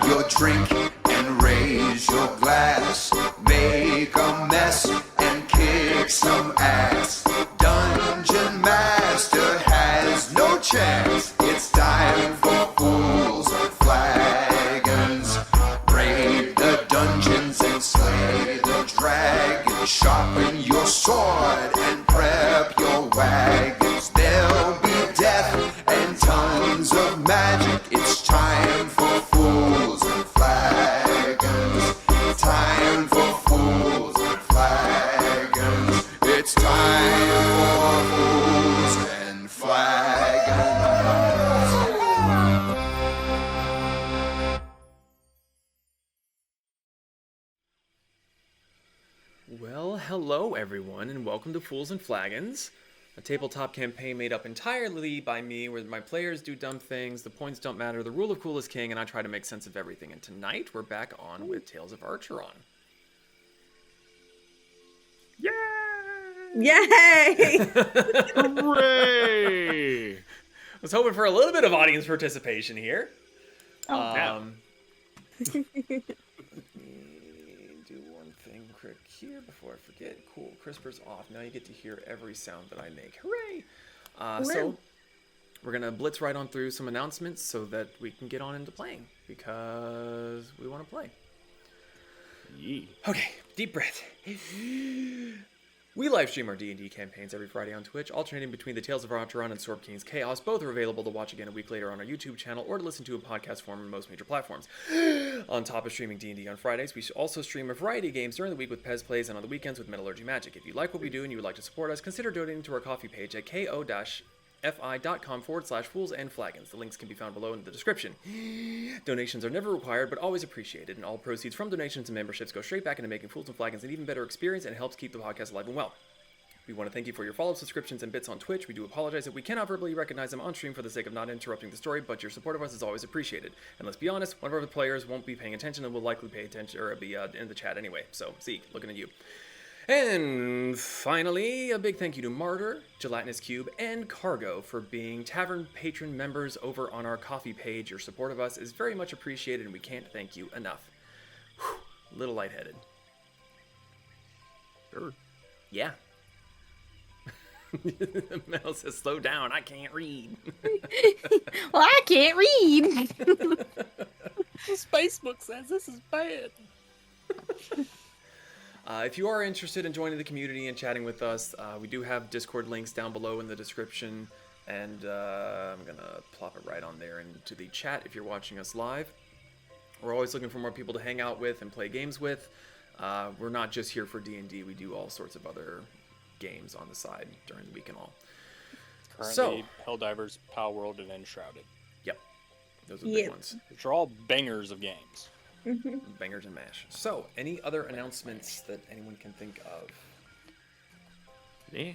your drink and raise your glass. Make a mess and kick some ass. Dungeon Master has no chance. It's time for fools and flagons. Raid the dungeons and slay the dragon. Sharpen your sword and prep your wagons. There'll be death and tons of magic. It's time for fools and flagons. Time for fools and flagons. It's time for fools and flagons. Well, hello everyone, and welcome to Fools and Flagons, a tabletop campaign made up entirely by me, where my players do dumb things, the points don't matter, the rule of cool is king, and I try to make sense of everything. And tonight, we're back on with Tales of Archeron. Yay! Hooray! I was hoping for a little bit of audience participation here. Oh, Let me do one thing quick here before I forget. Cool, CRISPR's off. Now you get to hear every sound that I make. Hooray! So we're going to blitz right on through some announcements so that we can get on into playing, because we want to play. Yee. Okay, deep breath. We live stream our D&D campaigns every Friday on Twitch, alternating between the Tales of Archeron and Sorb King's Chaos. Both are available to watch again a week later on our YouTube channel or to listen to in podcast form on most major platforms. On top of streaming D&D on Fridays, we also stream a variety of games during the week with Pez Plays and on the weekends with Metallurgy Magic. If you like what we do and you would like to support us, consider donating to our coffee page at ko-fi.com/fools&flagons. The links can be found below in the description. Donations are never required, but always appreciated, and all proceeds from donations and memberships go straight back into making Fools and Flagons an even better experience and helps keep the podcast alive and well. We want to thank you for your follow, subscriptions, and bits on Twitch. We do apologize that we cannot verbally recognize them on stream for the sake of not interrupting the story, but your support of us is always appreciated. And let's be honest, one of our players won't be paying attention and will likely pay attention or be in the chat anyway. So, Zeke, looking at you. And finally, a big thank you to Martyr, Gelatinous Cube, and Cargo for being Tavern Patron members over on our coffee page. Your support of us is very much appreciated, and we can't thank you enough. Whew, a little lightheaded. Sure. Yeah. Mel says, slow down, I can't read. well, I can't read. The Spacebook says this is bad. If you are interested in joining the community and chatting with us, we do have Discord links down below in the description, and I'm going to plop it right on there into the chat if you're watching us live. We're always looking for more people to hang out with and play games with. We're not just here for D&D, we do all sorts of other games on the side during the week and all. Currently, Helldivers, Power World, and Enshrouded. Yep. Those are the big ones. Which are all bangers of games. Bangers and mash. So, any other announcements that anyone can think of? Yeah.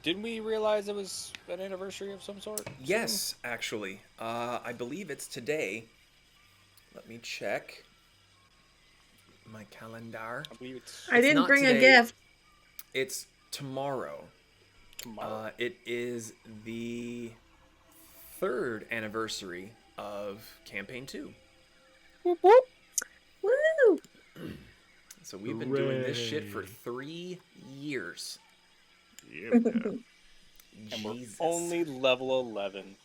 Didn't we realize it was an anniversary of some sort? Yes, actually. I believe it's today. Let me check my calendar. I believe it's I didn't bring today. a gift. It's tomorrow. tomorrow. It is the 3rd anniversary of Campaign 2. Whoop, whoop. Woo! So we've been doing this shit for 3 years. Yeah. Jesus. And we're only level 11.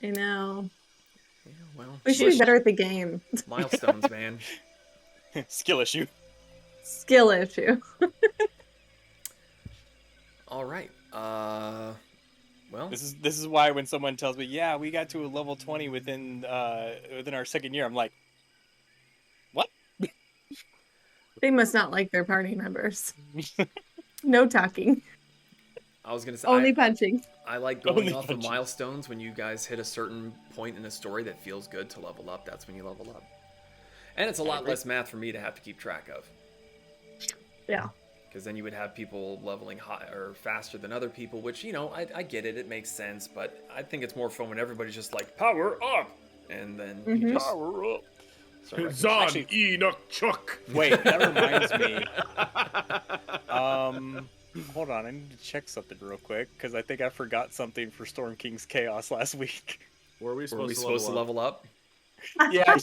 I know. Yeah, well, We should be better at the game. milestones, man. Skill issue. Skill issue. All right. Well, This is why when someone tells me, "Yeah, we got to a level 20 within our 2nd year," I'm like, "What?" They must not like their party members. No talking. I was gonna say Only punching. I like going Only off punching. of milestones. When you guys hit a certain point in a story that feels good to level up, that's when you level up. And it's a lot less math for me to have to keep track of. Yeah. Because then you would have people leveling high or faster than other people, which, you know, I get it. It makes sense. But I think it's more fun when everybody's just like, power up! And then you just Power up. start Zon Actually- Enoch Chuck. Wait, that reminds me. Hold on, I need to check something real quick because I think I forgot something for Storm King's Chaos last week. Were we Were supposed, we supposed to level up? Yeah,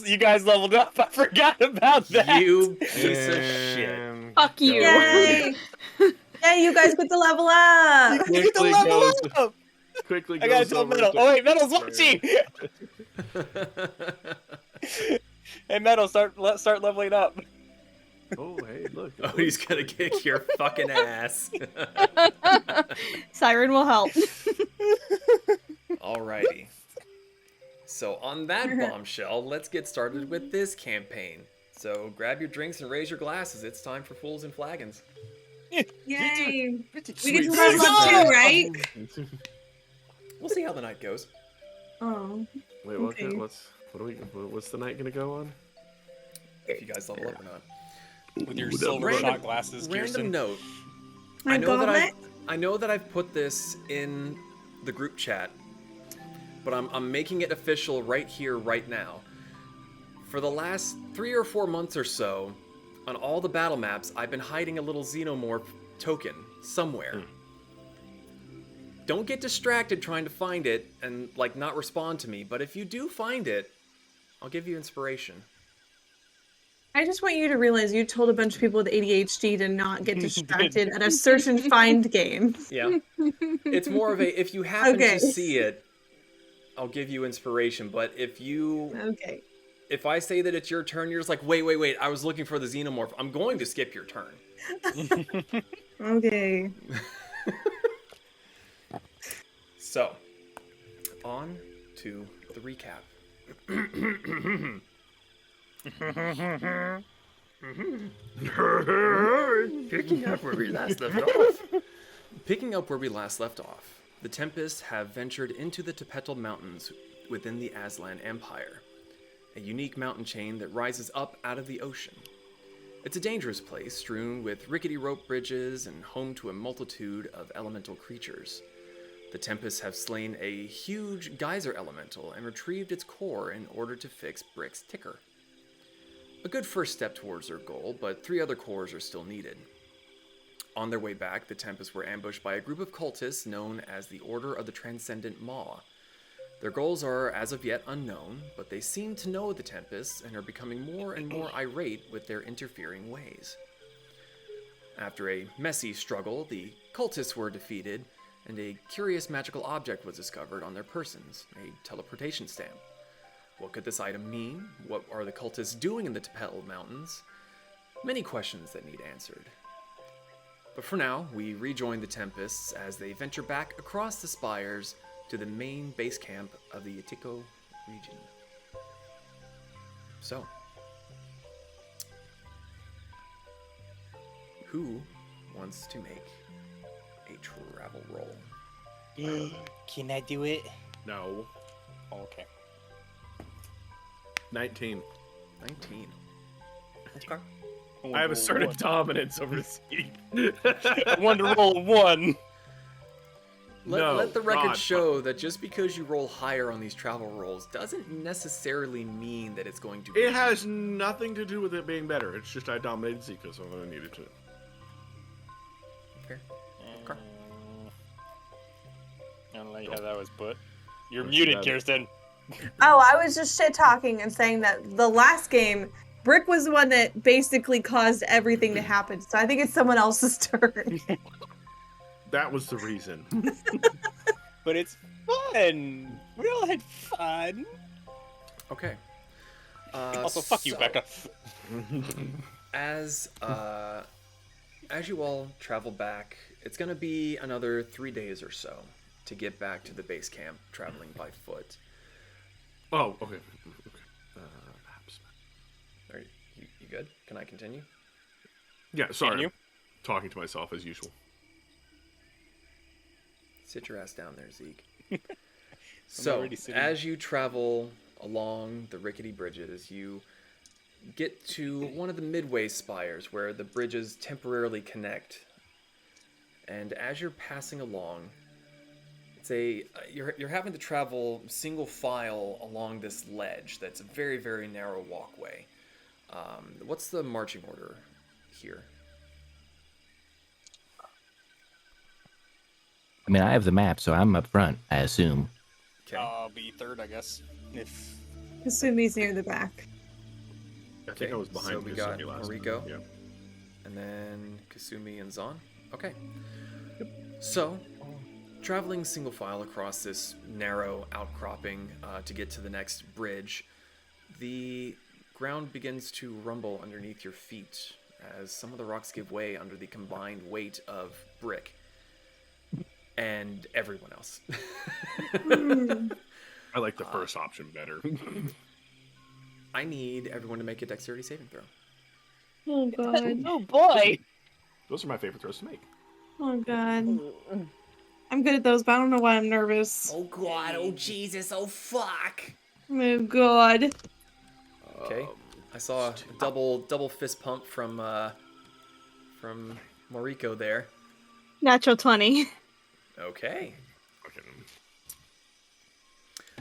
you guys leveled up. I forgot about that. You piece of shit. And Fuck you. Yay! Yay, you guys get to level up! You get to Quickly level goes- up. quickly I gotta goes tell over Metal. to- Oh wait, Metal's watching. Hey, Metal, start leveling up. Oh, hey, look. Oh, he's gonna kick your fucking ass. Siren will help. Alrighty. So on that bombshell, let's get started with this campaign. So grab your drinks and raise your glasses. It's time for Fools and Flagons. Yay! We get to Sweet level up Jesus. too, right? We'll see how the night goes. Oh. Wait, Okay. what's the night gonna go on? If you guys level up or not. With your Ooh, silver random- shot glasses, Random Kirsten. note. My gauntlet? I know that I've put this in the group chat, but I'm making it official right here, right now. For the last 3 or 4 months or so, on all the battle maps, I've been hiding a little xenomorph token somewhere. Don't get distracted trying to find it and like not respond to me, but if you do find it, I'll give you inspiration. I just want you to realize you told a bunch of people with ADHD to not get distracted at a search and find game. Yeah. It's more of a, if you happen Okay. to see it, I'll give you inspiration, but Okay. if I say that it's your turn, you're just like, wait, I was looking for the xenomorph. I'm going to skip your turn. Okay. So, on to the recap. Picking up where we last left off. The Tempests have ventured into the Tepetl Mountains within the Aztlan Empire, a unique mountain chain that rises up out of the ocean. It's a dangerous place, strewn with rickety rope bridges and home to a multitude of elemental creatures. The Tempests have slain a huge Geyser Elemental and retrieved its core in order to fix Brick's ticker. A good first step towards their goal, but 3 other cores are still needed. On their way back, the Tempests were ambushed by a group of cultists known as the Order of the Transcendent Maw. Their goals are as of yet unknown, but they seem to know the Tempests and are becoming more and more irate with their interfering ways. After a messy struggle, the cultists were defeated, and a curious magical object was discovered on their persons, a teleportation stamp. What could this item mean? What are the cultists doing in the Tepetl Mountains? Many questions that need answered. But for now, we rejoin the Tempests as they venture back across the spires to the main base camp of the Yatiko region. So, who wants to make a travel roll? Can I do it? No. Okay. 19. 19. Okay. I have assertive dominance over the sea. I wanted to roll a 1. Let the record God, show that just because you roll higher on these travel rolls doesn't necessarily mean that it's going to be. It has nothing to do with it being better. It's just I dominated Zika, so I needed to. Fair. Okay. I don't like how that was put. You're What's muted, that? Kirsten. Oh, I was just shit talking and saying that the last game, Brick was the one that basically caused everything to happen. So I think it's someone else's turn. That was the reason. But it's fun. We all had fun. Okay. Also, fuck you, so, Becca. As you all travel back, it's going to be another 3 days or so to get back to the base camp, traveling by foot. Oh, okay. Maps. Are you good? Can I continue? Yeah, sorry. Can you? Talking to myself as usual. Sit your ass down there, Zeke. So, already sitting. as you travel along the rickety bridges, you get to one of the midway spires where the bridges temporarily connect. And as you're passing along, you're having to travel single file along this ledge that's a very, very narrow walkway. What's the marching order here? I mean, I have the map, so I'm up front, I assume. Okay. I'll be third, I guess. If Kasumi's near the back. I think I was behind so we got Kasumi last Mariko. time. Yeah. And then Kasumi and Zon. Okay. So, traveling single file across this narrow outcropping to get to the next bridge, the ground begins to rumble underneath your feet as some of the rocks give way under the combined weight of Brick and everyone else. I like the first option better. I need everyone to make a dexterity saving throw. Oh god. Oh boy! Those are my favorite throws to make. Oh god. I'm good at those, but I don't know why I'm nervous. Oh god, oh Jesus, oh fuck! Oh god. Okay, I saw a double fist pump from Moriko there. Natural 20. Okay. Okay.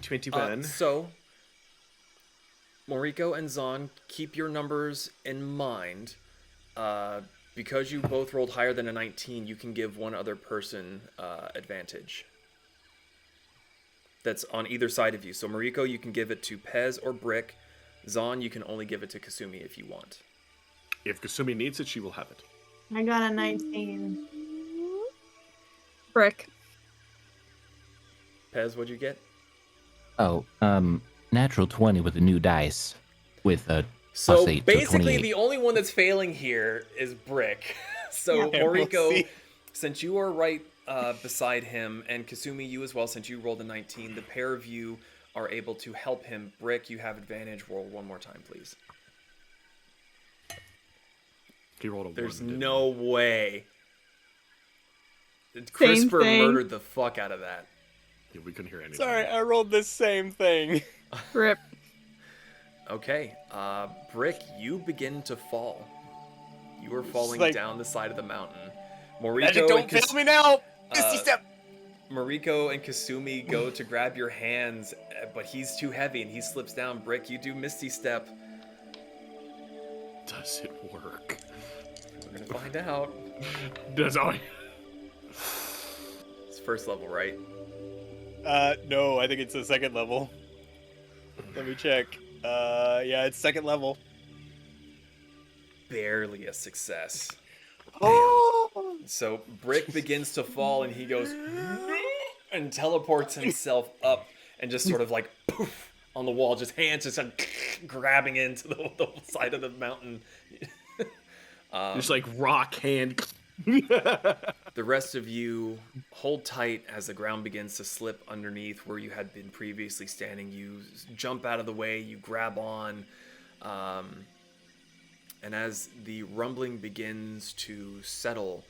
21. So, Moriko and Zon, keep your numbers in mind. Because you both rolled higher than a 19, you can give one other person advantage. That's on either side of you. So Moriko, you can give it to Pez or Brick. Zon, you can only give it to Kasumi if you want. If Kasumi needs it, she will have it. I got a 19. Brick. Pez, what'd you get? Oh, natural 20 with a new dice with a So plus 8, basically, 28. the only one that's failing here is Brick. So Yeah. Moriko, We'll see. since you are right beside him, and Kasumi, you as well, since you rolled a 19, the pair of you are able to help him. Brick, you have advantage. Roll one more time, please. He rolled a There's 1. no way. Christopher thing. murdered the fuck out of that. Yeah, we couldn't hear anything. Sorry, I rolled the same thing. Rip. Okay, Brick, you begin to fall. You are falling like- down the side of the mountain. Magic, Moriko don't and fail me now! uh, Misty step! Mariko and Kasumi go to grab your hands, but he's too heavy and he slips down. Brick, you do Misty Step. Does it work? We're gonna find out. Does I? It's first level, right? No, I think it's the second level. Let me check. Yeah, it's second level. Barely a success. Oh! So Brick begins to fall and he goes and teleports himself up and just sort of like poof on the wall, just hands just grabbing into the side of the mountain. Just like rock hand. The rest of you hold tight as the ground begins to slip underneath where you had been previously standing. You jump out of the way, you grab on, and as the rumbling begins to settle,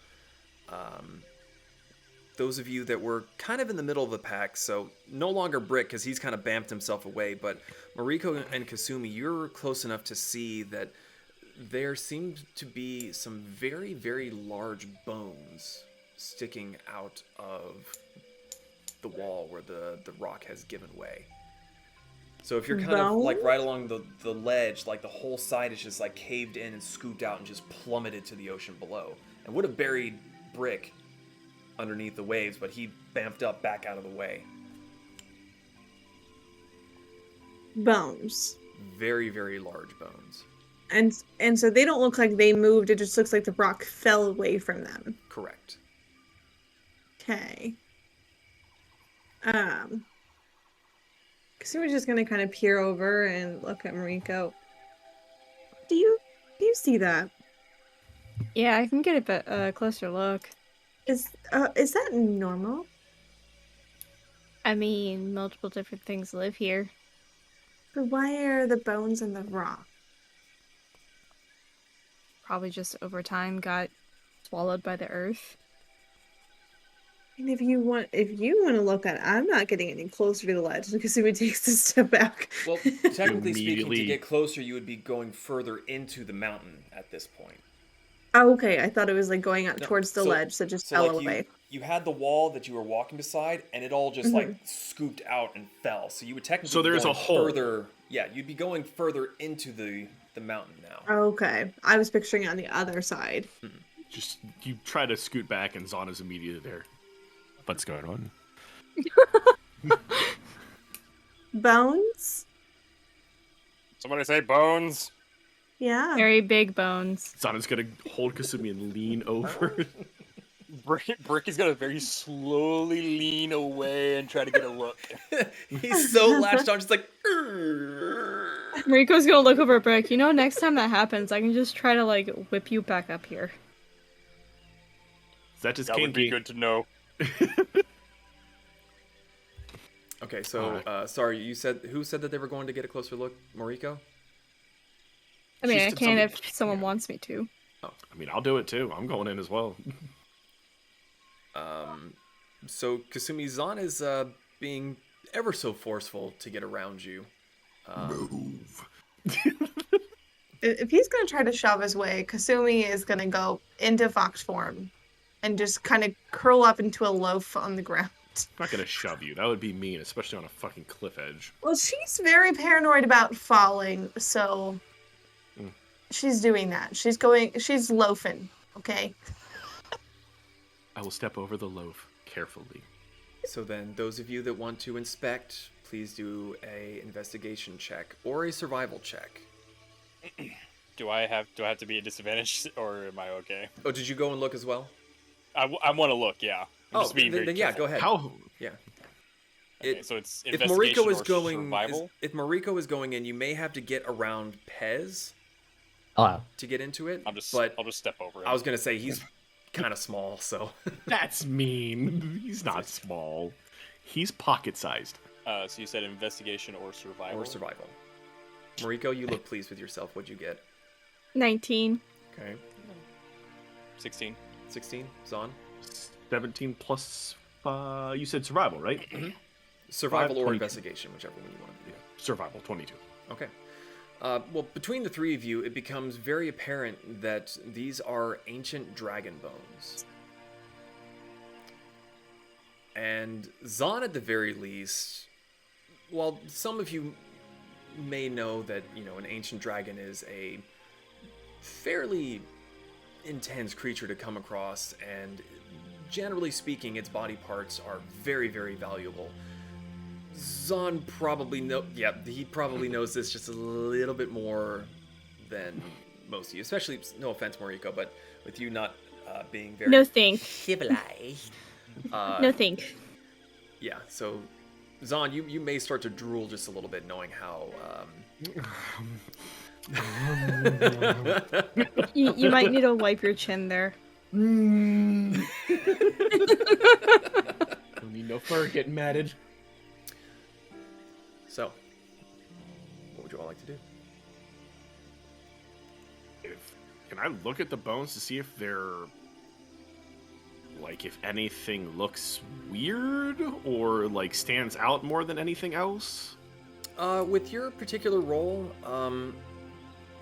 those of you that were kind of in the middle of the pack, so no longer Brick because he's kind of bamped himself away, but Mariko and Kasumi, you're close enough to see that there seemed to be some very, very large bones sticking out of the wall where the rock has given way. So if you're kind of like right along the ledge, like the whole side is just like caved in and scooped out and just plummeted to the ocean below. And would have buried Brick underneath the waves, but he bamfed up back out of the way. Bones. Very, very large bones. And so they don't look like they moved, it just looks like the rock fell away from them. Correct. Okay. Kasumi's just gonna kind of peer over and look at Mariko. Do you see that? Yeah, I can get a closer look. Is that normal? I mean, multiple different things live here. But why are the bones in the rock? Probably just over time got swallowed by the earth. And if you want to look at it, I'm not getting any closer to the ledge because he would take a step back. Well, technically speaking, to Immediately- get closer, you would be going further into the mountain at this point. Oh, okay, I thought it was like going out No, towards the so- ledge, so just So fell like away. you had the wall that you were walking beside, and it all just like scooped out and fell. So you would technically So be there's going a hole. further. Yeah, you'd be going further into the mountain now. Okay, I was picturing it on the other side. Just you try to scoot back, and Zana's immediately there. What's going on? Bones? Somebody say bones. Yeah. Very big bones. Zana's gonna hold Kasumi and lean over. Brick is gonna very slowly lean away and try to get a look. He's so latched on, just like. Mariko's gonna look over at Brick. You know, next time that happens, I can just try to, like, whip you back up here. Is that just That would be kinky? good to know. Okay, so sorry, who said that they were going to get a closer look? Mariko? I mean, She I said can something- if someone wants me to. I mean, I'll do it too. I'm going in as well. So Kasumi, Zan is being ever so forceful to get around you. Move. If he's gonna try to shove his way, Kasumi is gonna go into fox form and just kind of curl up into a loaf on the ground. I'm not gonna shove you. That would be mean, especially on a fucking cliff edge. Well, she's very paranoid about falling, so she's doing that. She's loafing, okay? I will step over the loaf carefully. So then, those of you that want to inspect, please do a investigation check or a survival check. Do I have to be at disadvantage, or am I okay? Oh, did you go and look as well? I want to look. Yeah. I'm just being very then yeah, careful. go ahead. How? Yeah. Okay, so it's If investigation Mariko is or going, survival. if Mariko is going in, you may have to get around Pez Oh, to get into it. I'll just step over it. I was gonna say he's kind of small, so. That's mean. He's not small. He's pocket-sized. So you said investigation or survival. Or survival. Mariko, you look pleased with yourself. What'd you get? 19. Okay. 16. 16. Zon? 17 plus. You said survival, right? Survival or 22. investigation, whichever one you want to do. Survival, 22. Okay. Well, between the three of you, it becomes very apparent that these are ancient dragon bones. And Zon, at the very least, while some of you may know that, an ancient dragon is a fairly intense creature to come across, and generally speaking, its body parts are very, very valuable. Zon probably he probably knows this just a little bit more than most of you, especially, no offense, Mariko, but with you not being very No think. civilized. No think. Yeah, so Zon, you may start to drool just a little bit, knowing how. You might need to wipe your chin there. Don't need no fur getting matted. So, what would you all like to do? Can I look at the bones to see if they're... if anything looks weird or, stands out more than anything else? With your particular role,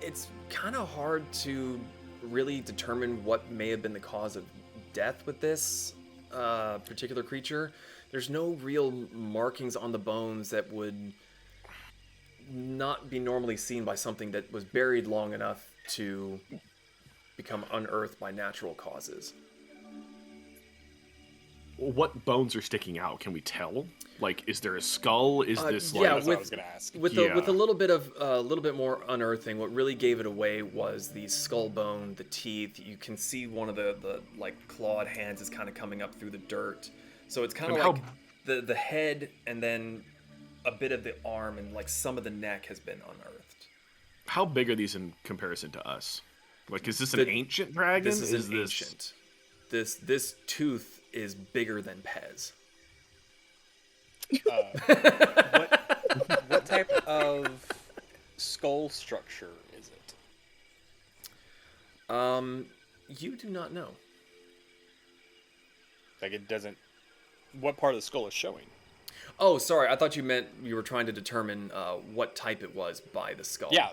it's kind of hard to really determine what may have been the cause of death with this particular creature. There's no real markings on the bones that would not be normally seen by something that was buried long enough to become unearthed by natural causes. What bones are sticking out? Can we tell? Is there a skull? Is this yeah, That's what I was gonna ask. With a little bit of a little bit more unearthing, what really gave it away was the skull bone, the teeth. You can see one of the clawed hands is kind of coming up through the dirt. So it's kind of And like the head, and then a bit of the arm, and some of the neck has been unearthed. How big are these in comparison to us? Is this an ancient dragon? This is ancient. This tooth is bigger than Pez. What type of skull structure is it? You do not know. It doesn't. What part of the skull is showing? Oh, sorry. I thought you meant you were trying to determine what type it was by the skull. Yeah,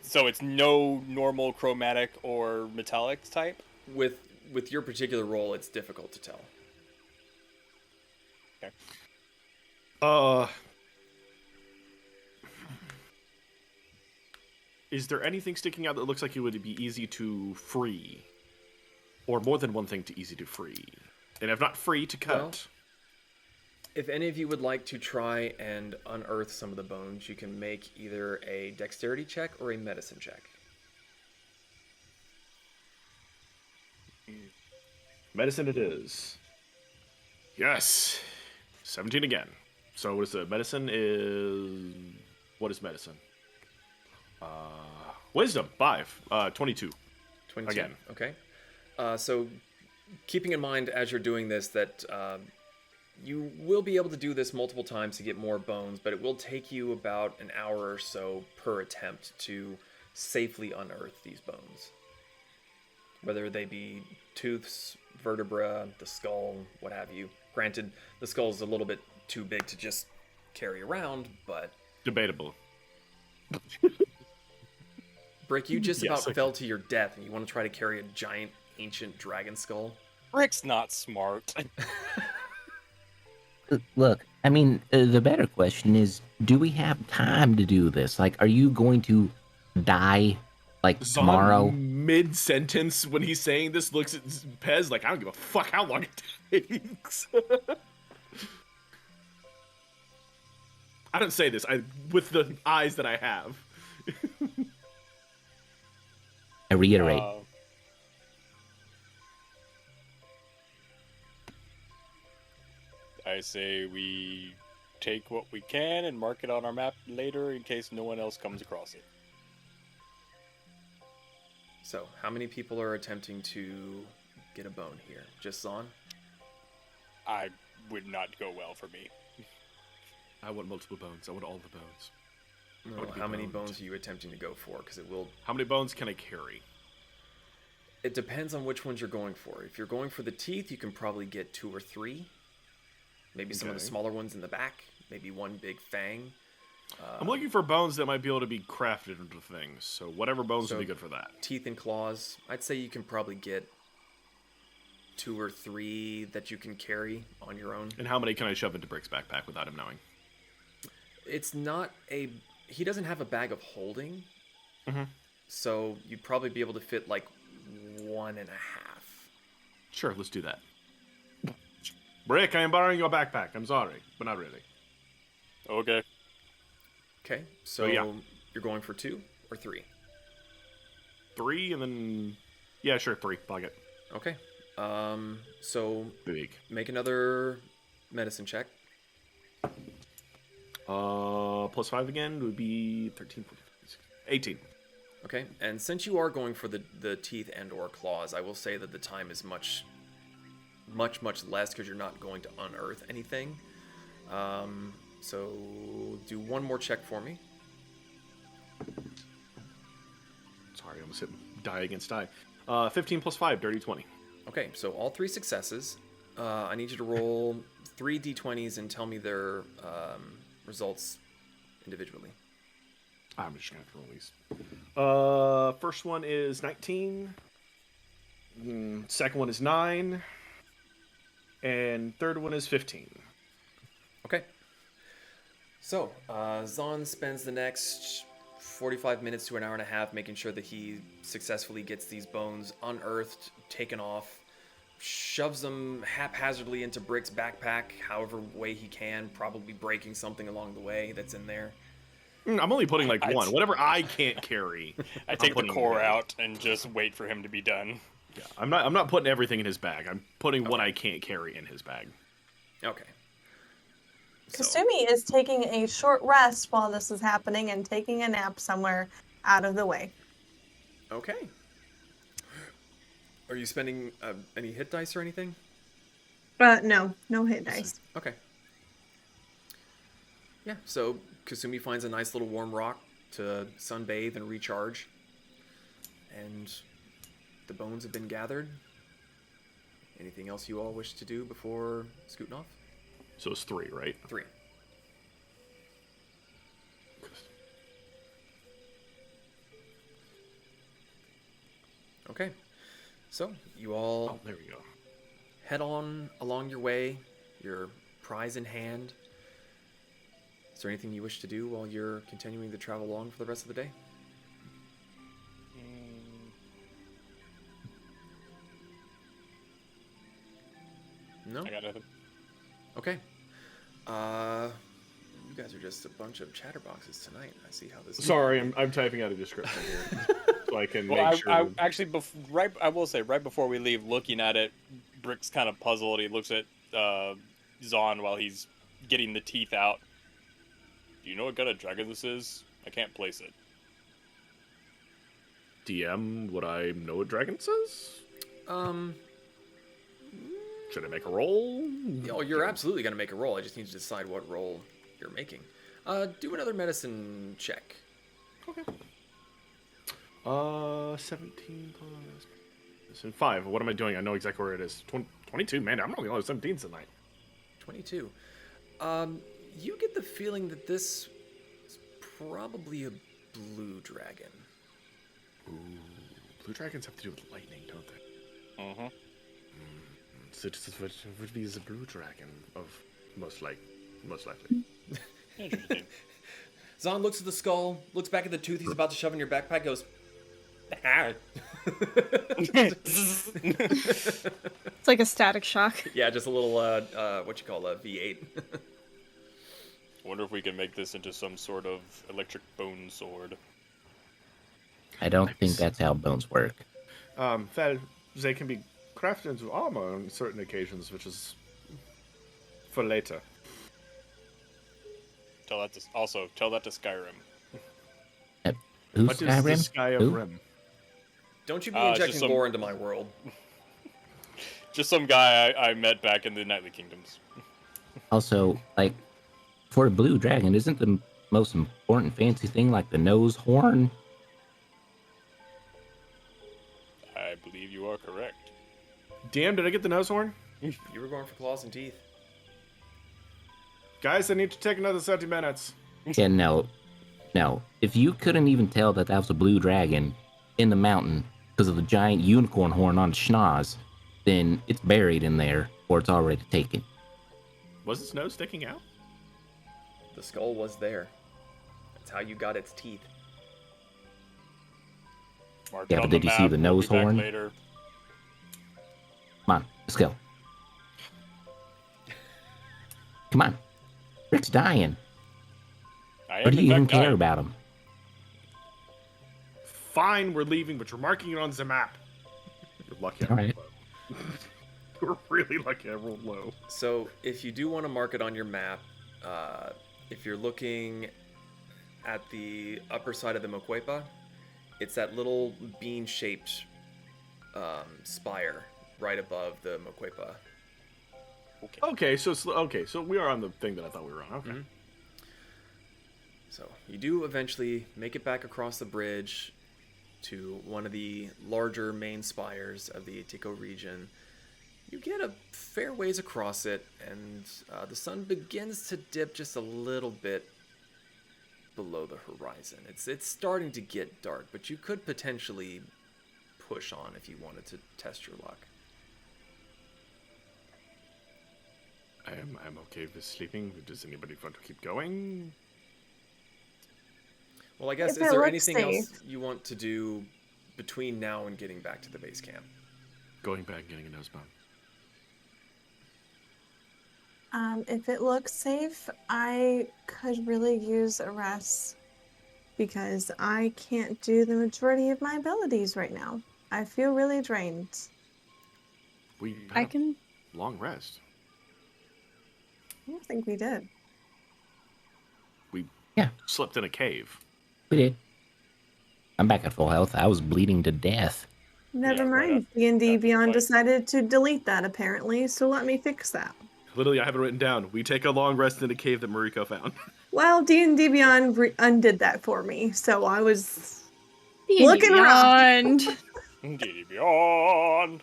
so it's no normal chromatic or metallic type. With your particular role, it's difficult to tell. Okay. Is there anything sticking out that looks like it would be easy to free? Or more than one thing to easy to free? And if not free, to cut? If any of you would like to try and unearth some of the bones, you can make either a dexterity check or a medicine check. Medicine it is. Yes. 17 again. So what is the medicine is... What is medicine? Wisdom, 5. 22. 22. Again. Okay. So keeping in mind as you're doing this that you will be able to do this multiple times to get more bones, but it will take you about an hour or so per attempt to safely unearth these bones. Whether they be tooths, vertebra, the skull, what have you. Granted, the skull is a little bit too big to just carry around, but... Debatable. Brick, you just Yes, about fell to your death, and you want to try to carry a giant ancient dragon skull? Rick's not smart. Look, I mean, the better question is, do we have time to do this? Like, are you going to die, like, tomorrow? Mid-sentence, when he's saying this, looks at Pez like, I don't give a fuck how long it takes. I don't say this with the eyes that I have. I reiterate. I say we take what we can and mark it on our map later in case no one else comes across it. So, how many people are attempting to get a bone here? Just Zon? I would not go well for me. I want multiple bones. I want all the bones. Well, how many bones are you attempting to go for? Because it will... How many bones can I carry? It depends on which ones you're going for. If you're going for the teeth, you can probably get 2 or 3. Maybe some of the Okay. smaller ones in the back. Maybe one big fang. I'm looking for bones that might be able to be crafted into things. So whatever bones So- would be good for that. Teeth and claws. I'd say you can probably get 2 or 3 that you can carry on your own. And how many can I shove into Brick's backpack without him knowing? It's not a... He doesn't have a bag of holding. Mhm. So you'd probably be able to fit like 1.5. Sure, let's do that. Brick, I am borrowing your backpack. I'm sorry, but not really. Okay. Okay, so yeah. you're going for 2 or 3? 3 and then... Yeah, sure, 3. Plug it. Okay. So Big. make another medicine check. Plus 5 again would be 13, 14, 18. Okay, and since you are going for the teeth and or claws, I will say that the time is much less because you're not going to unearth anything. So do one more check for me. Sorry, I almost hit die against die. 15 plus 5, dirty 20. Okay, so all 3 successes. I need you to roll 3 d20s and tell me their results individually. I'm just going to roll these. First one is 19. Second one is 9. And third one is 15. Okay. So, Zon spends the next 45 minutes to an hour and a half making sure that he successfully gets these bones unearthed, taken off, shoves them haphazardly into Brick's backpack, however way he can, probably breaking something along the way that's in there. I'm only putting like one. Whatever I can't carry. I take the putting core in. out and just wait for him to be done. Yeah, I'm not putting everything in his bag. I'm putting what I can't carry in his bag. Okay. So, Kasumi is taking a short rest while this is happening and taking a nap somewhere out of the way. okay. Are you spending any hit dice or anything? No hit dice. Okay. Yeah, so Kasumi finds a nice little warm rock to sunbathe and recharge. And the bones have been gathered. Anything else you all wish to do before scooting off? So it's 3, right? 3. Okay. So, you all Oh, there we go. head on along your way, your prize in hand. Is there anything you wish to do while you're continuing to travel along for the rest of the day? No? I got nothing. Okay. You guys are just a bunch of chatterboxes tonight. I see how this is Sorry, going. I'm typing out a description here so I can Well, make sure. I actually, I will say, right before we leave, looking at it, Brick's kind of puzzled. He looks at Zahn while he's getting the teeth out. Do you know what kind of dragon this is? I can't place it. DM, would I know what dragon says? Should I make a roll? Oh, you're absolutely going to make a roll. I just need to decide what roll you're making. Do another medicine check. Okay. 17 plus... And 5. What am I doing? I know exactly where it is. 22? Man, I'm only on 17 tonight. 22. You get the feeling that this is probably a blue dragon. Ooh, blue dragons have to do with lightning, don't they? Uh-huh. So this would be the blue dragon of most likely. Interesting. Zahn looks at the skull, looks back at the tooth he's about to shove in your backpack, goes, "Ah." It's like a static shock. Yeah, just a little, what you call a V8. Wonder if we can make this into some sort of electric bone sword. I don't think that's how bones work. That they can be crafted into armor on certain occasions, which is for later. Tell that to Skyrim. Who's What is the Skyrim? Sky of Who? Rim? Don't you be Just injecting some- lore into my world. Just some guy I met back in the Nightly Kingdoms. Also, like, for a blue dragon, isn't the most important fancy thing like the nose horn? I believe you are correct. Damn, did I get the nose horn? You were going for claws and teeth. Guys, I need to take another 30 minutes. Yeah, no. If you couldn't even tell that was a blue dragon in the mountain because of the giant unicorn horn on its schnoz, then it's buried in there or it's already taken. Was its nose sticking out? The skull was there. That's how you got its teeth. Mark Yeah, it but on did you see map, the we'll nose be back horn? Later. Come on, let's go. Come on. Rick's dying. I Or am do in you even fact care dying. about him? Fine, we're leaving, but you're marking it on the map. You're lucky. All right. You're really lucky I rolled low. So, if you do want to mark it on your map, if you're looking at the upper side of the Moquepa, it's that little bean-shaped spire right above the Moquepa. Okay, so we are on the thing that I thought we were on. Okay. Mhm. So, you do eventually make it back across the bridge to one of the larger main spires of the Itico region. You get a fair ways across it, and the sun begins to dip just a little bit below the horizon. It's starting to get dark, but you could potentially push on if you wanted to test your luck. I'm okay with sleeping. Does anybody want to keep going? Well, I guess, If is it there looks anything else safe. you want to do between now and getting back to the base camp? Going back and getting a nose bone. If it looks safe, I could really use a rest because I can't do the majority of my abilities right now. I feel really drained. We I had can. a long rest. I don't think we did. We Yeah. slept in a cave. We did. I'm back at full health. I was bleeding to death. Never Yeah, right mind. D&D after the Beyond fight. decided to delete that apparently, so let me fix that. Literally, I have it written down. We take a long rest in a cave that Mariko found. Well, D&D Beyond undid that for me, so I was D&D Looking rough. Beyond. D&D Beyond.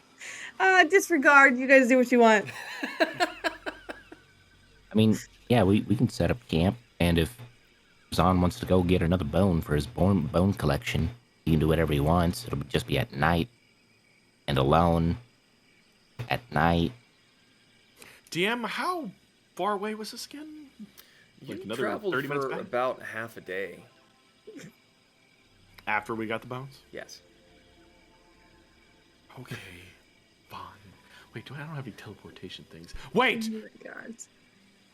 disregard. You guys do what you want. I mean, yeah, we can set up camp, and if Zahn wants to go get another bone for his bone collection, he can do whatever he wants. It'll just be at night and alone at night. DM, how far away was this again? You Like another traveled 30 minutes for back? about half a day. After we got the bones? Yes. Okay. Fine. Wait, I don't have any teleportation things. Wait! Oh my god.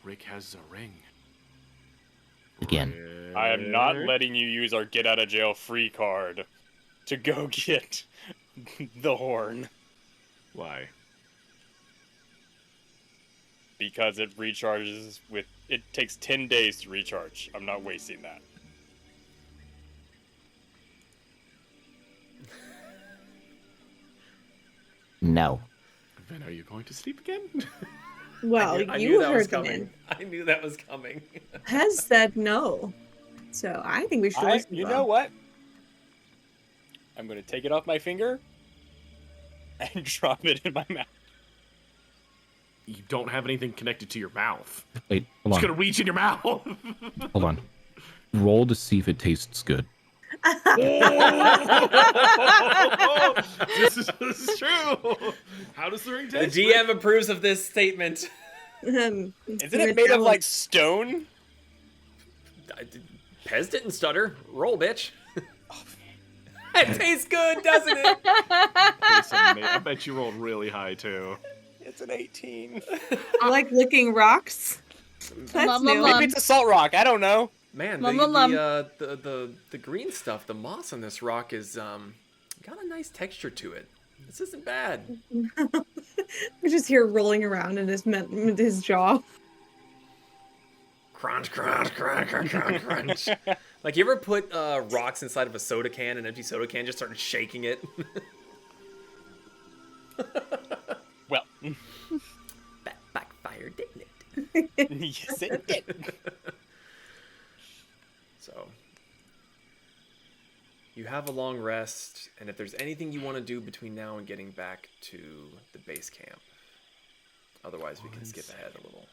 Rick has a ring. Again. I am not Rick? letting you use our get out of jail free card to go get the horn. Why? Because it recharges with... It takes 10 days to recharge. I'm not wasting that. No. Then are you going to sleep again? Well, I you knew that was heard the coming. man. I knew that was coming. Has said no. So I think we should listen to You him. know what? I'm going to take it off my finger and drop it in my mouth. You don't have anything connected to your mouth. Wait, hold It's on. gonna reach in your mouth. Hold on. Roll to see if it tastes good. This is true. How does the ring The taste? GM approves of this statement. Isn't it made of, like, stone? Pez didn't stutter. Roll, bitch. It tastes good, doesn't it? I bet you rolled really high too. It's an 18. I like licking rocks. That's Mum, new. mum, Maybe it's a salt rock. I don't know. Man, Lum, lum, lum. the green stuff, the moss on this rock is got a nice texture to it. This isn't bad. We just hear rolling around in his jaw. Crunch, crunch, crunch, crunch, crunch, crunch. Like, you ever put rocks inside of a soda can, an empty soda can, just started shaking it? Well, That backfired, didn't it? yes, it did. So, you have a long rest, and if there's anything you want to do between now and getting back to the base camp, otherwise we can skip ahead a little.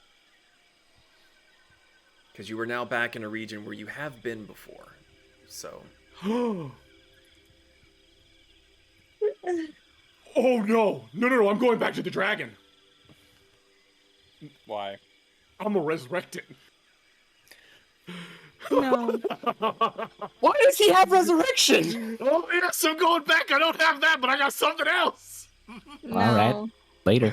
Because you are now back in a region where you have been before, so... Oh no! No! I'm going back to the dragon. Why? I'm a resurrected. No. Why does he have resurrection? Oh yes, I'm going back. I don't have that, but I got something else. No. All right. Later.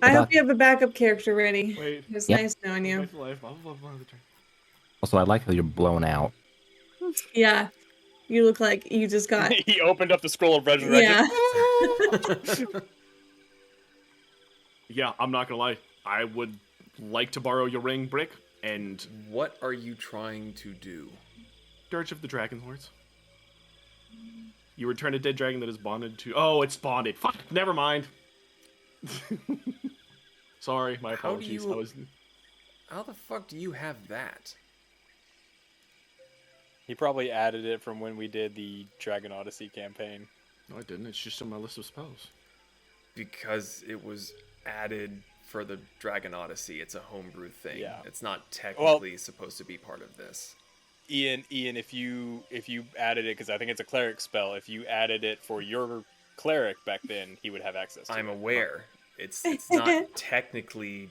I Good hope luck. you have a backup character ready. Wait. It was Yep. nice knowing you. Life, life, blah, blah, blah, blah, blah. Also, I like how you're blown out. Yeah. You look like you just got. He opened up the scroll of resurrection. Yeah. Yeah, I'm not gonna lie. I would like to borrow your ring, Brick, and What are you trying to do? Dirge of the Dragon Lords. You return a dead dragon that is bonded to. Oh, it's bonded. Fuck. Never mind. Sorry, my How do apologies. you- I was. How the fuck do you have that? He probably added it from when we did the Dragon Odyssey campaign. No, I didn't. It's just on my list of spells. Because it was added for the Dragon Odyssey. It's a homebrew thing. Yeah. It's not technically supposed to be part of this. Ian, if you added it, because I think it's a cleric spell, if you added it for your cleric back then, he would have access to I'm it. aware. It's not technically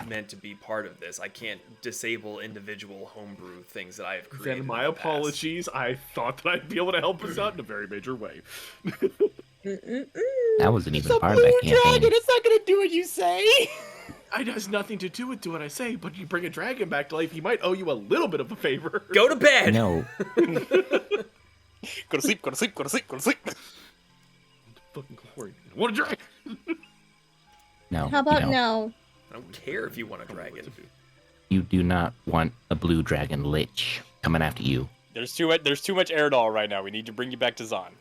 meant to be part of this. I can't disable individual homebrew things that I have created. Then my in the past. apologies. I thought that I'd be able to help us out in a very major way. That wasn't even part of that campaign. It's not gonna do what you say. It has nothing to do with what I say, but you bring a dragon back to life, he might owe you a little bit of a favor. Go to bed. No. Go to sleep. Go to sleep. Go to sleep. Go to sleep. Fucking glory. What a dragon! No. How about you know, no? I don't care if you want a dragon. You do not want a blue dragon lich coming after you. There's too much Eridol right now. We need to bring you back to Zon.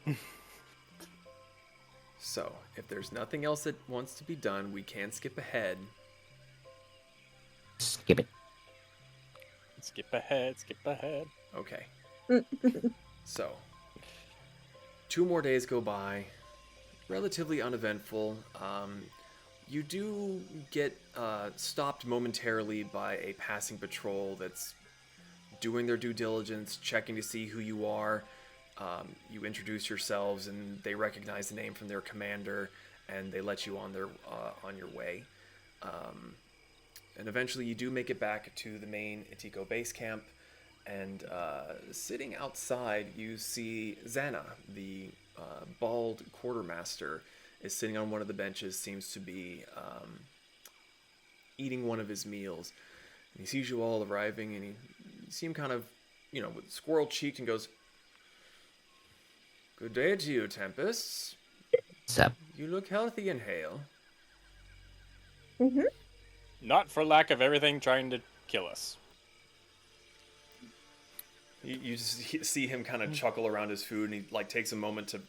So, if there's nothing else that wants to be done, we can skip ahead. Skip it. Skip ahead. Skip ahead. Okay. So, 2 more days go by. Relatively uneventful. You do get stopped momentarily by a passing patrol that's doing their due diligence, checking to see who you are. You introduce yourselves, and they recognize the name from their commander, and they let you on your way. And eventually, you do make it back to the main Itiko base camp. And sitting outside, you see Xana, the bald quartermaster, is sitting on one of the benches. Seems to be eating one of his meals. And he sees you all arriving, and you see him kind of, with squirrel-cheeked, and goes, "Good day to you, Tempests. Sup? You look healthy and hale." Mm-hmm. Not for lack of everything trying to kill us. You just see him kind of chuckle around his food, and he takes a moment to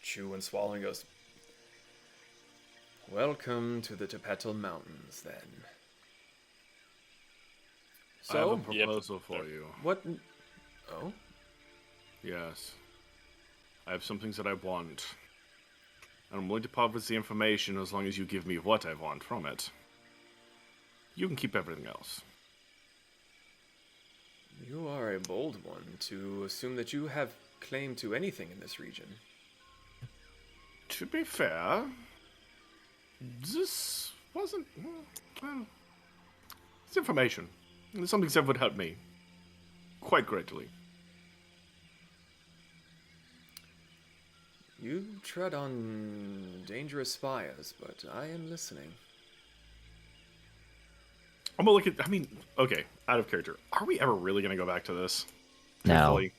chew and swallow, and goes, "Welcome to the Tepetl Mountains, then." I have a So, proposal for you. what? Oh, Yes. I have some things that I want. And I'm willing to part with the information as long as you give me what I want from it. You can keep everything else. you are a bold one to assume that you have claim to anything in this region. To be fair, this wasn't... Well, it's information. It's something that would help me. Quite greatly. You tread on dangerous spires, but I am listening. I'm gonna look at... I mean, okay, out of character. Are we ever really gonna go back to this? No. Truthfully?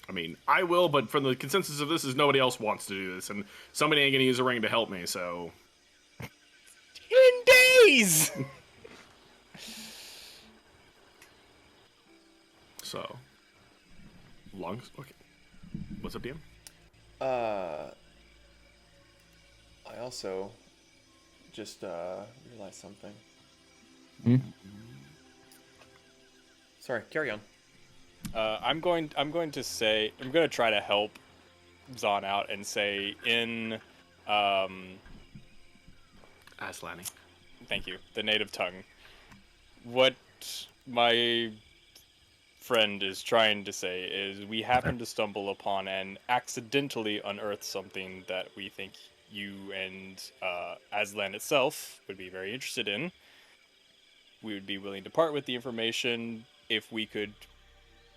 I mean, I will, but from the consensus of this is nobody else wants to do this, and somebody ain't gonna use a ring to help me, so... 10 days! So... Okay. What's up, DM? I also just realized something. Hmm? Sorry, carry on. I'm going to try to help Zahn out and say in Aztlani. thank you, the native tongue. What my friend is trying to say is we happen to stumble upon and accidentally unearth something that we think you and Aztlan itself would be very interested in. We would be willing to part with the information if we could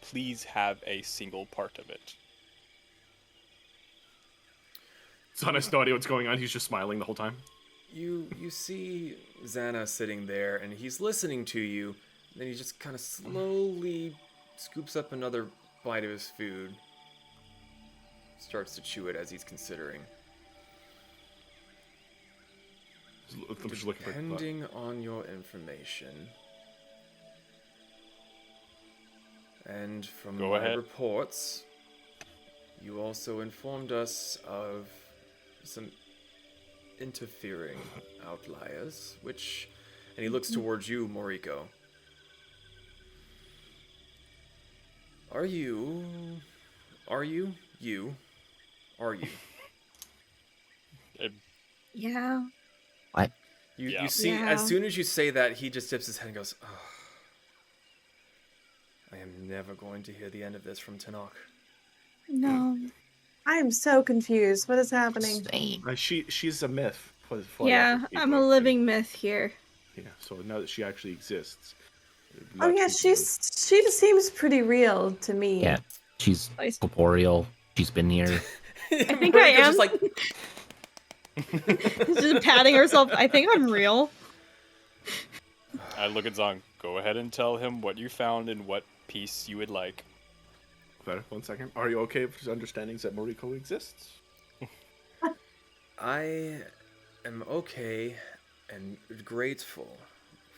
please have a single part of it. Zahn has no idea what's going on, he's just smiling the whole time. You see Xana sitting there, and he's listening to you. Then he just kind of slowly scoops up another bite of his food. Starts to chew it as he's considering. I'm just looking for... Depending on your information, and from Go my ahead. reports, you also informed us of some interfering outliers, and he looks towards you, Moriko. Are you? Yeah. What? You see, Yeah. as soon as you say that, he just dips his head and goes, "Oh, I am never going to hear the end of this from Tanakh." No. I am so confused. What is happening? Same. She's a myth. For Yeah, lots of I'm a people. living myth here. Yeah, so now that she actually exists... Oh yeah, she seems pretty real to me. Yeah, she's Nice. corporeal. She's been here. I think I am. Just like, Just patting herself. I think I'm real. I look at Zahn. Go ahead and tell him what you found and what piece you would like. Better, 1 second. Are you okay with his understandings that Moriko exists? I am okay and grateful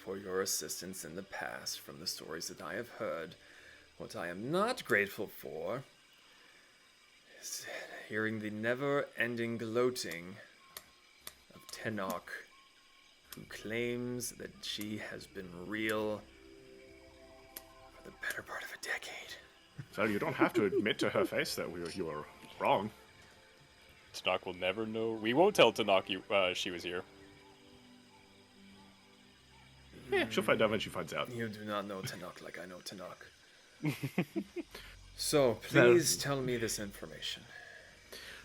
for your assistance in the past from the stories that I have heard. What I am not grateful for is hearing the never-ending gloating of Tenok, who claims that she has been real for the better part of a decade. So you don't have to admit to her face that you were wrong. Tanakh will never know. We won't tell Tanakh she was here. Yeah, she'll find out when she finds out. You do not know Tanakh like I know Tanakh. So, please tell me this information.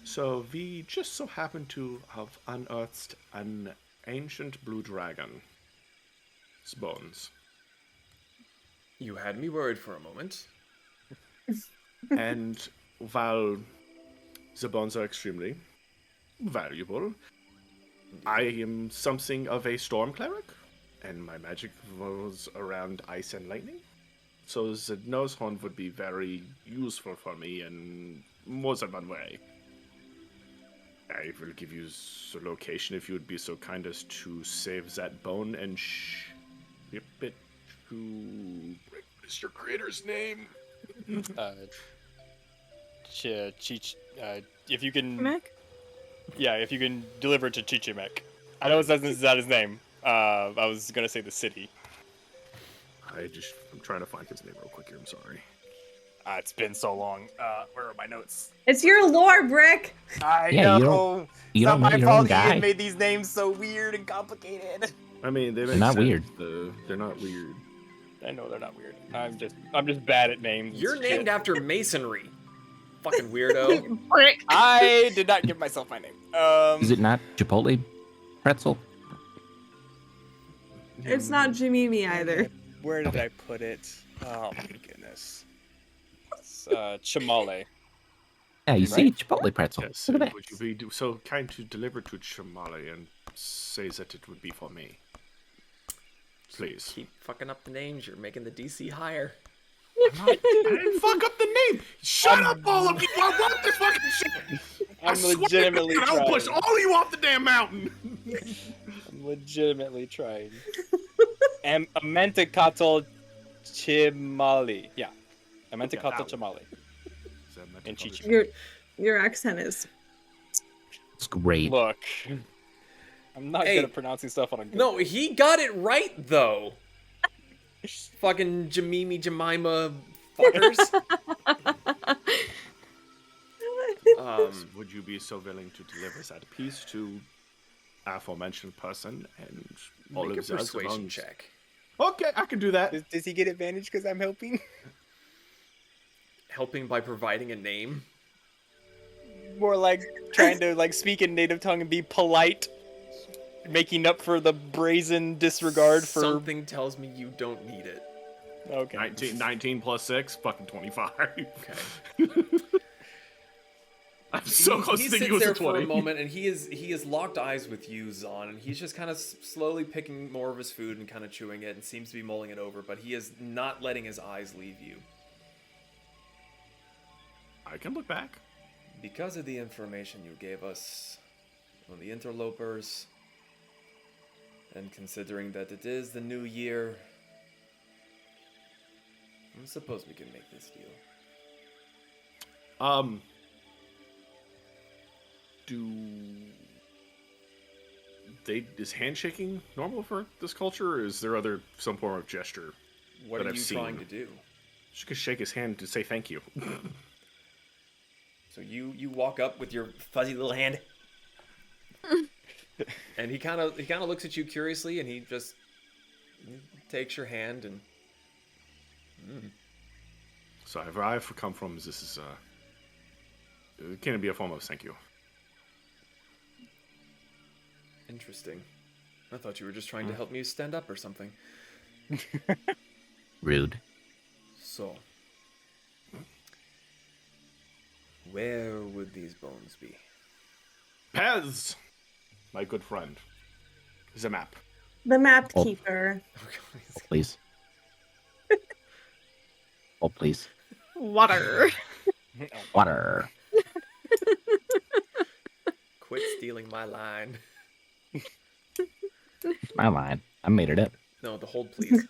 So we just so happen to have unearthed an ancient blue dragon's bones. You had me worried for a moment. And while the bones are extremely valuable, I am something of a storm cleric. and my magic was around ice and lightning. So the nose horn would be very useful for me in more than one way. I will give you the location if you would be so kind as to save that bone and ship it to... What is your creator's name? If you can, Mac? yeah, if you can deliver it to Chichimek. I know that's not his name. I was gonna say the city. I'm trying to find his name real quick here, I'm sorry. It's been so long. Where are my notes? It's your lore, Brick. I Yeah, you know. don't- you it's don't not know my your own fault. guy. Ian made these names so weird and complicated. I mean, they make not sense, weird. though. They're not weird. I know they're not weird. I'm just bad at names. and You're shit. named after masonry. Fucking weirdo. Brick. I did not give myself my name. Is it not Chipotle pretzel? It's not Jimmy either. Where did I put it? Oh my goodness. It's, Chamale. Yeah, you see, Chipotle pretzel. Yes, Look at and that. would you be so kind to deliver to Chamale and say that it would be for me? Please. Keep fucking up the names. You're making the DC higher. I didn't fuck up the name! Shut up, all of you! I want this fucking shit! I I'm swear to legitimately God, I'll trying. push all of you off the damn mountain! I'm legitimately trying. Amenticatl Chimali. Yeah. Amenticatl that Chimali. And Chichi. Your accent is. It's great. Look. I'm not Hey. good at pronouncing stuff on a good No, he got it right though. Fucking Jemima fuckers. Would you be so willing to deliver that piece to aforementioned person and all Make a of the other persuasion bones? check. Okay, I can do that. Does he get advantage because I'm helping? Helping by providing a name. More like trying to like speak in native tongue and be polite, making up for the brazen disregard for. Something tells me you don't need it. Okay. 19 plus 6, fucking 25. Okay. I'm so close he to thinking sits it was there a 20. for a moment, and he is locked eyes with you, Zon, and he's just kind of slowly picking more of his food and kind of chewing it, and seems to be mulling it over, but he is not letting his eyes leave you. I can look back. Because of the information you gave us on the interlopers, and considering that it is the new year, I suppose we can make this deal. Is handshaking normal for this culture, or is there some form of gesture? What that are I've you seen. trying to do? Just gonna shake his hand to say thank you. So you walk up with your fuzzy little hand, and he kind of looks at you curiously, and he just takes your hand and. So where I've come from, this is can it be a form of thank you? Interesting. I thought you were just trying to help me stand up or something. Rude. So, where would these bones be? Pez, my good friend, is a map. The map Oh. keeper. Please. Oh, please. Water. Water. Quit stealing my line. It's my line. I made it up. No, the hold, please.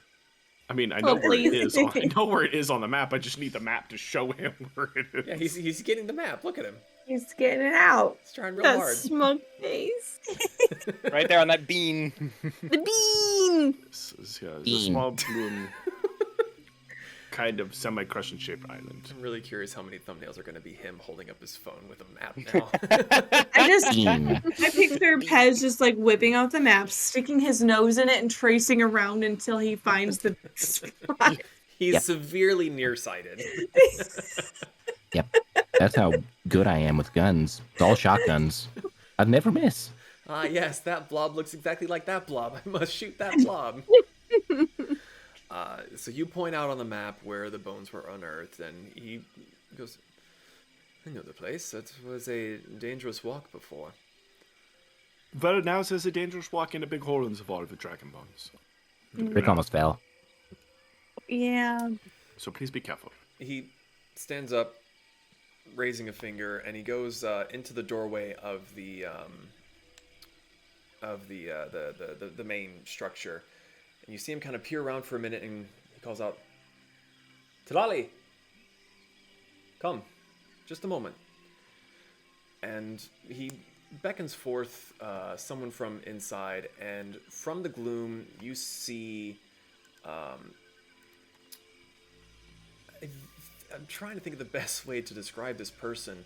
I mean, I know where it please. is. I know where it is on the map. I just need the map to show him where it is. Yeah, he's getting the map. Look at him. He's getting it out. He's trying real That hard. smug face. Right there on that bean. The bean. This is, yeah, it's a Bean. small bloom, kind of semi-crescent shaped island. I'm really curious how many thumbnails are going to be him holding up his phone with a map now. Bean. I picture Pez just like whipping out the map, sticking his nose in it, and tracing around until he finds the spot. He's Yep. severely nearsighted. Yep. That's how good I am with guns. It's all shotguns. I'd never miss. Ah, yes, that blob looks exactly like that blob. I must shoot that blob. So you point out on the map where the bones were unearthed, and he goes, I know the place. That was a dangerous walk before. But now there's a dangerous walk in a big hole in the wall with dragon bones. Rick almost fell. Yeah. So please be careful. He stands up, raising a finger, and he goes into the doorway of the main structure. And you see him kind of peer around for a minute, and he calls out, "Tilali, come, just a moment." And he beckons forth someone from inside, and from the gloom, you see. I'm trying to think of the best way to describe this person.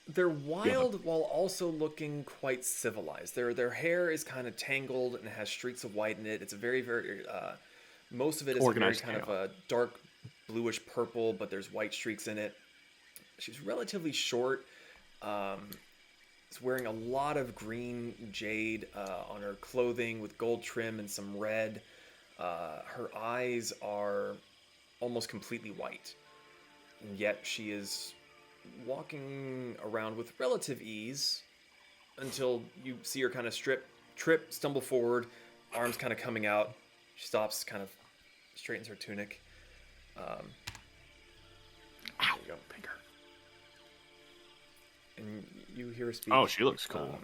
They're wild while also looking quite civilized. Their hair is kind of tangled and has streaks of white in it. It's a very, very most of it is a very Organized kind of a dark bluish purple, but there's white streaks in it. She's relatively short. Is wearing a lot of green jade on her clothing with gold trim and some red. Her eyes are almost completely white, and yet she is walking around with relative ease until you see her kind of trip, stumble forward, arms kind of coming out. She stops, kind of straightens her tunic. There you go. Finger. And you hear her speak. Oh, she looks cool.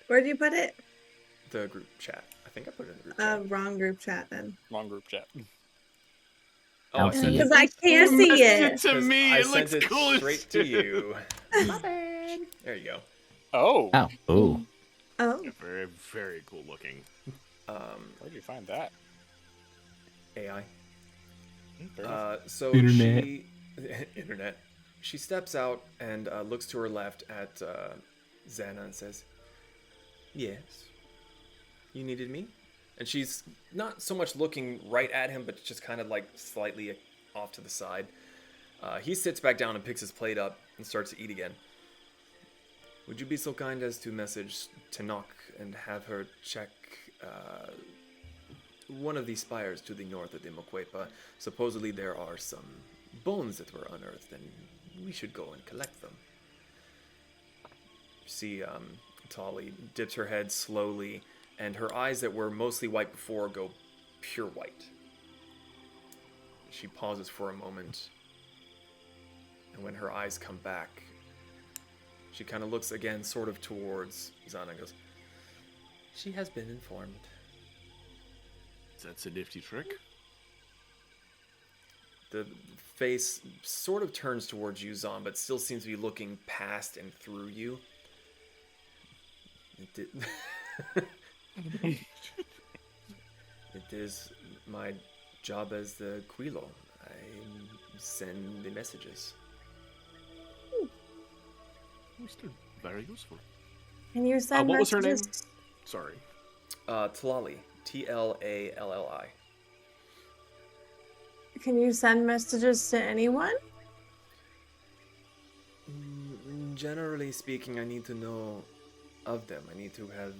Where'd you put it? The group chat. I think I put it in the group chat. Wrong group chat then. Long group chat. I don't see it. Because I can't see it. To me, I it sent looks it cool as straight shit. to you. There you go. Oh, Oh, ooh. Oh. Very, very cool looking. where'd you find that? AI. Fair enough. So Internet. she internet. She steps out and looks to her left at Xana and says, "Yes, you needed me." And she's not so much looking right at him, but just kind of like slightly off to the side. He sits back down and picks his plate up and starts to eat again. "Would you be so kind as to message Tenok and have her check one of these spires to the north of the Moquepa? Supposedly there are some bones that were unearthed, and we should go and collect them." You see, Tali dips her head slowly, and her eyes that were mostly white before go pure white. She pauses for a moment, and when her eyes come back, she kind of looks again sort of towards Xana and goes, "She has been informed." That's a nifty trick. The face sort of turns towards you, Zon, but still seems to be looking past and through you. It is my job as the Quilo. I send the messages. Still very useful. Can you send What was her name? messages? Sorry. Tlali. Tlalli. Can you send messages to anyone? Generally speaking, I need to know of them. I need to have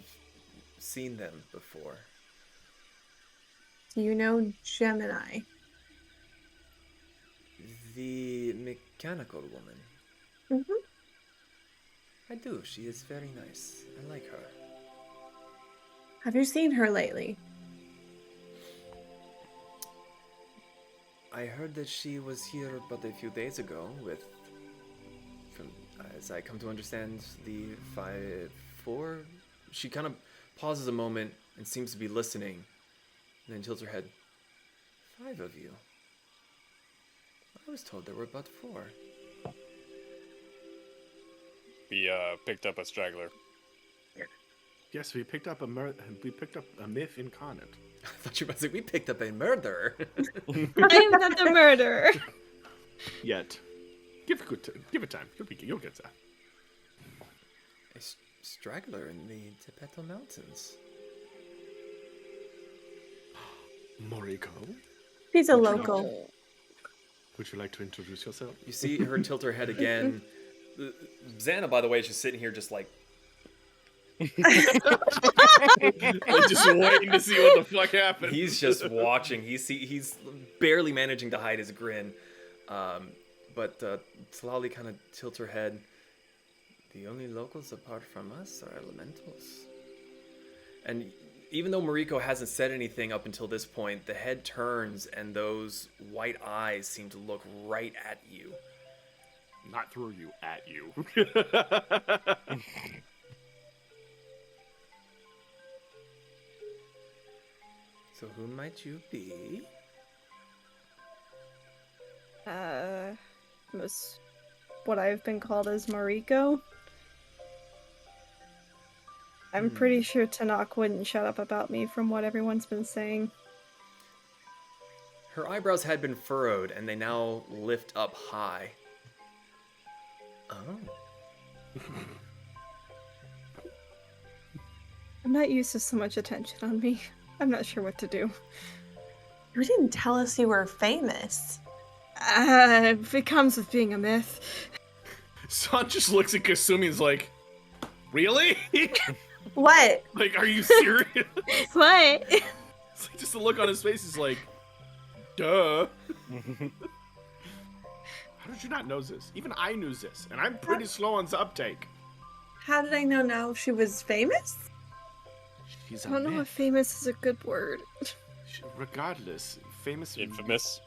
seen them before. Do you know Gemini? The mechanical woman. Mm-hmm. I do. She is very nice. I like her. Have you seen her lately? I heard that she was here but a few days ago with, from, as I come to understand, the 5-4. She kind of pauses a moment and seems to be listening, and then tilts her head. 5 of you? I was told there were but 4. We picked up a straggler. Yes, we picked up a myth incarnate. I thought you were about to say, we picked up a murderer. I am not the murderer. Yet, give it time. You'll get that. A straggler in the Tepetl Mountains. Moriko, She's a local. would you like to introduce yourself? You see her tilt her head again. Xana, by the way, is just sitting here just like, I'm just waiting to see what the fuck happens. he's just watching. He's barely managing to hide his grin. But Tlali kind of tilts her head. The only locals apart from us are elementals. And even though Mariko hasn't said anything up until this point, the head turns and those white eyes seem to look right at you. Not through you, at you. So who might you be? Was what I've been called as Mariko. I'm pretty sure Tanakh wouldn't shut up about me from what everyone's been saying. Her eyebrows had been furrowed and they now lift up high. Oh. I'm not used to so much attention on me. I'm not sure what to do. You didn't tell us you were famous. It comes with being a myth. Son just looks at Kasumi and's like, really? What? Like, are you serious? What? It's like, just the look on his face is like, duh. How did you not know this? Even I knew this, and I'm pretty slow on the uptake. How did I know now she was famous? She's I don't know if famous is a good word. Regardless, famous, Infamous.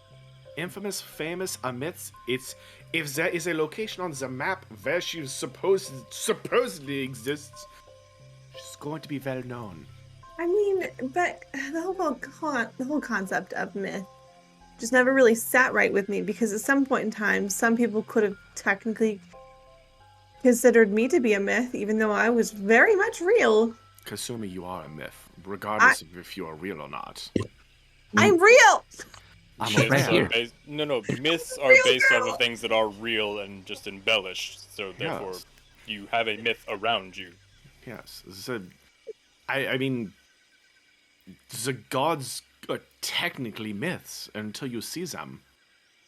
infamous, famous, a myth. It's if there is a location on the map where she supposedly exists, she's going to be well known. I mean, but the whole concept of myth just never really sat right with me because at some point in time, some people could have technically considered me to be a myth, even though I was very much real. Kasumi, you are a myth, regardless of if you are real or not. I'm real! I'm Myths right are here. myths are Real based girl. off of things that are real and just embellished. So therefore, Yes. you have a myth around you. Yes, I mean, the gods are technically myths until you see them.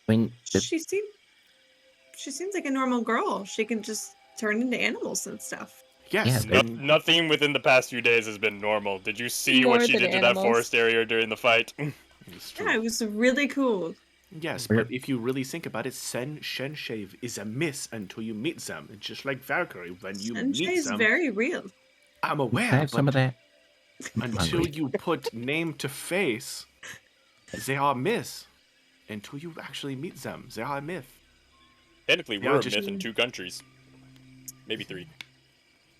I mean, She seems like a normal girl. She can just turn into animals and stuff. Yes, Yeah, and Nothing within the past few days has been normal. Did you see More what she than did to that animals. forest area during the fight? it's true. Yeah, it was really cool. Yes, We're- but if you really think about it, Shenshave is a myth until you meet them. It's just like Valkyrie. When you Sensei meet is them, very real. I'm can I aware, have some but of that? until hungry. you put name to face, they are myths. Until you actually meet them, they are a myth. Technically, Yeah, we're a just- myth in 2 countries. Maybe 3.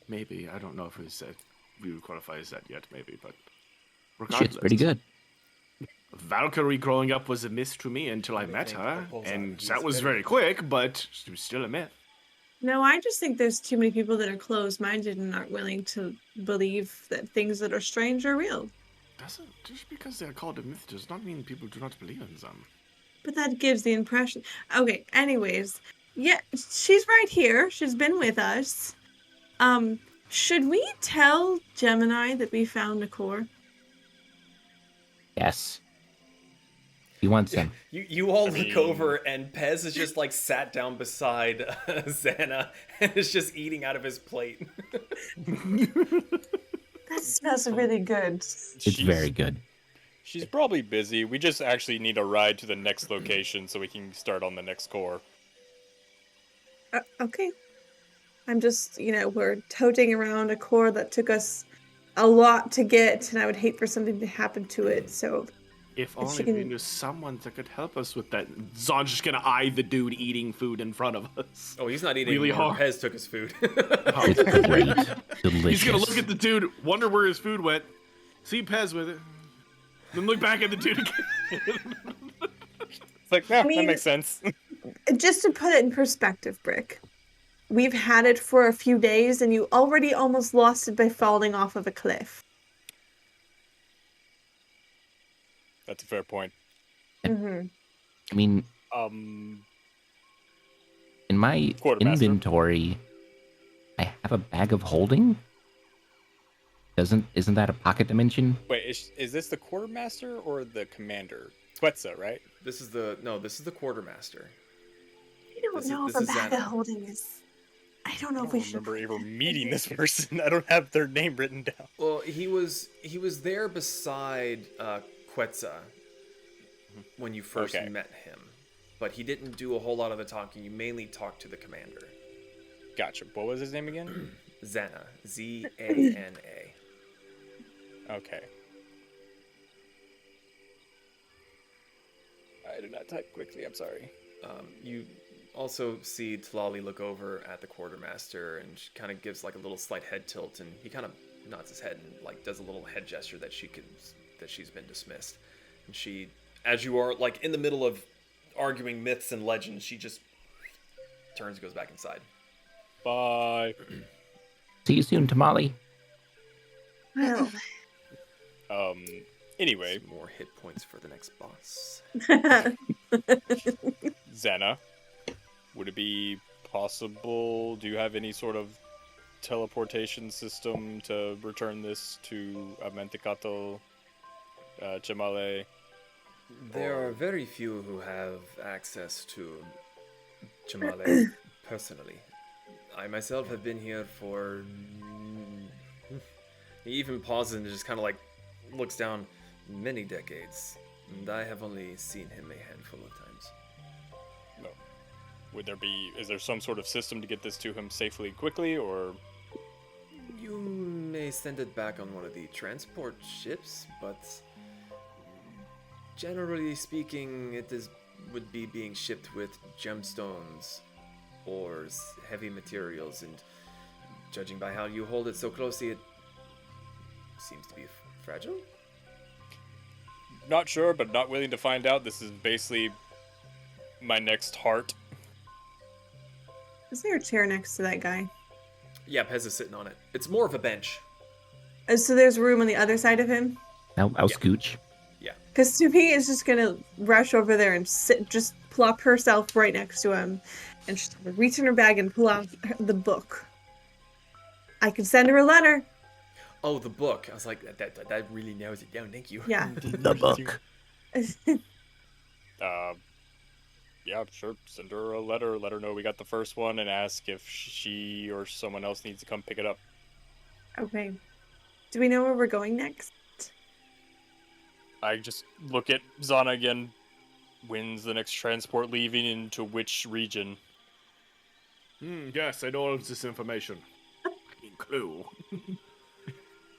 Maybe, I don't know if we would qualify as that yet, maybe, but regardless. Shit's pretty good. Valkyrie growing up was a myth to me until I met think her, that pulls out and he's that was better. very quick, but she was still a myth. No, I just think there's too many people that are closed-minded and aren't willing to believe that things that are strange are real. Doesn't just because they're called a myth does not mean people do not believe in them. But that gives the impression. Okay, anyways. Yeah, she's right here. She's been with us. Should we tell Gemini that we found a core? Yes. He wants them. You all look mean- over and Pez is just like sat down beside Xana and is just eating out of his plate. That smells really good. It's very good. She's probably busy. We just actually need a ride to the next location so we can start on the next core. Okay. I'm just, we're toting around a core that took us a lot to get, and I would hate for something to happen to it, so... If If only she we can- knew someone that could help us with that. Zon's just gonna eye the dude eating food in front of us. Oh, he's not eating Really anymore. hard. Pez took his food. It's great. Delicious. He's gonna look at the dude, wonder where his food went, see Pez with it, then look back at the dude again. It's like, yeah, mean- that makes sense. Just to put it in perspective, Brick, we've had it for a few days, and you already almost lost it by falling off of a cliff. That's a fair point. Mm-hmm. I mean, in my Quartermaster. inventory, I have a bag of holding. Isn't that a pocket dimension? Wait, is this the quartermaster or the commander? Quetzal, right? This is the quartermaster. I don't This is- know if this a is bag Xana. of holding is... I don't know I if don't we should... remember ever meeting this person. I don't have their name written down. Well, he was there beside Quetzal when you first Okay. met him, but he didn't do a whole lot of the talking. You mainly talked to the commander. Gotcha. What was his name again? Zana. Z-A-N-A. Okay. I did not type quickly. I'm sorry. You also see Tlali look over at the quartermaster, and she kind of gives like a little slight head tilt, and he kind of nods his head and like does a little head gesture that she's been dismissed. And she, as you are like in the middle of arguing myths and legends, she just turns and goes back inside. Bye. See you soon, Tamale. Well, Anyway, Some more hit points for the next boss. Xana, would it be possible? Do you have any sort of teleportation system to return this to Menthicatl, Chamale? There are very few who have access to Chamale personally. I myself have been here for... He even pauses and just kind of like looks down many decades, and I have only seen him a handful of times. No. Is there some sort of system to get this to him safely and quickly, or? You may send it back on one of the transport ships, but generally speaking, would be being shipped with gemstones, ores, heavy materials, and judging by how you hold it so closely, it seems to be fragile. Not sure, but not willing to find out. This is basically my next heart. is there a chair next to that guy? Yeah, Pez is sitting on it. It's more of a bench. So there's room on the other side of him? I'll scooch. Yeah. Because Tupi is just gonna rush over there and just plop herself right next to him, and just reach in her bag and pull out the book. I could send her a letter. Oh, the book. I was like, that really narrows it down. Thank you. Yeah. The book. Yeah, sure. Send her a letter. Let her know we got the first one, and ask if she or someone else needs to come pick it up. Okay. Do we know where we're going next? I just look at Zana again. When's the next transport leaving, into which region? Yes, I know all of this information. Clue.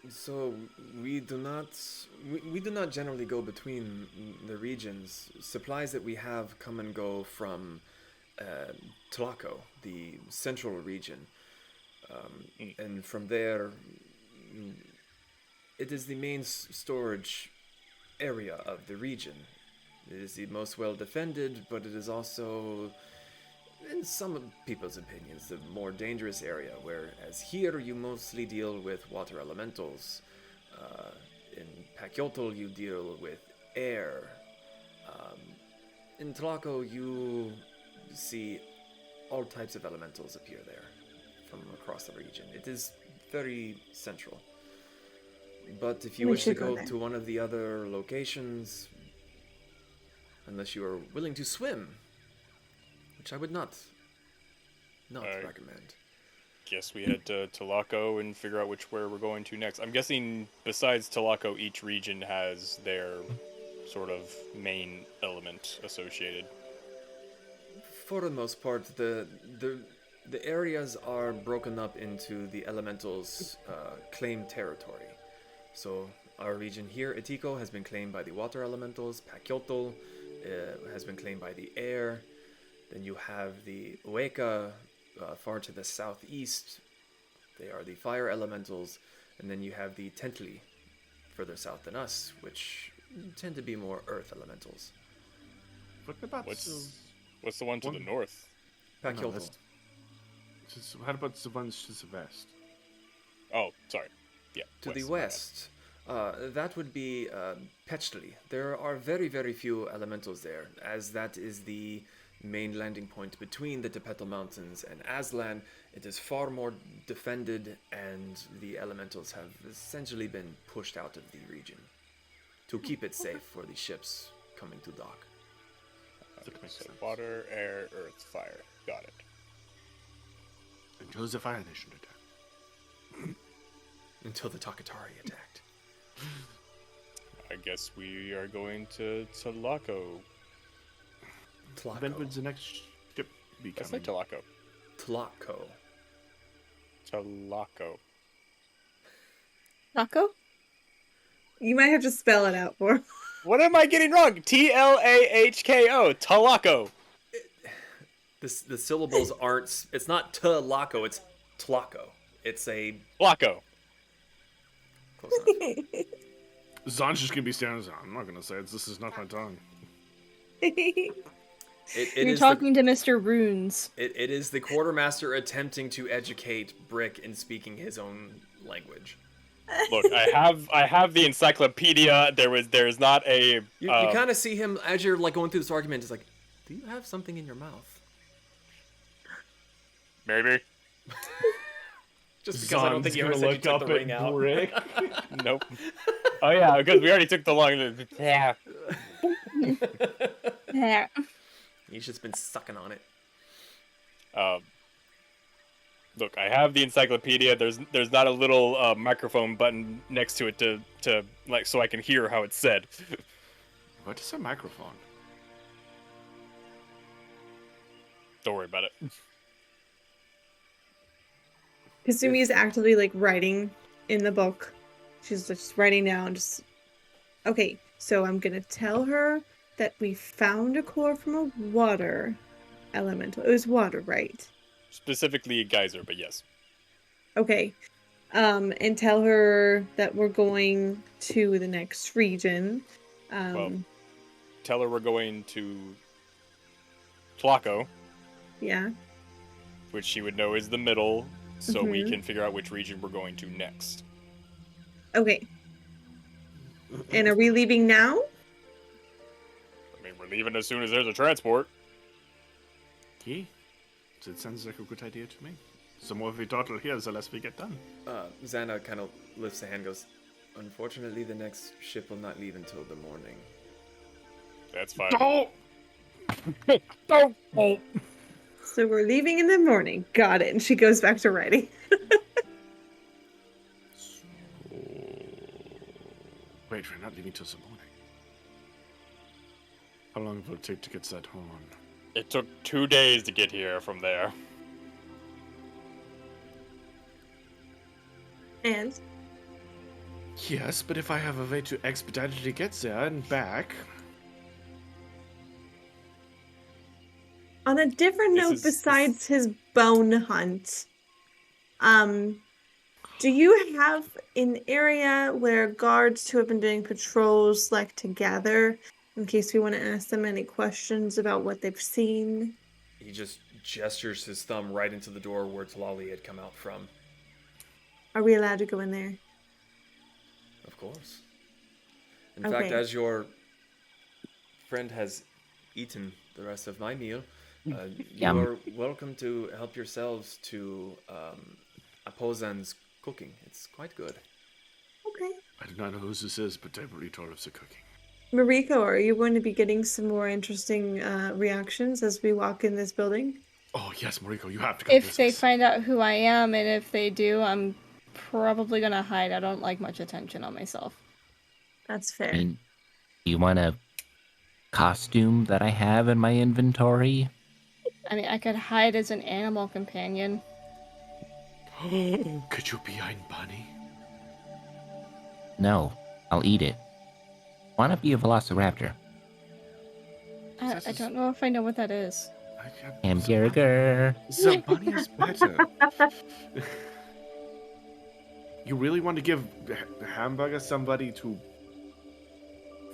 So we do not generally go between the regions. Supplies that we have come and go from Tlaco, the central region, and from there, it is the main storage area of the region. It is the most well defended, but it is also, in some people's opinions, the more dangerous area, whereas here you mostly deal with water elementals. In Pakyotl you deal with air. In Tlaco you see all types of elementals appear there from across the region. It is very central. But if you We wish to should go go there. to one of the other locations, unless you are willing to swim, which I would not recommend. Guess we head to Tlaco and figure out where we're going to next. I'm guessing besides Tlaco, each region has their sort of main element associated. For the most part, the areas are broken up into the elementals' claimed territory. So our region here, Etiko, has been claimed by the water elementals. Pakyotl has been claimed by the air. Then you have the Ueka far to the southeast. They are the fire elementals. And then you have the Tentli further south than us, which tend to be more earth elementals. What about What's the one to the north? Pakyotl. How about the ones to the west? Oh, sorry. Yeah. To the west, that would be Petchli. There are very, very few elementals there, as that is the main landing point between the Tepetl Mountains and Aztlan. It is far more defended, and the elementals have essentially been pushed out of the region to keep it safe for the ships coming to dock. That makes So sense. water, air, earth, fire. Got it. Until the Fire Nation attack. Until the Takatari attacked. I guess we are going to Tlaco. When Tlaco. would the next ship be I say coming? Tlaco. Tlaco. Talaco. Taco? You might have to spell it out for. What am I getting wrong? T-L-A-H-K-O. Talaco. The syllables aren't. It's not Tlaco. It's Tlaco. It's a Talaco. close enough. Zon's just gonna be standing there. I'm not gonna say it. This is not my tongue. It You're is talking to Mr. Runes. it is the quartermaster attempting to educate Brick in speaking his own language. Look, I have the encyclopedia. There's not a. You kind of see him as you're like going through this argument. It's like, do you have something in your mouth? Maybe. Just because I don't think you ever said you took the ring out. Brick. Nope. Oh yeah, because we already took the long. Yeah. Yeah. He's just been sucking on it. Look, I have the encyclopedia. There's not a little microphone button next to it to like so I can hear how it's said. What is a microphone? Don't worry about it. Kasumi is actively like writing in the book. She's just writing down. Just okay. So I'm gonna tell her that we found a core from a water elemental. It was water, right? Specifically a geyser, but yes. Okay. And tell her that we're going to the next region. Well, tell her we're going to Tlaco, Yeah. which she would know is the middle, so we Mhm. can figure out which region we're going to next. Okay. And are we leaving now? I mean, we're leaving as soon as there's a transport. Yeah. It sounds like a good idea to me. The more we dawdle here, the less we get done. Xana kind of lifts a hand and goes, unfortunately, the next ship will not leave until the morning. That's fine. Oh! Oh! So we're leaving in the morning. Got it. And she goes back to writing. Wait, we're not leaving till the morning. How long will it take to get that horn? It took 2 days to get here from there. And Yes, but if I have a way to expeditedly get there and back... on a different This note, is- besides his bone hunt, do you have an area where guards who have been doing patrols like to gather in case we want to ask them any questions about what they've seen? He just gestures his thumb right into the door where Talali had come out from. Are we allowed to go in there? Of course. In fact, Okay. as your friend has eaten the rest of my meal, you Yum. are welcome to help yourselves to Apozan's cooking. It's quite good. Okay. I do not know who this is, but they will eat all of the cooking. Mariko, are you going to be getting some more interesting reactions as we walk in this building? Oh, yes, Mariko, you have to come If visit they us. find out who I am, and if they do, I'm probably gonna hide. I don't like much attention on myself. That's I fair. mean, do you want a costume that I have in my inventory? I mean, I could hide as an animal companion. Could you be ein bunny? No, I'll eat it. Why not be a velociraptor? I don't know if I know what that is. Hamburger. The bunny is better. You really want to give hamburger somebody to,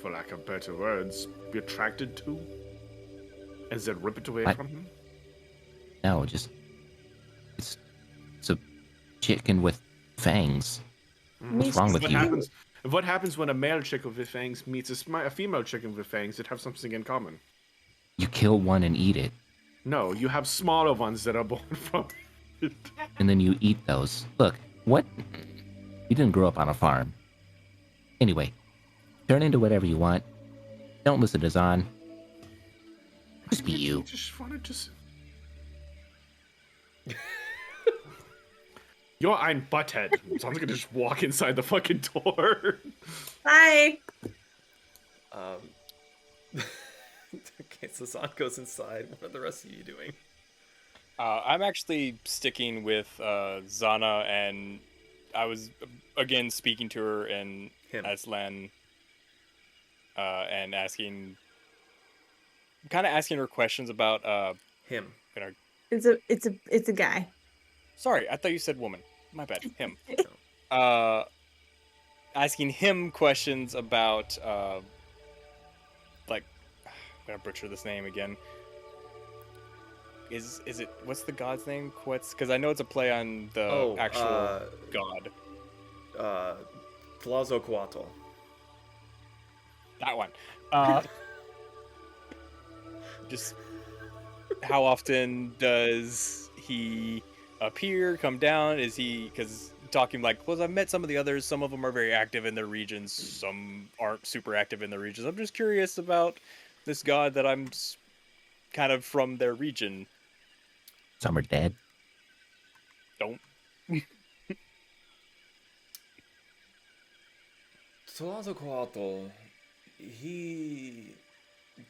for lack of better words, be attracted to? And then rip it away What? from him? No, just it's a chicken with fangs. What's wrong with you? What happens when a male chicken with fangs meets a female chicken with fangs that have something in common? You kill one and eat it, No, you have smaller ones that are born from it. and then you eat those. Look, what? You didn't grow up on a farm. Anyway, turn into whatever you want. Don't listen to Zahn. Just be you. I just wanted to... You're ein butthead. Sounds like I just walk inside the fucking door. Bye. Okay, so Zahn goes inside. What are the rest of you doing? I'm actually sticking with Zana, and I was again speaking to her in Him. Aztlan, and kind of asking her questions about. Him. Gonna, It's a guy. sorry, I thought you said woman. My bad. Him. Uh, asking him questions about like, I'm gonna butcher this name again. Is it what's the god's name? Because I know it's a play on the actual god. Tlazolcoatl. That one. Just how often does he appear, come down? Is he, because talking like, well, I've met some of the others. Some of them are very active in their regions. Some aren't super active in their regions. I'm just curious about this god that I'm kind of from their region. Some are dead. Don't. Tlazolcoatl, he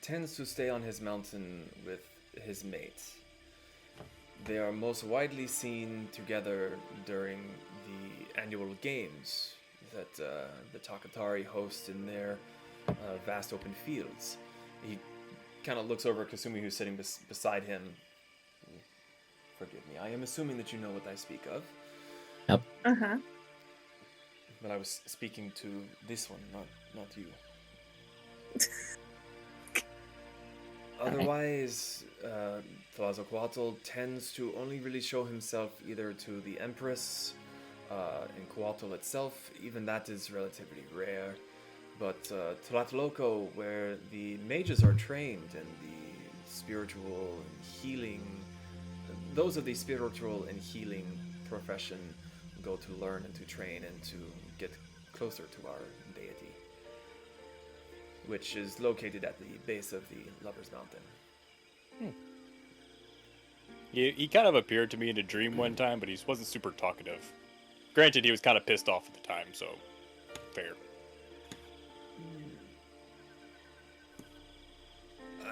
tends to stay on his mountain with his mate. They are most widely seen together during the annual games that the Takatari host in their vast open fields. He kind of looks over at Kasumi, who's sitting beside him. Forgive me, I am assuming that you know what I speak of. Yep. Uh-huh. But I was speaking to this one, not you. Otherwise, Tlazolcoatl tends to only really show himself either to the Empress, in Coatl itself. Even that is relatively rare. But Tlatelolco, where the mages are trained and the spiritual and healing, those of the spiritual and healing profession go to learn and to train and to get closer to our deity, which is located at the base of the Lover's Mountain. He kind of appeared to me in a dream one time, but he wasn't super talkative. Granted, he was kind of pissed off at the time, so fair.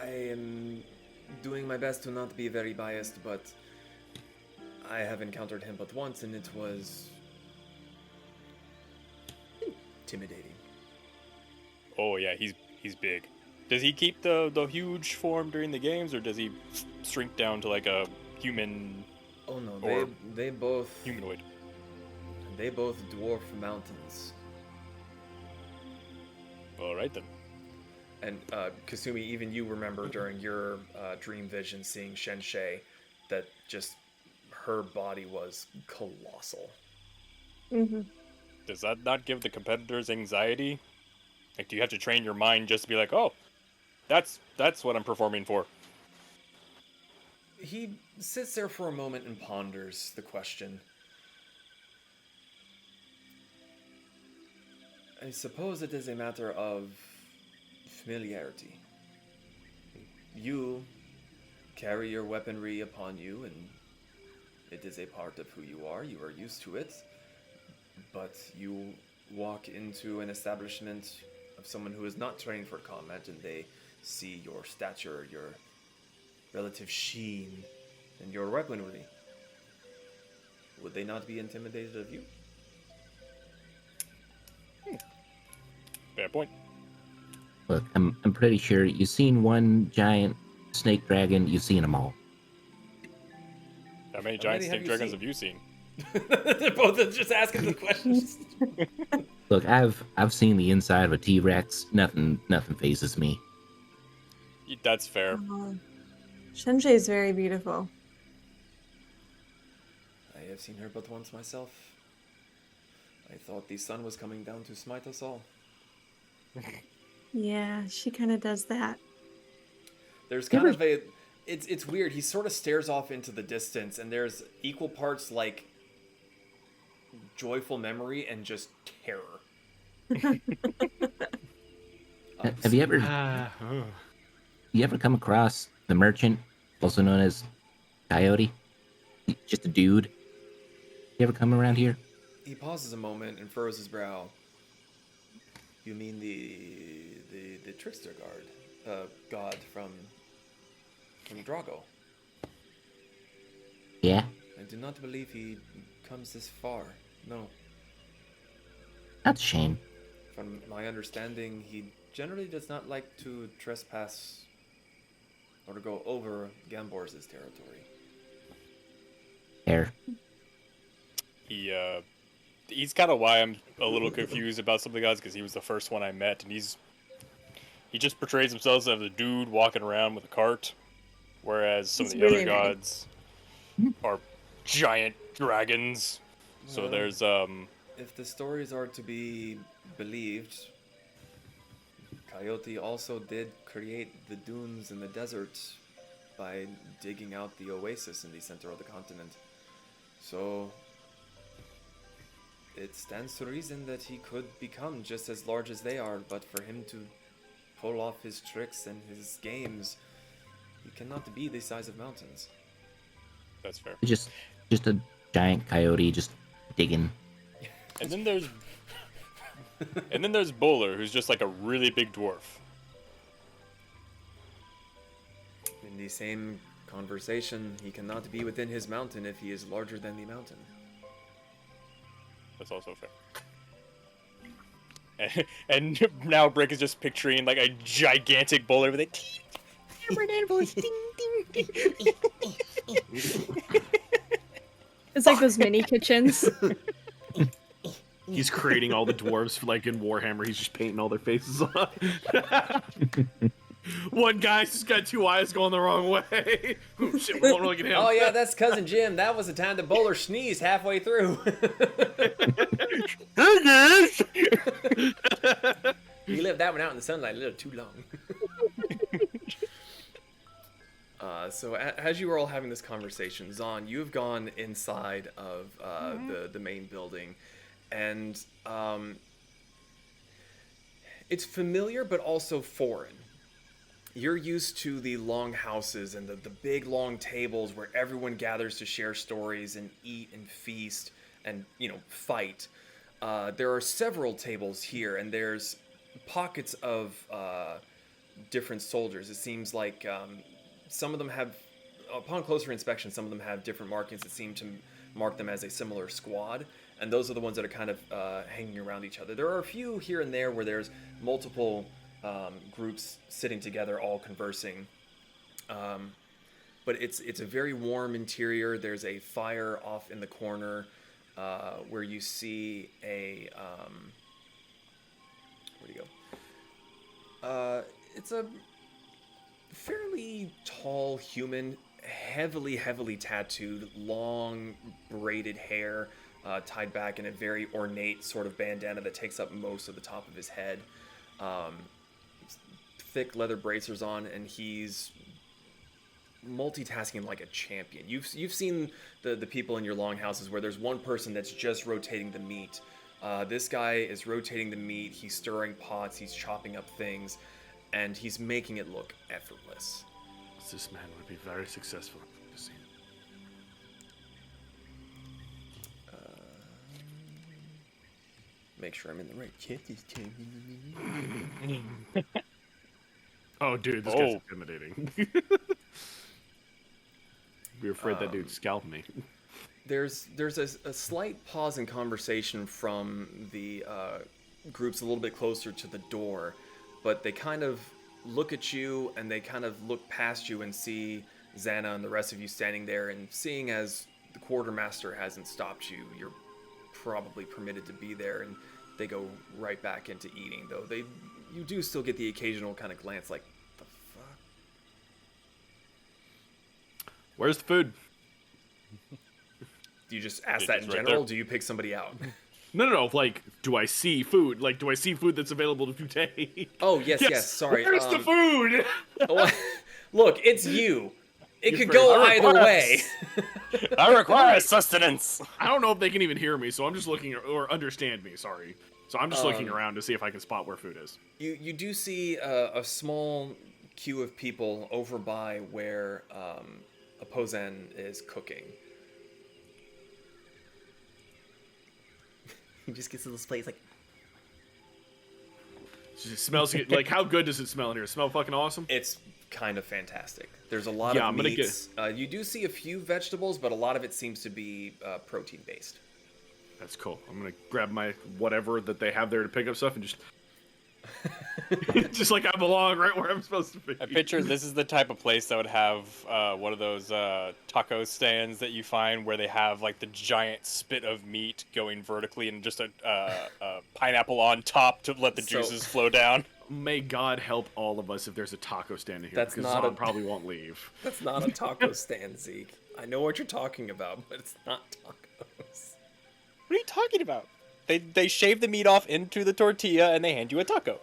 I am doing my best to not be very biased, but I have encountered him but once, and it was intimidating. Oh yeah, he's big. Does he keep the huge form during the games, or does he shrink down to like a human? Oh no, Or they both humanoid? they both dwarf mountains. All right then. And Kasumi, even you remember during your dream vision seeing Shenshay that just her body was colossal. Mm-hmm. Does that not give the competitors anxiety? Like, do you have to train your mind just to be like, oh, that's what I'm performing for? He sits there for a moment and ponders the question. I suppose it is a matter of familiarity. You carry your weaponry upon you, and it is a part of who you are. You are used to it. But you walk into an establishment of someone who is not trained for combat, and they see your stature, your relative sheen, and your weaponry. Would they not be intimidated of you? Fair point. Look, I'm pretty sure you've seen one giant snake dragon. You've seen them all. How many How giant many have snake you dragons seen? have you seen? They're both just asking the questions. Look, I've seen the inside of a T-Rex. Nothing phases me. That's fair. Shenjay is very beautiful. I have seen her but once myself. I thought the sun was coming down to smite us all. Yeah, she kind of does that. There's kind of a... It's weird. He sort of stares off into the distance, and there's equal parts, like, joyful memory and just terror. Have you ever come across the merchant, also known as Coyote? Just a dude. You ever come around here? He pauses a moment and furrows his brow. You mean the trickster god from Drago? Yeah? I do not believe he comes this far. No. That's a shame. From my understanding, he generally does not like to trespass or to go over Gambor's territory. Fair. He's kind of why I'm a little confused about some of the gods, because he was the first one I met, and he just portrays himself as a dude walking around with a cart, whereas some He's of the other really nice. gods are giant dragons. So Well, there's If the stories are to be believed, Coyote also did create the dunes in the desert by digging out the oasis in the center of the continent. So it stands to reason that he could become just as large as they are, but for him to pull off his tricks and his games, he cannot be the size of mountains. that's fair. Just a giant coyote just digging. And then there's Bowler, who's just like a really big dwarf. In the same conversation, he cannot be within his mountain if he is larger than the mountain. That's also fair. And now Brick is just picturing like a gigantic Bowler with a It's like those mini kitchens. He's creating all the dwarves like in Warhammer. He's just painting all their faces on. One guy's just got two eyes going the wrong way. Oh shit, we won't look at him. Oh yeah, that's Cousin Jim. That was the time the bowler sneezed halfway through. You left that one out in the sunlight a little too long. So as you were all having this conversation, Zahn, you've gone inside of the main building, and it's familiar but also foreign. You're used to the long houses and the big long tables where everyone gathers to share stories and eat and feast and, fight. There are several tables here, and there's pockets of different soldiers. It seems like some of them have, upon closer inspection, some of them have different markings that seem to mark them as a similar squad, and those are the ones that are kind of hanging around each other. There are a few here and there where there's multiple groups sitting together, all conversing. But it's a very warm interior. There's a fire off in the corner where you see a... where'd he go? It's a fairly tall human, heavily tattooed, long braided hair tied back in a very ornate sort of bandana that takes up most of the top of his head. Thick leather bracers on, and he's multitasking like a champion. You've seen the people in your longhouses where there's one person that's just rotating the meat. This guy is rotating the meat, he's stirring pots, he's chopping up things, and he's making it look effortless. This man would be very successful. Make sure I'm in the right kit this time. Oh, dude, this guy's intimidating. Be afraid that dude scalped me. There's a slight pause in conversation from the groups a little bit closer to the door, but they kind of look at you and they kind of look past you and see Xana and the rest of you standing there, and seeing as the quartermaster hasn't stopped you, you're probably permitted to be there, and they go right back into eating, though you do still get the occasional kind of glance like, the fuck? Where's the food? Do you just ask It's that in right general? there. Do you pick somebody out? No. Like, do I see food? Like, do I see food that's available to take? Oh, yes, sorry. Where's the food? Look, it's you. It could You're go very- either way. I require sustenance. I don't know if they can even hear me, so I'm just looking or understand me. Sorry. So I'm just looking around to see if I can spot where food is. You do see a small queue of people over by where Aposan is cooking. He just gets to this place like, It smells like, how good does it smell in here? It smell fucking awesome? it's kind of fantastic. There's a lot Yeah, of I'm gonna meats. You do see a few vegetables, but a lot of it seems to be protein based. That's cool. I'm gonna grab my whatever that they have there to pick up stuff and just just like I belong right where I'm supposed to be. I picture this is the type of place that would have one of those taco stands that you find where they have like the giant spit of meat going vertically and just a pineapple on top to let the juices flow down. May God help all of us if there's a taco stand in here, That's because not Zon a- probably won't leave. That's not a taco stand, Zeke. I know what you're talking about, but it's not tacos. What are you talking about? They shave the meat off into the tortilla and they hand you a taco.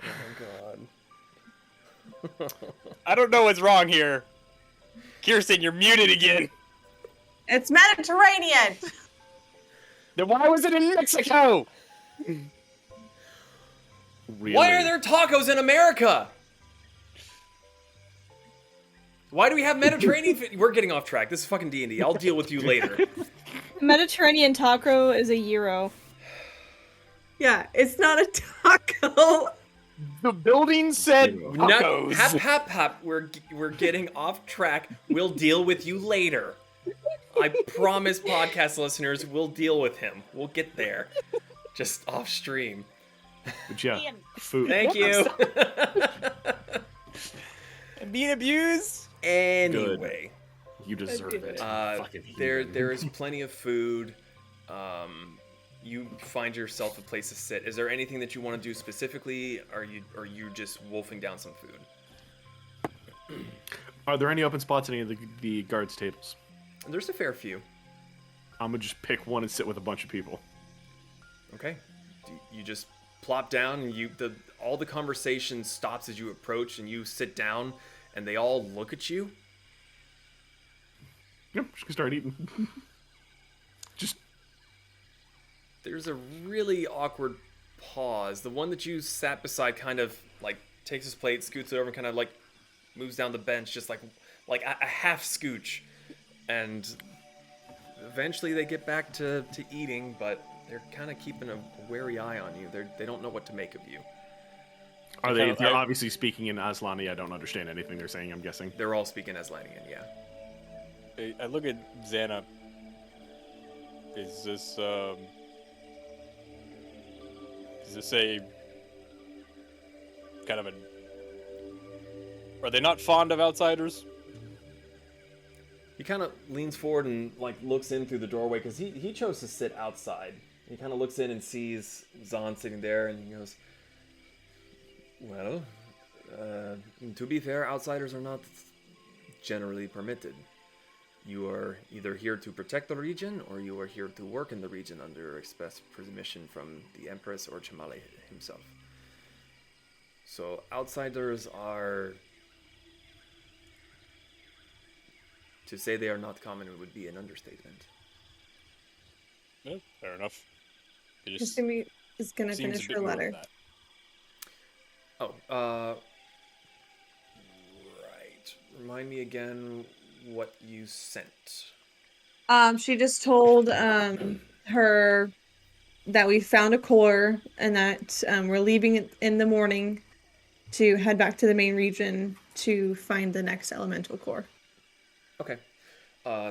Oh my god. I don't know what's wrong here. Kirsten, you're muted again. It's Mediterranean. Then why was it in Mexico? Really? Why are there tacos in America? Why do we have Mediterranean? We're getting off track. This is fucking D&D. I'll deal with you later. Mediterranean taco is a gyro. Yeah, it's not a taco. The building said No, tacos. hap. We're getting off track. We'll deal with you later. I promise, podcast listeners, we'll deal with him. We'll get there. Just off stream. But yeah, food. Thank you. Being abused. Anyway, You deserve it. Fucking there heathen. is plenty of food. You find yourself a place to sit. Is there anything that you want to do specifically? Are you just wolfing down some food? Are there any open spots at any of the guards' tables? There's a fair few. I'm gonna just pick one and sit with a bunch of people. Okay. You just plop down, and all the conversation stops as you approach, and you sit down, and they all look at you. Yep, just gonna start eating. Just There's a really awkward pause. The one that you sat beside kind of like takes his plate, scoots it over, and kind of like moves down the bench, just like a half scooch. And eventually they get back to eating, but they're kind of keeping a wary eye on you. They don't know what to make of you. are they? kinda- They're obviously speaking in Azlani. I don't understand anything they're saying. I'm guessing. They're all speaking Azlanian, yeah. I look at Xana. Is this a kind of a? Are they not fond of outsiders? He kind of leans forward and like looks in through the doorway because he chose to sit outside. He kind of looks in and sees Zahn sitting there, and he goes, "Well, to be fair, outsiders are not generally permitted. You are either here to protect the region, or you are here to work in the region under express permission from the Empress or Chamale himself. So outsiders are... To say they are not common would be an understatement." Yeah, fair enough. It just Kasumi is gonna seems a finish bit her more letter. than that. Oh, right. Remind me again what you sent. She just told her that we found a core and that we're leaving it in the morning to head back to the main region to find the next elemental core. Okay.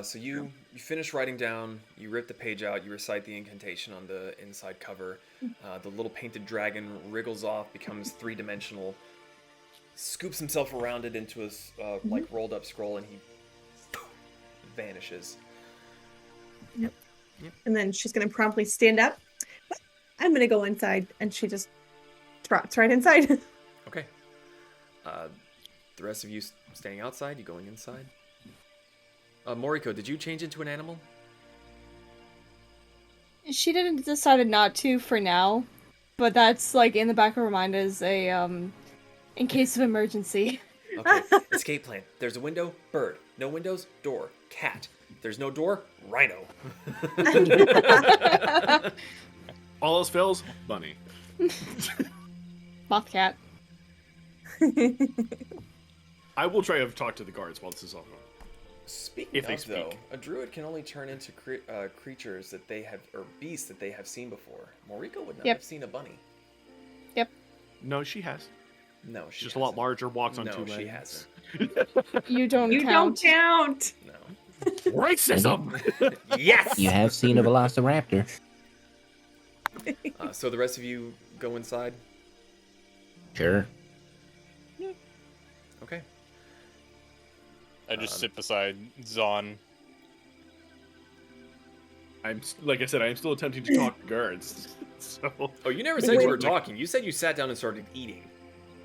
So you finish writing down, you rip the page out, you recite the incantation on the inside cover. The little painted dragon wriggles off, becomes three-dimensional, scoops himself around it into his like rolled up scroll, and he vanishes. And then she's gonna promptly stand up. I'm gonna go inside, and she just trots right inside. Okay. The rest of you staying outside, you going inside? Moriko, did you change into an animal? She didn't decided not to for now, but that's like in the back of her mind as a in case of emergency. Okay. Escape plan. There's a window, bird. No windows, door, cat. There's no door, rhino. All else fails, bunny. Moth cat. I will try to talk to the guards while this is all going. Speaking If they of, though, speak. a druid can only turn into creatures that they have, or beasts that they have seen before. Moriko would not Yep. have seen a bunny. Yep. No, she has. No, she Just a lot hasn't. larger, walks on No, two legs. she hasn't. You don't You count. don't count. No. Racism! Yes! You have seen a velociraptor. So the rest of you go inside? Sure. Okay. I just sit beside Zon. Like I said, I'm still attempting to talk to guards. So Oh, you never said you were Wait. talking. You said you sat down and started eating.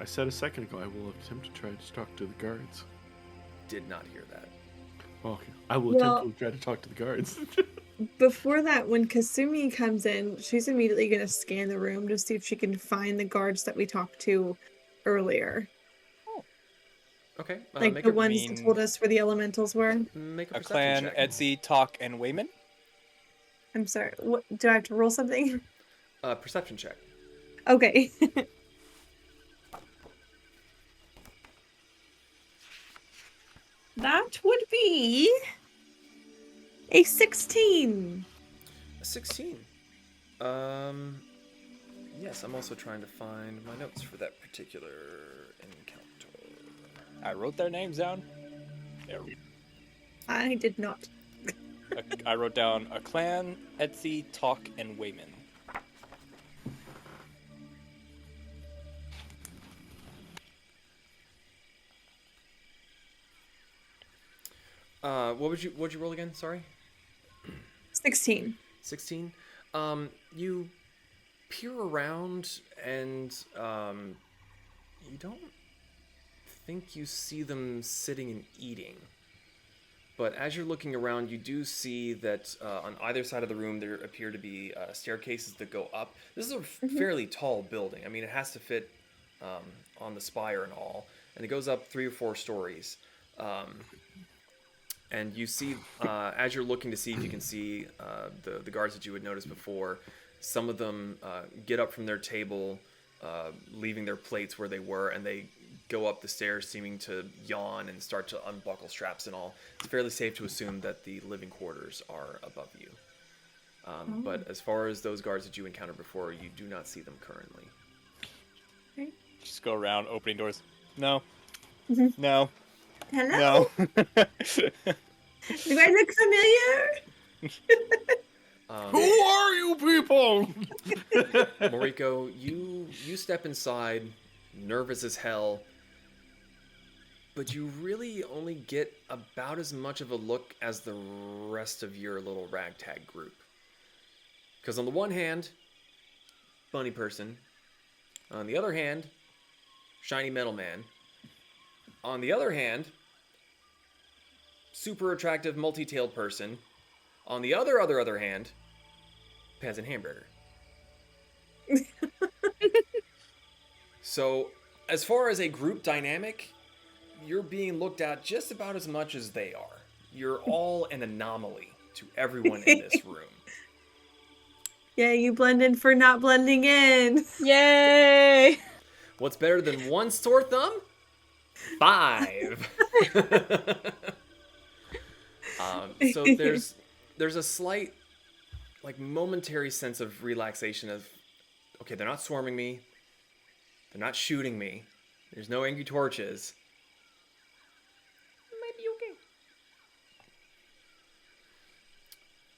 I said a second ago I will attempt to try to talk to the guards. Did not hear that. Okay. I will Well- attempt to try to talk to the guards. Before that, when Kasumi comes in, she's immediately going to scan the room to see if she can find the guards that we talked to earlier. Okay. Like make the a, ones mean- that told us where the elementals were. make a A perception clan, check. Etsy, Talk, and Wayman. I'm sorry. What, do I have to roll something? Perception check. Okay. That would be a 16. 16. Yes, I'm also trying to find my notes for that particular encounter. I wrote their names down. There. I did not. I wrote down a clan, Etsy, Talk, and Wayman. What'd you roll again? Sorry. 16. 16. You peer around and you don't think you see them sitting and eating. But as you're looking around, you do see that on either side of the room there appear to be staircases that go up. This is a fairly tall building. I mean, it has to fit on the spire and all, and it goes up 3 or 4 stories. And you see, as you're looking to see if you can see the guards that you had noticed before, some of them get up from their table, leaving their plates where they were, and they go up the stairs seeming to yawn and start to unbuckle straps and all. It's fairly safe to assume that the living quarters are above you. But as far as those guards that you encountered before, you do not see them currently. Just go around opening doors. No. Mhm. No. Hello? No. Do I look familiar? Who are you people? Moriko, you step inside, nervous as hell, but you really only get about as much of a look as the rest of your little ragtag group. Because on the one hand, bunny person. On the other hand, shiny metal man. On the other hand, super attractive multi-tailed person. On the other hand, peasant hamburger. So, as far as a group dynamic, you're being looked at just about as much as they are. You're all an anomaly to everyone in this room. Yeah, you blend in for not blending in. Yay! What's better than 1 sore thumb? 5. So there's a slight, like, momentary sense of relaxation of, okay, they're not swarming me. They're not shooting me. There's no angry torches. Might be okay.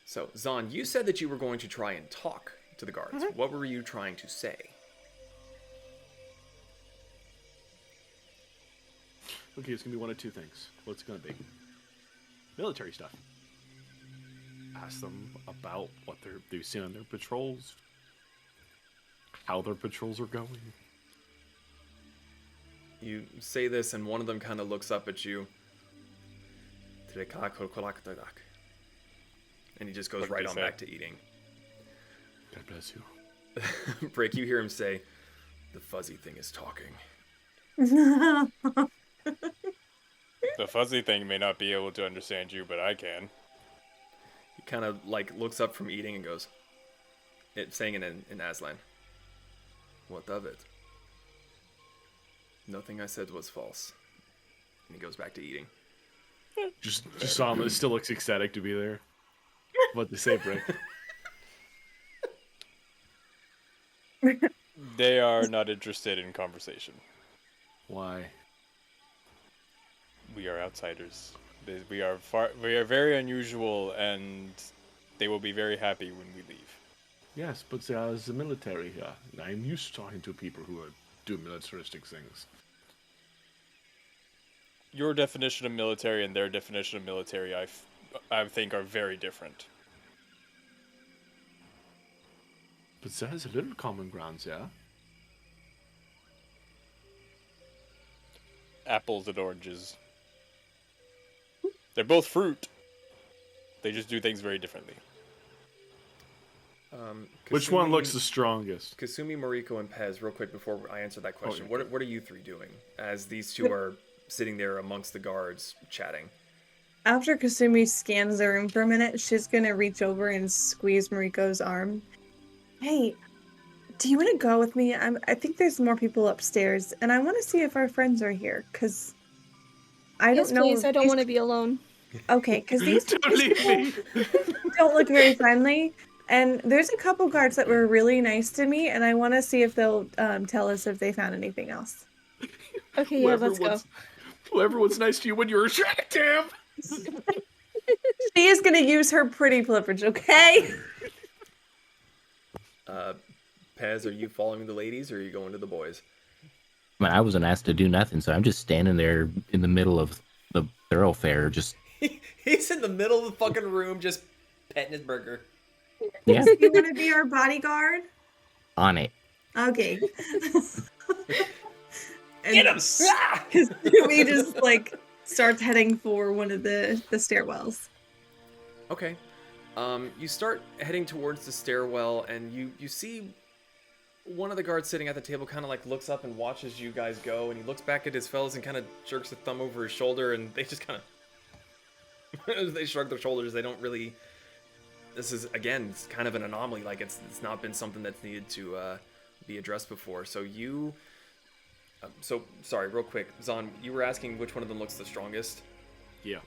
So, Zon, you said that you were going to try and talk to the guards. What were you trying to say? Okay, it's gonna be one of two things. What's it gonna be? Military stuff. Ask them about what they've seen on their patrols, how their patrols are going. You say this, and one of them kind of looks up at you. And he just goes What did right he on say? back to eating. God bless you. Break, you hear him say, "The fuzzy thing is talking." The fuzzy thing may not be able to understand you, but I can. He kind of like looks up from eating and goes, saying it in Aztlan. "What of it? Nothing I said was false." And he goes back to eating. Just Sama still looks ecstatic to be there. What to say, Brick? They are not interested in conversation. Why? We are outsiders. We are very unusual, and they will be very happy when we leave. Yes, but there's the military here. I'm used to talking to people who do militaristic things. Your definition of military and their definition of military, I think, are very different. But there's a little common ground there. Apples and oranges. They're both fruit. They just do things very differently. Which one looks the strongest? Kasumi, Mariko, and Pez, real quick before I answer that question, what are you three doing as these two are sitting there amongst the guards chatting? After Kasumi scans the room for a minute, she's gonna reach over and squeeze Mariko's arm. Hey, do you want to go with me? I think there's more people upstairs, and I want to see if our friends are here, because I Yes, don't know. please. I don't want to be alone. Okay, because these Don't leave me! don't look very friendly. And there's a couple guards that were really nice to me, and I want to see if they'll tell us if they found anything else. Okay, yeah, let's go. Whoever was nice to you when you were attractive! She is going to use her pretty privilege, okay? Pez, are you following the ladies or are you going to the boys? I mean, I wasn't asked to do nothing, so I'm just standing there in the middle of the thoroughfare, just He's in the middle of the fucking room just petting his burger. yeah, You want to be our bodyguard? on it. Okay. And Get him! Ah! Kasumi just like starts heading for one of the stairwells. Okay. You start heading towards the stairwell, and you see one of the guards sitting at the table kind of like looks up and watches you guys go, and he looks back at his fellows and kind of jerks a thumb over his shoulder, and they just kind of they shrug their shoulders. They don't really. This is again, it's kind of an anomaly. Like it's not been something that's needed to be addressed before. So you. So sorry, real quick, Zahn, you were asking which one of them looks the strongest. Yeah.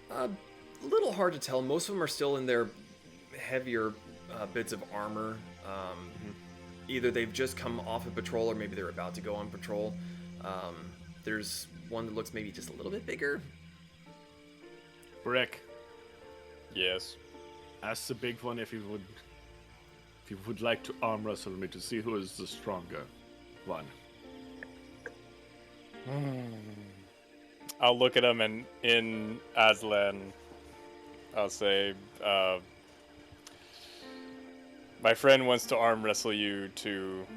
A little hard to tell. Most of them are still in their heavier bits of armor. Either they've just come off of patrol or maybe they're about to go on patrol. There's one that looks maybe just a little bit bigger. Brick, Yes. ask the big one if he would like to arm wrestle me to see who is the stronger one. I'll look at him, and in Aztlan, I'll say, my friend wants to arm wrestle you to,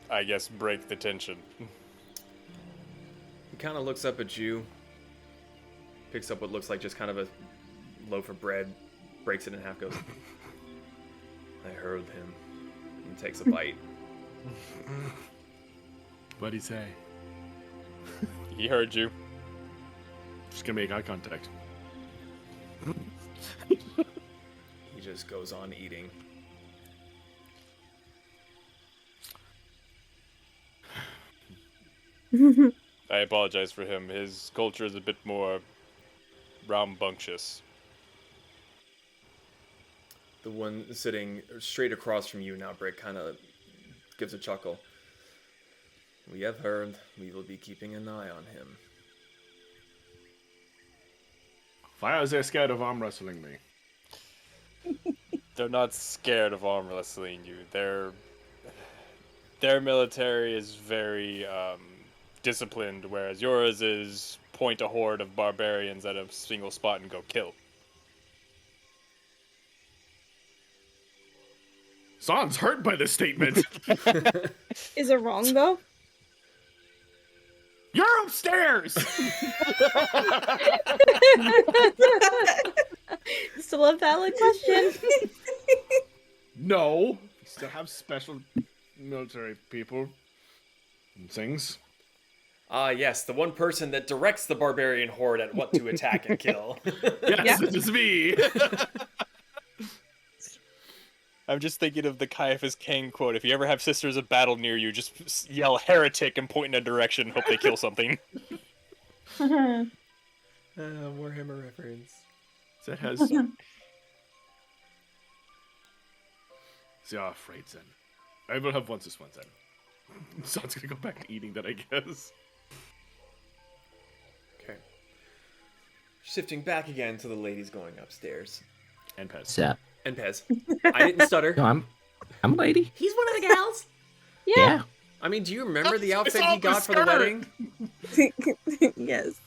I guess, break the tension. He kind of looks up at you, picks up what looks like just kind of a loaf of bread, breaks it in half, goes, I heard him, and takes a bite. What'd he say? He heard you. Just gonna make eye contact. He just goes on eating. I apologize for him. His culture is a bit more rambunctious. The one sitting straight across from you now, Brick, kind of gives a chuckle. We have heard. We will be keeping an eye on him. Why are they scared of arm wrestling me? They're not scared of arm wrestling you. Their military is very disciplined, whereas yours is point a horde of barbarians at a single spot and go kill. Zahn's hurt by this statement. Is it wrong though? You're upstairs. Still a valid question. No, we still have special military people and things. Ah, yes, the one person that directs the barbarian horde at what to attack and kill. Yes, it is me. I'm just thinking of the Caiaphas Cain quote. If you ever have sisters of battle near you, just yell heretic and point in a direction, hope they kill something. Warhammer reference. That has some. They are afraid then. I will have once this one then. Zon's gonna go back to eating that, I guess. Okay. Shifting back again to the ladies going upstairs. And Pez. Sup? And Pez. I didn't stutter. No, I'm a lady. He's one of the gals. Yeah. I mean, do you remember the It's outfit all he got for the skirt. wedding? Yes.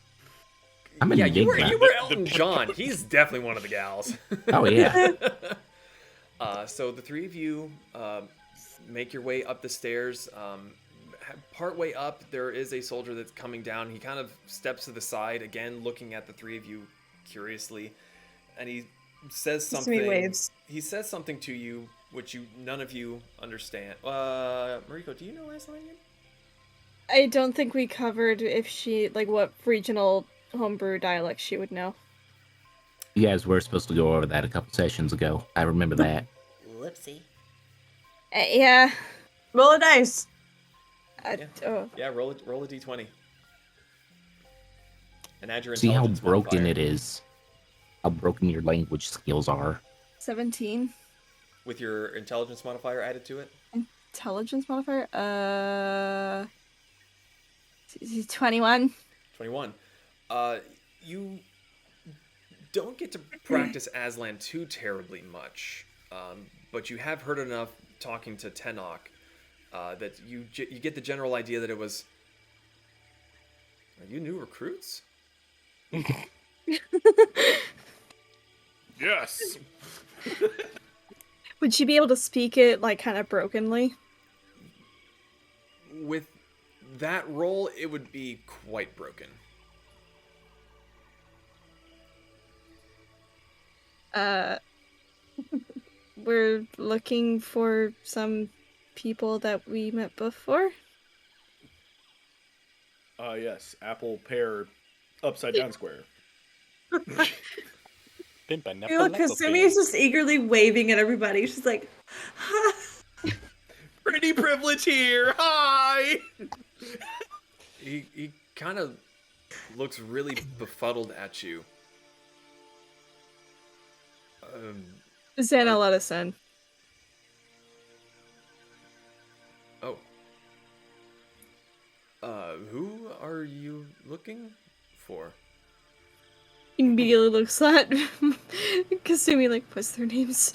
I'm an Yeah, you enigma. were Elton John. He's definitely one of the gals. Oh yeah. So the three of you make your way up the stairs. Part way up, there is a soldier that's coming down. He kind of steps to the side again, looking at the three of you curiously, and he says Just something. me waves. He says something to you, which none of you understand. Mariko, do you know Aztlan? I don't think we covered if she, like, what regional homebrew dialect she would know. You guys were supposed to go over that a couple sessions ago. I remember that. Whoopsie. Yeah. Roll a dice. Oh. Yeah, roll a d20. And add your See how intelligence broken modifier it is. How broken your language skills are. 17. with your intelligence modifier added to it. Intelligence modifier? 21. 21. You don't get to practice Aztlan too terribly much, but you have heard enough talking to Tenok that you get the general idea that it was. Are you new recruits? Yes. Would she be able to speak it, like, kind of brokenly? With that roll, it would be quite broken. We're looking for some people that we met before. Yes. Apple, pear, upside down square. Look, Kasumi is just eagerly waving at everybody. She's like, Pretty privilege here. Hi. He kind of looks really befuddled at you. Xana let us in. Oh. Who are you looking for? Immediately looks at Kasumi, like, what's their names?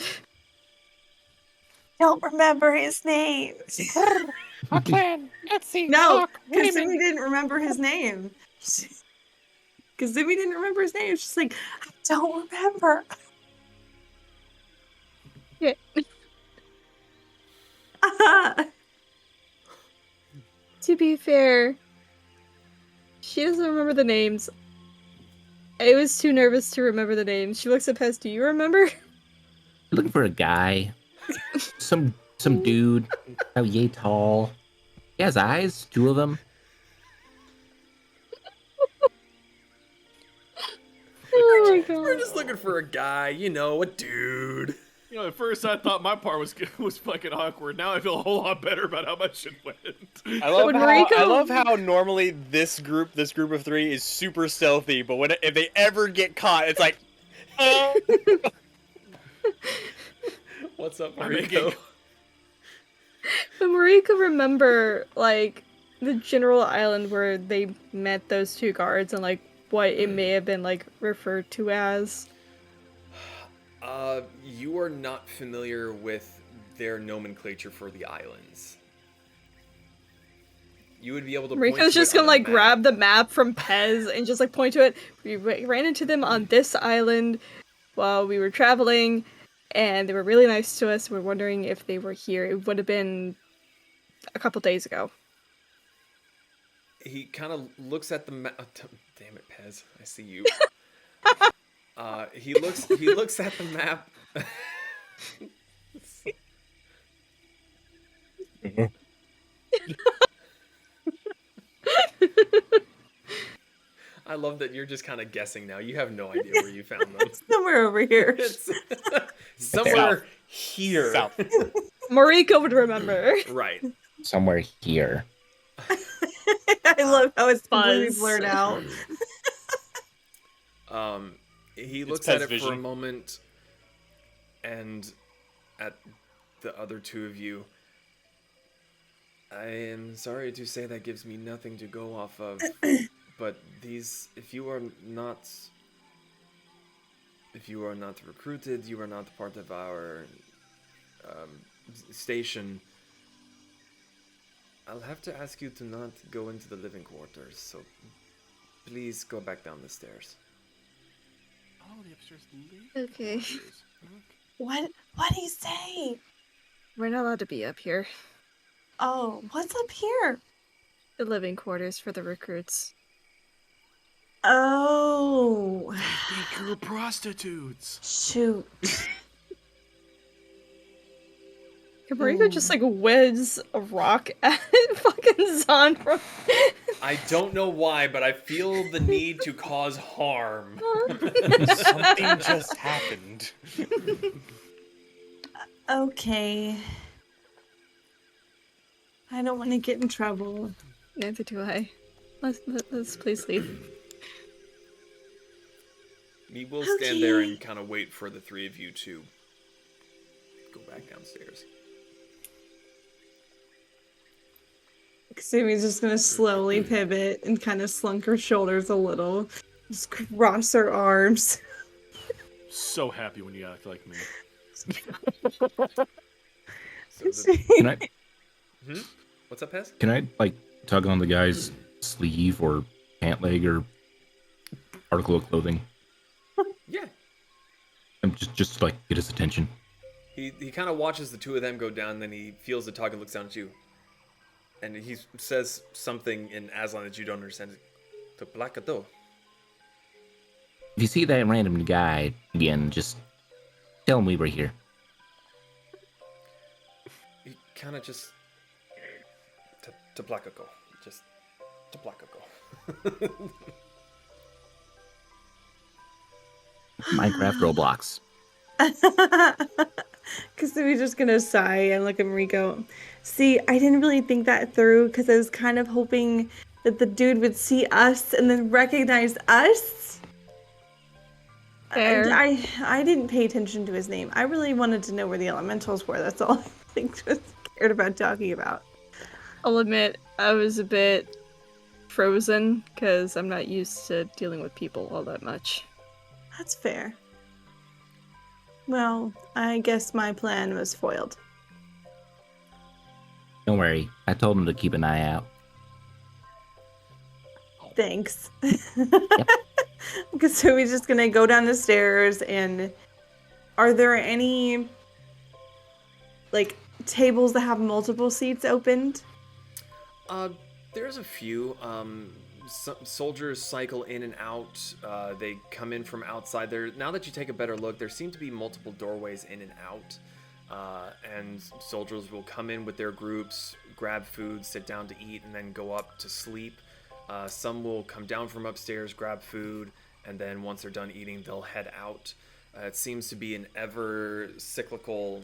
Don't remember his name. Aztlan, Etsy, no, talk, Kasumi women. didn't remember his name. Kasumi didn't remember his name. She's like, I don't remember. Yeah. To be fair, she doesn't remember the names. I was too nervous to remember the names. She looks at Pez, do you remember? You're looking for a guy. Some dude. Oh, yay tall. He has eyes, 2 of them. Oh my god. We're just looking for a guy, a dude. You know, at first I thought my part was fucking awkward. Now I feel a whole lot better about how my shit went. I love When how Mariko- I love how normally this group of 3 is super stealthy, but if they ever get caught, it's like, What's up, I'm making- Mariko? But Mariko remember, like, the general island where they met those 2 guards and, like, what it may have been, like, referred to as. You are not familiar with their nomenclature for the islands. You would be able to point Mariko's to just it gonna, on a like, map. grab the map from Pez and just, like, point to it. We ran into them on this island while we were traveling, and they were really nice to us. We're wondering if they were here. It would have been a couple days ago. He kind of looks at the map. Damn it, Pez! I see you. He looks at the map. I love that you're just kind of guessing now. You have no idea where you found them. Somewhere over here. It's somewhere here. South. Mariko would remember. Right. Somewhere here. I love how it's completely Buzz. blurred out. He looks Pez at it for a vision. moment, and at the other 2 of you. I am sorry to say that gives me nothing to go off of, but if you are not recruited, you are not part of our station. I'll have to ask you to not go into the living quarters, so please go back down the stairs. Oh, the upstairs living Okay. quarters. What did he say? We're not allowed to be up here. Oh, what's up here? The living quarters for the recruits. Oh, They think you're prostitutes. shoot. Camargo just like wedges a rock at fucking Zahn from. I don't know why, but I feel the need to cause harm. Something just happened. Okay. I don't want to get in trouble. Neither do I. Let's please leave. We will stand there Okay. and kind of wait for the three of you to go back downstairs. Kasimi's just gonna slowly pivot and kind of slunk her shoulders a little. Just cross her arms. So happy when you act like me. So Can I what's up, Pez? can I like tug on the guy's sleeve or pant leg or article of clothing Yeah. and just like get his attention? He kind of watches the two of them go down, then he feels the tug and looks down at you. And he says something in Aztlan that you don't understand. Teplacato. If you see that random guy again, just tell him we were here. He kind of just... Teplacaco. Just... Teplacaco. Minecraft Roblox. Kasimi's just gonna sigh and look at Mariko. See, I didn't really think that through because I was kind of hoping that the dude would see us and then recognize us. Fair. I didn't pay attention to his name. I really wanted to know where the elementals were. That's all I think was cared about talking about. I'll admit, I was a bit frozen because I'm not used to dealing with people all that much. That's fair. Well, I guess my plan was foiled. Don't worry, I told him to keep an eye out. Thanks. So we're just gonna go down the stairs, and are there any like tables that have multiple seats opened? There's a few. Soldiers cycle in and out. They come in from outside. Now that you take a better look, there seem to be multiple doorways in and out. And soldiers will come in with their groups, grab food, sit down to eat, and then go up to sleep. Some will come down from upstairs, grab food, and then once they're done eating, they'll head out. It seems to be an ever cyclical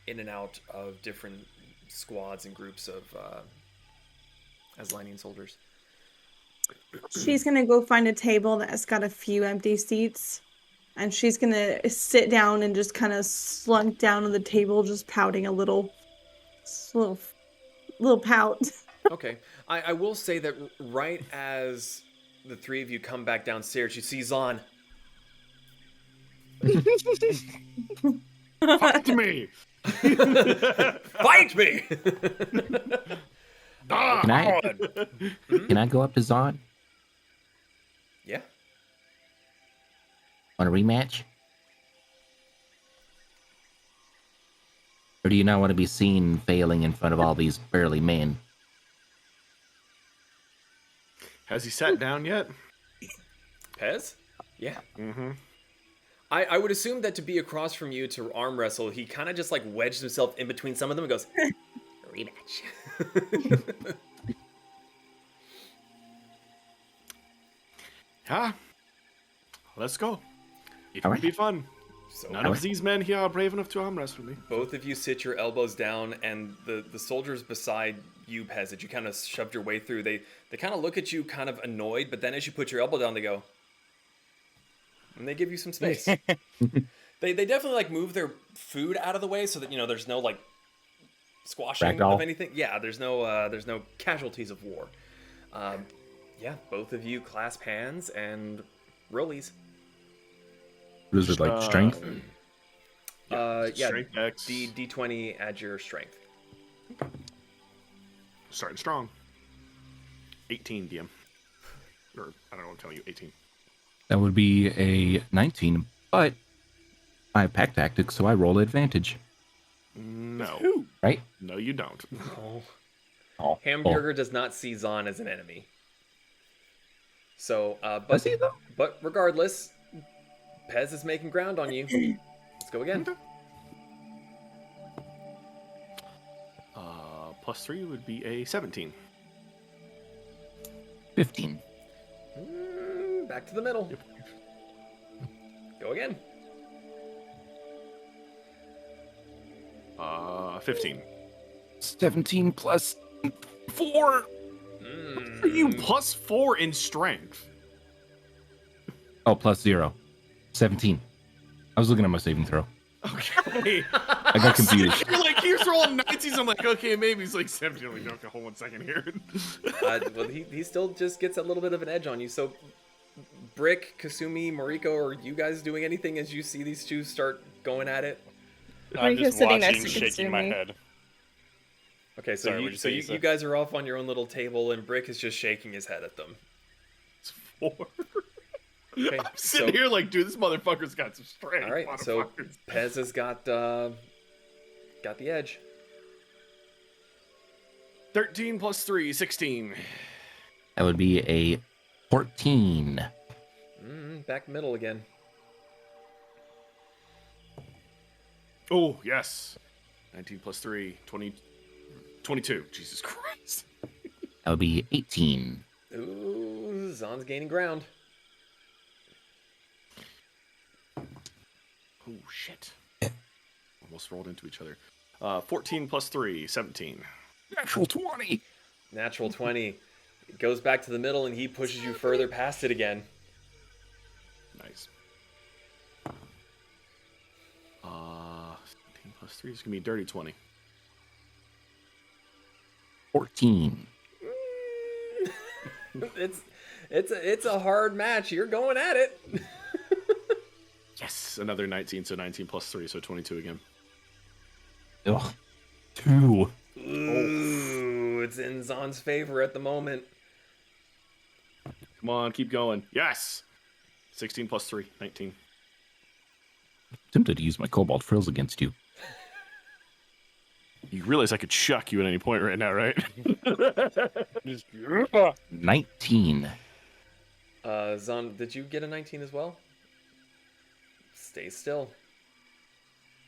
in and out of different squads and groups of Aztlanian soldiers. She's gonna go find a table that's got a few empty seats, and she's gonna sit down and just kind of slunk down on the table, just pouting a little pout. Okay. I will say that right as the three of you come back downstairs, you see Zahn. Fight me! Fight me! Can I go up to Zod? Yeah. Want a rematch? Or do you not want to be seen failing in front of all these burly men? Has he sat down yet? Pez? Yeah. Mm-hmm. I would assume that to be across from you to arm wrestle, he kind of just like wedged himself in between some of them and goes, rematch. Yeah. Let's go. It All will right. be fun. So None of these men here are brave enough to arm wrestle me. both of you sit your elbows down, and the soldiers beside you, Pez, that you kind of shoved your way through, they kind of look at you kind of annoyed, but then as you put your elbow down, they go, and they give you some space. They definitely like move their food out of the way so that, you know, there's no like squashing Ragdoll. of anything. Yeah, there's no casualties of war. Yeah, both of you clasp hands and rollies. What is it, like strength? Yeah, Strength X. D20 add your strength. Starting strong. 18 DM. Or, I don't know what I'm telling you, 18. That would be a 19, but I have pack tactics, so I roll advantage, No. right? No, you don't. Oh, Hamburger does not see Zahn as an enemy. So, Does but he, though? but regardless, Pez is making ground on you. Let's go again. Plus 3 would be a 17. 15. Back to the middle. Go again. 15. 17 plus 4. Are you plus 4 in strength? Oh, plus 0. 17. I was looking at my saving throw. Okay. I got confused. You're like, he's rolling 90s. I'm like, okay, maybe he's like 17. I'm like, okay, hold 1 second here. Well, he still just gets a little bit of an edge on you. So, Brick, Kasumi, Mariko, are you guys doing anything as you see these two start going at it? I'm Mariko's just sitting watching, next to shaking my Kasumi. head. Okay, so Sorry, you, what'd you so say, you, Issa? you guys are off on your own little table, and Brick is just shaking his head at them. It's 4. Okay, I'm sitting here like, dude, this motherfucker's got some strength. all right, so motherfuckers. Pez has got the edge. 13 plus 3, 16. That would be a 14. Back middle again. Oh, yes. 19 plus 3, 20, 22. Jesus Christ. That would be 18. Ooh, Zahn's gaining ground. Oh, shit. Almost rolled into each other. 14 plus 3, 17. Natural 20. Natural 20. It goes back to the middle, and he pushes you further past it again. Nice. 17 plus 3 is going to be dirty 20. 14. It's a hard match. You're going at it. Yes, another 19, so 19 plus 3, so 22 again. Ugh. 2. Ooh, it's in Zahn's favor at the moment. Come on, keep going. Yes! 16 plus 3, 19. Tempted to use my cobalt frills against you. You realize I could shuck you at any point right now, right? Just, 19. Zahn, did you get a 19 as well? Stay still.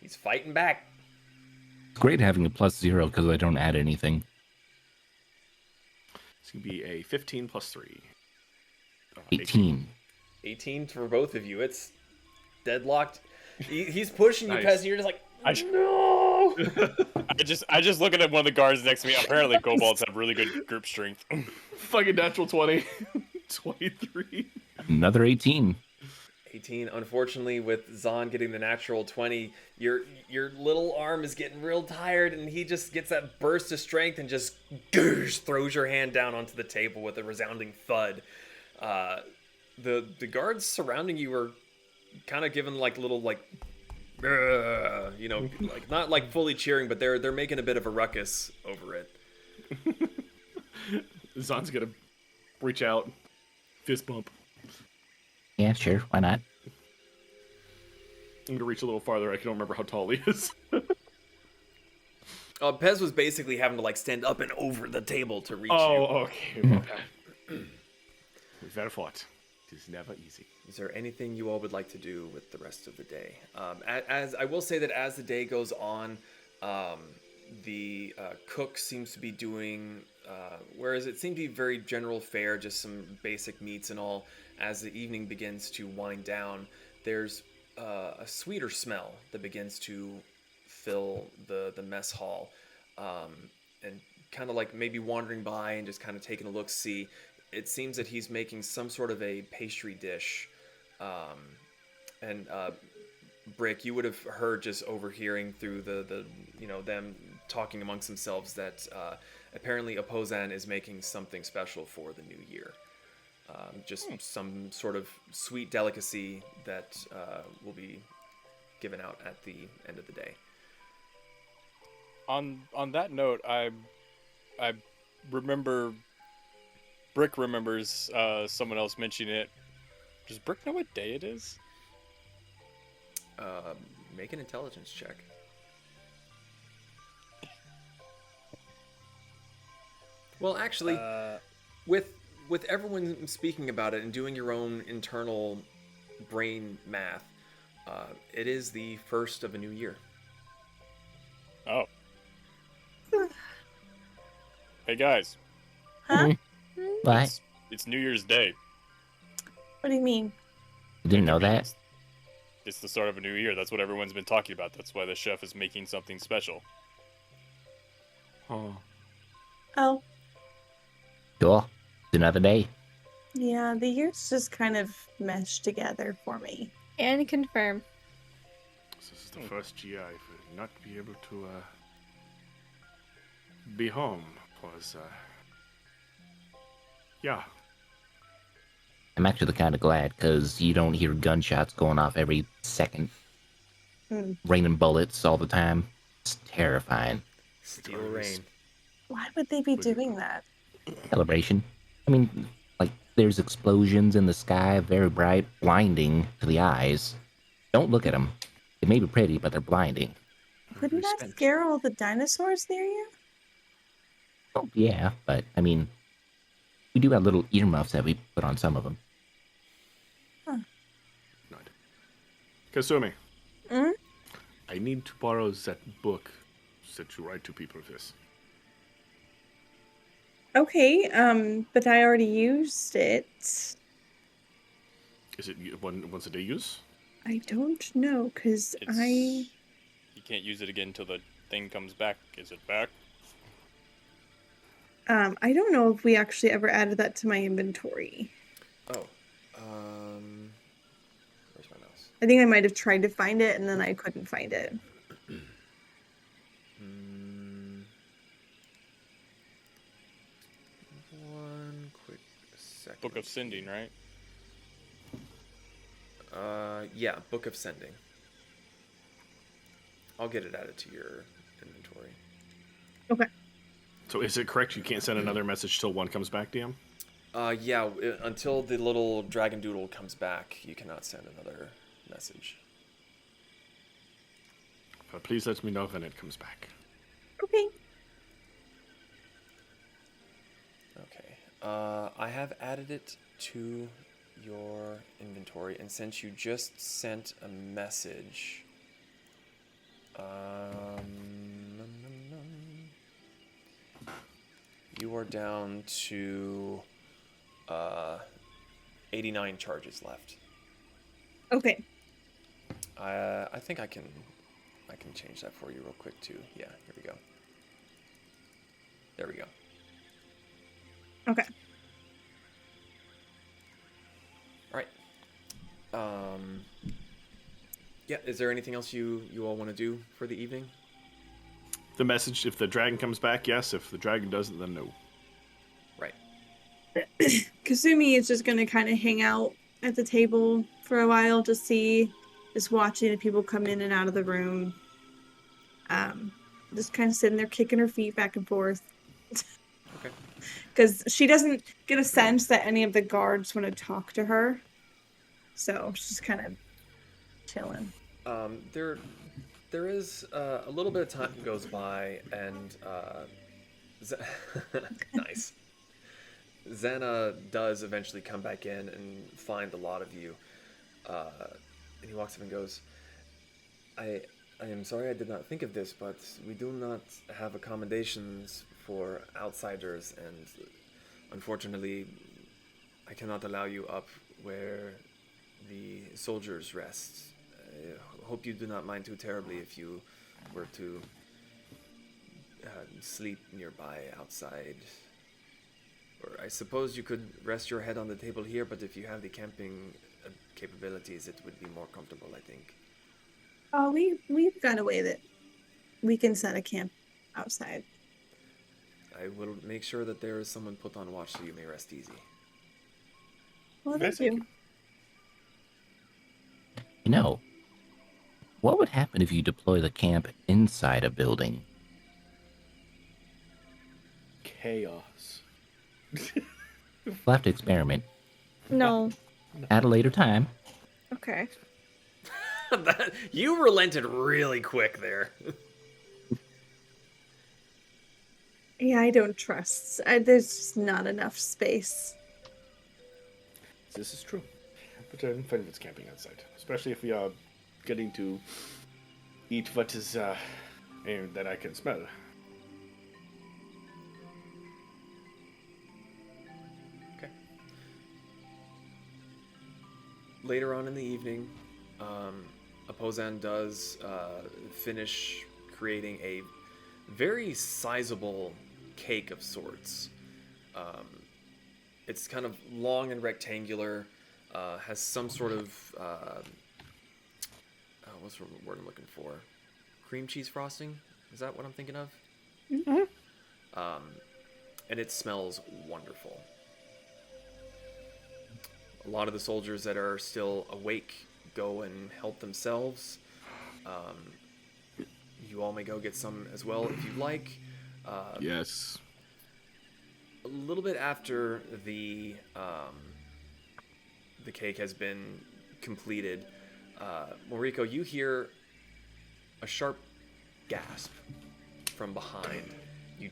He's fighting back. It's great having a plus 0 because I don't add anything. It's going to be a 15 plus 3. 18. 18 for both of you. It's deadlocked. He's pushing you, Nice. Pez, and you're just like, no! I just look at one of the guards next to me. Apparently, kobolds have really good group strength. Fucking natural 20. 23. Another 18. 18. Unfortunately, with Zahn getting the natural 20, your little arm is getting real tired, and he just gets that burst of strength and just throws your hand down onto the table with a resounding thud. The guards surrounding you are kind of giving like little like, like not like fully cheering, but they're making a bit of a ruckus over it. Zahn's going to reach out. Fist bump. Yeah, sure. Why not? I'm going to reach a little farther. I don't remember how tall he is. Pez was basically having to like stand up and over the table to reach you. Okay. We've had a fight. It is never easy. Is there anything you all would like to do with the rest of the day? As I will say that as the day goes on, the cook seems to be doing, whereas it seemed to be very general fare, just some basic meats and all. As the evening begins to wind down, there's a sweeter smell that begins to fill the mess hall, and kind of like maybe wandering by and just kind of taking a look, see. It seems that he's making some sort of a pastry dish, and Brick, you would have heard just overhearing through the them talking amongst themselves that apparently Opozan is making something special for the new year. Just some sort of sweet delicacy that will be given out at the end of the day. On that note, I remember Brick remembers someone else mentioning it. Does Brick know what day it is? Make an intelligence check. Well, actually, with everyone speaking about it and doing your own internal brain math, it is the first of a new year. Oh. Hey guys, Huh? What? it's New Year's Day. What do you mean? You didn't know that? It's the start of a new year. That's what everyone's been talking about. That's why the chef is making something special. Oh. Oh, Cool. It's another day. yeah, the years just kind of meshed together for me. And confirm. This is the first GI for not be able to be home. Was yeah. I'm actually kind of glad because you don't hear gunshots going off every second. Raining bullets all the time. It's terrifying. Steel rain. Why would they be doing that? Celebration. I mean, like, there's explosions in the sky, very bright, blinding to the eyes. Don't look at them. They may be pretty, but they're blinding. Wouldn't that scare all the dinosaurs near you? Oh, yeah, but, I mean, we do have little earmuffs that we put on some of them. Not. Kasumi. Hmm? I need to borrow that book that you write to people with. Okay, but I already used it. Is it once a day use? I don't know, because You can't use it again until the thing comes back. Is it back? I don't know if we actually ever added that to my inventory. Oh, where's my mouse? I think I might have tried to find it, and then I couldn't find it. One quick second. Book of Sending, right? Yeah, Book of Sending. I'll get it added to your inventory. Okay. So is it correct you can't send another message till one comes back, DM? Yeah, until the little dragon doodle comes back, you cannot send another message. But please let me know when it comes back. Okay. Okay. I have added it to your inventory, and since you just sent a message, you are down to 89 charges left. Okay. I think I can change that for you real quick too. Yeah, here we go. There we go. Okay. All right. Yeah, is there anything else you all want to do for the evening? The message, if the dragon comes back, yes. If the dragon doesn't, then no. Right. Kasumi is just gonna kind of hang out at the table for a while, just watching the people come in and out of the room. Just kind of sitting there kicking her feet back and forth. Okay. Because she doesn't get a sense that any of the guards want to talk to her. So she's kind of chilling. There is a little bit of time goes by, and nice. Xana does eventually come back in and find a lot of you. And he walks up and goes, I am sorry I did not think of this, but we do not have accommodations for outsiders, and unfortunately, I cannot allow you up where the soldiers rest. I hope you do not mind too terribly if you were to sleep nearby outside. Or I suppose you could rest your head on the table here, but if you have the camping capabilities, it would be more comfortable, I think. Oh, we've got a way that we can set a camp outside. I will make sure that there is someone put on watch so you may rest easy. Well, Yes, thank thank you. You know, what would happen if you deploy the camp inside a building? Chaos. We'll have to experiment No. at a later time. Okay. You relented really quick there. Yeah, I don't trust. There's just not enough space. This is true. But I'm fine with camping outside. Especially if we are getting to eat what is that I can smell. Okay. Later on in the evening, Apozan does finish creating a very sizable cake of sorts. It's kind of long and rectangular, has some sort of what's the word I'm looking for? Cream cheese frosting? Is that what I'm thinking of? And it smells wonderful. A lot of the soldiers that are still awake go and help themselves. You all may go get some as well if you'd like. Yes. A little bit after the cake has been completed, Moriko, you hear a sharp gasp from behind. You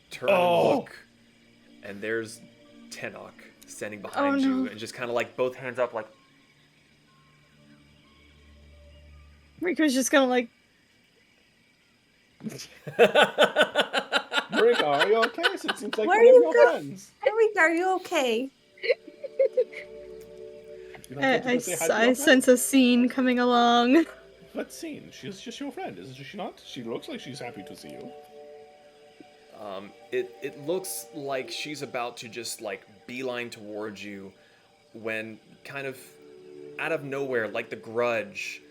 turn and look, and there's Tenok standing behind you, and just kind of like both hands up, like. Rico's just gonna like. Marika, are you okay? It seems like Where one are of you your going? friends. Eric, are you okay? You don't get to I, go say hi to your I sense a scene coming along. friend? What scene? She's just your friend, isn't she not? She looks like she's happy to see you. It looks like she's about to just like beeline towards you when kind of out of nowhere, like the Grudge,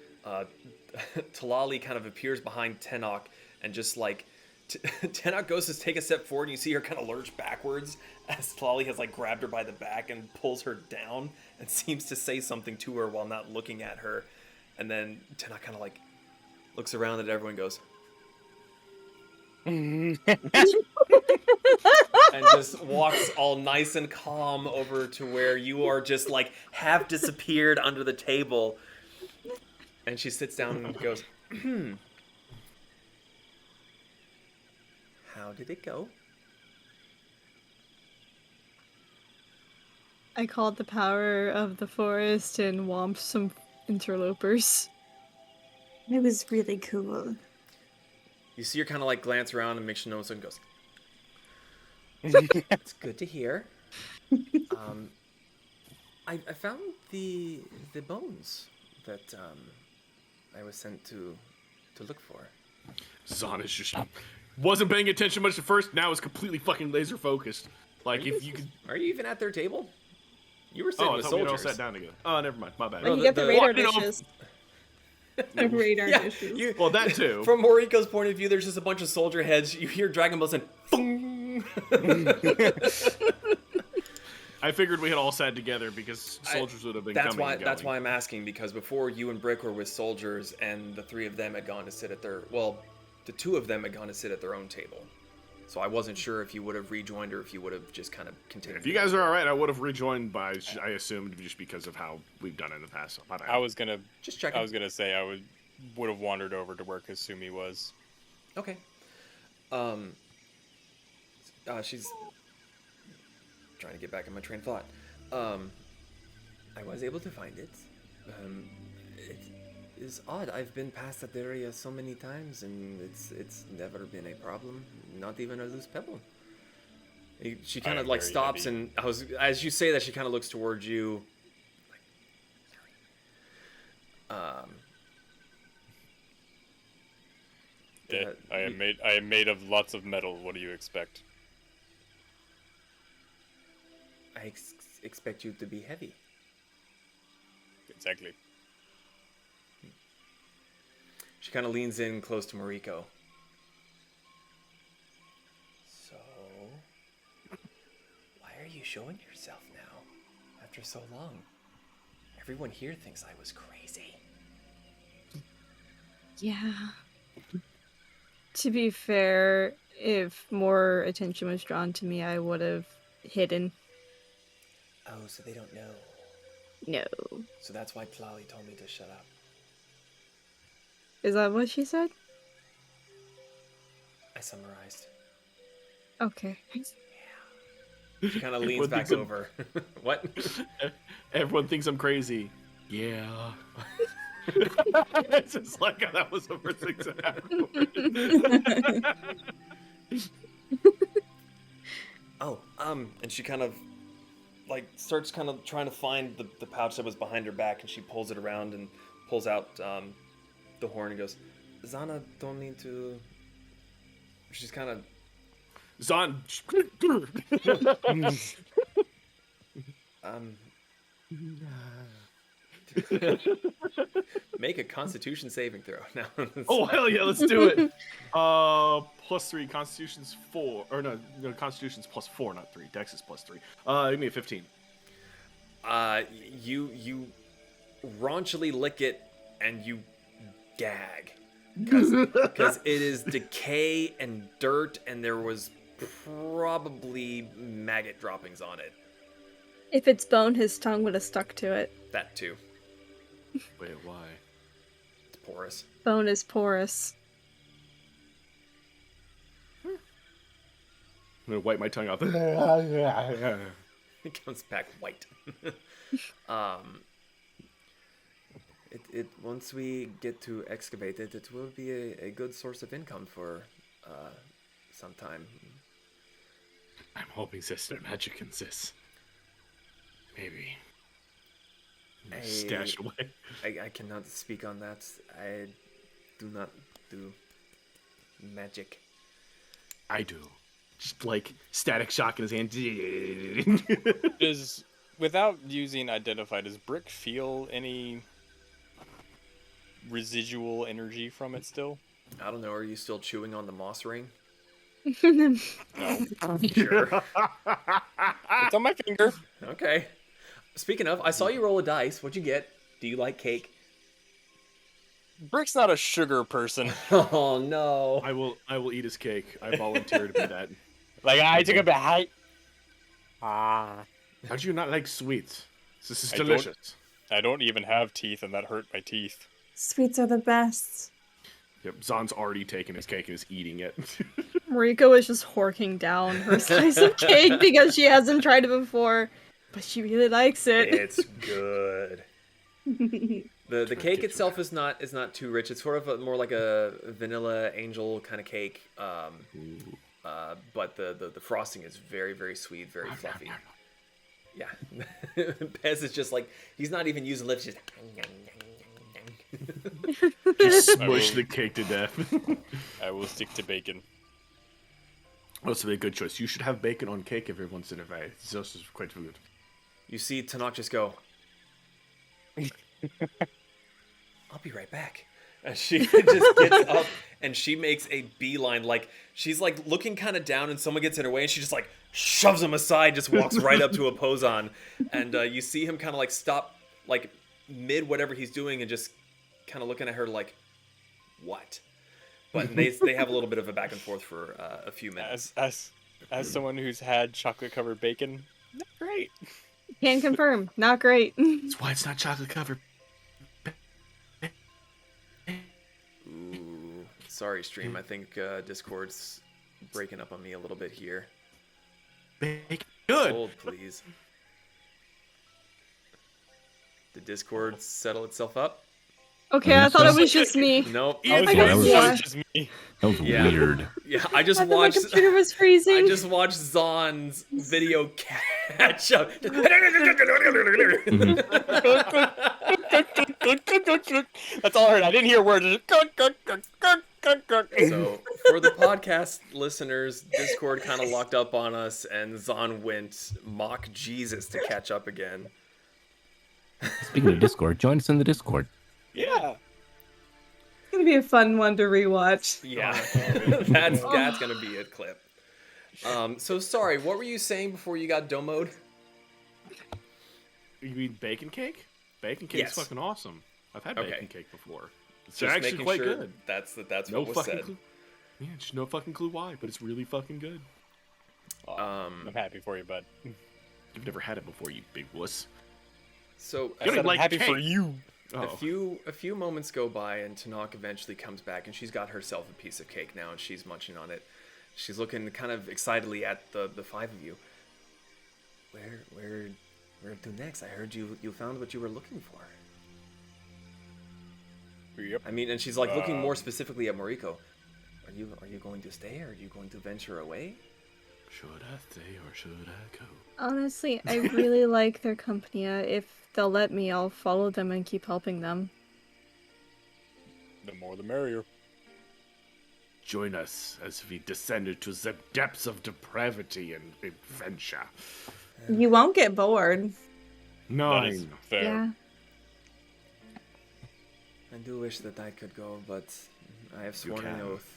Talali kind of appears behind Tenok and just like Tenok goes to take a step forward and you see her kind of lurch backwards as Talali has like grabbed her by the back and pulls her down and seems to say something to her while not looking at her. And then Tenok kind of like looks around at everyone and goes, and just walks all nice and calm over to where you are just like half disappeared under the table. And she sits down and goes, how did it go? I called the power of the forest and whomped some interlopers. It was really cool. You see her kind of like glance around and make sure no one goes, it's good to hear. I found the bones that I was sent to look for. Zahn is just wasn't paying attention much at first. Now is completely fucking laser focused. Like if you could. Are you even at their table? You were sitting Oh, I with thought we all soldiers. sat down together. Oh, never mind. My bad. Like, you the- get the the- radar Walking off- dishes. The radar Yeah, dishes. Well, that too. From Moriko's point of view, there's just a bunch of soldier heads. You hear Dragon Balls and boom. I figured we had all sat together because soldiers would have been That's coming. why. and That's going. why I'm asking, because before you and Brick were with soldiers, and the three of them had gone to sit at their the two of them had gone to sit at their own table. So I wasn't sure if you would have rejoined or if you would have just kind of continued. If you guys are all right, I would have rejoined by I assumed just because of how we've done it in the past. My bad. I was gonna Just checking. I was gonna say I would have wandered over to where Kasumi was. Okay. She's trying to get back in my train of thought. I was able to find it. It is odd. I've been past that area so many times, and it's never been a problem. Not even a loose pebble. She kind of am like very stops, heavy. and as you say that, she kind of looks towards you. I am made of lots of metal. What do you expect? I expect you to be heavy. Exactly. She kind of leans in close to Moriko. showing yourself now? After so long. Everyone here thinks I was crazy. Yeah. To be fair, if more attention was drawn to me, I would have hidden. Oh, so they don't know. No. So that's why Tlali told me to shut up. Is that what she said? I summarized. Okay. She kind of leans Everyone back thinks over. What? Everyone thinks I'm crazy. Yeah. It's just like that was the first thing that happened. Oh, and she kind of, like, starts kind of trying to find the pouch that was behind her back, and she pulls it around and pulls out the horn and goes, Zana, don't need to... She's kind of... Zon. Make a Constitution saving throw. No. Oh hell yeah, let's do it. +3. Constitution's 4, or no, Constitution's +4, not 3. Dex is +3. Give me a 15. You raunchily lick it and you gag because it is decay and dirt, and there was probably maggot droppings on it. If it's bone, his tongue would have stuck to it. That too. Wait, why? It's porous. Bone is porous. I'm gonna wipe my tongue off. It comes back white. It once we get to excavate it, it will be a good source of income for some time. I'm hoping Sister Magic consists. Maybe. Stashed away. I cannot speak on that. I do not do magic. I do. Just like static shock in his hand. Without using identify, does Brick feel any residual energy from it still? I don't know. Are you still chewing on the moss ring? No. Sure. It's on my finger. Okay. Speaking of, I saw you roll a dice. What'd you get? Do you like cake? Brick's not a sugar person. Oh no. I will eat his cake. I volunteer to be that. Like, I took a bite. Ah. How do you not like sweets? This is I don't- delicious. I don't even have teeth, and that hurt my teeth. Sweets are the best. Yep, Zon's already taken his cake and is eating it. Mariko is just horking down her slice of cake because she hasn't tried it before, but she really likes it. It's good. The cake itself is not too rich. It's sort of more like a vanilla angel kind of cake. But the frosting is very, very sweet, very fluffy. Yeah. Pez is just like, he's not even using lips, just... Just smush the cake to death. I will stick to bacon. Also, a good choice. You should have bacon on cake every once in a while. It's also quite good. You see Tanakh just go, I'll be right back. And she just gets up and she makes a beeline. Like, she's like looking kind of down and someone gets in her way and she just like shoves him aside, just walks right up to oppose on. And you see him kind of like stop, like mid whatever he's doing and just kind of looking at her like, what? But they have a little bit of a back and forth for a few minutes. As someone who's had chocolate covered bacon, not great. Can confirm, not great. That's why it's not chocolate covered. Ooh, sorry, stream. I think Discord's breaking up on me a little bit here. Bacon. Good. Hold, please. Did Discord settle itself up? Okay, I thought it was just me. Nope. I got that was, yeah. Just me. that was Yeah. weird. Yeah, I just I thought my watched. computer was freezing. I just watched Zon's video catch up. That's all I heard. I didn't hear words. So, for the podcast listeners, Discord kind of locked up on us, and Zon went mock Jesus to catch up again. Speaking of Discord, join us in the Discord. Yeah. It's gonna be a fun one to rewatch. Yeah, that's gonna be a clip. So sorry, what were you saying before you got domoed? You mean bacon cake? Bacon cake's Yes. fucking awesome. I've had Okay. bacon cake before. It's Just actually making quite sure good. That's No what was fucking said. clue. Yeah, just no fucking clue why, but it's really fucking good. I'm happy for you, bud. You've never had it before, you big wuss. So I said I'm like happy for cake. you. a few moments go by, and Tanakh eventually comes back, and she's got herself a piece of cake now, and she's munching on it. She's looking kind of excitedly at the five of you. Where to next? I heard you found what you were looking for. Yep. I mean, and she's like looking more specifically at Moriko. Are you going to stay, or are you going to venture away? Should I stay or should I go? Honestly, I really like their company. If they'll let me, I'll follow them and keep helping them. The more the merrier. Join us as we descend into the depths of depravity and adventure. You won't get bored. That is 9. fair. Yeah. I do wish that I could go, but I have sworn an can. oath.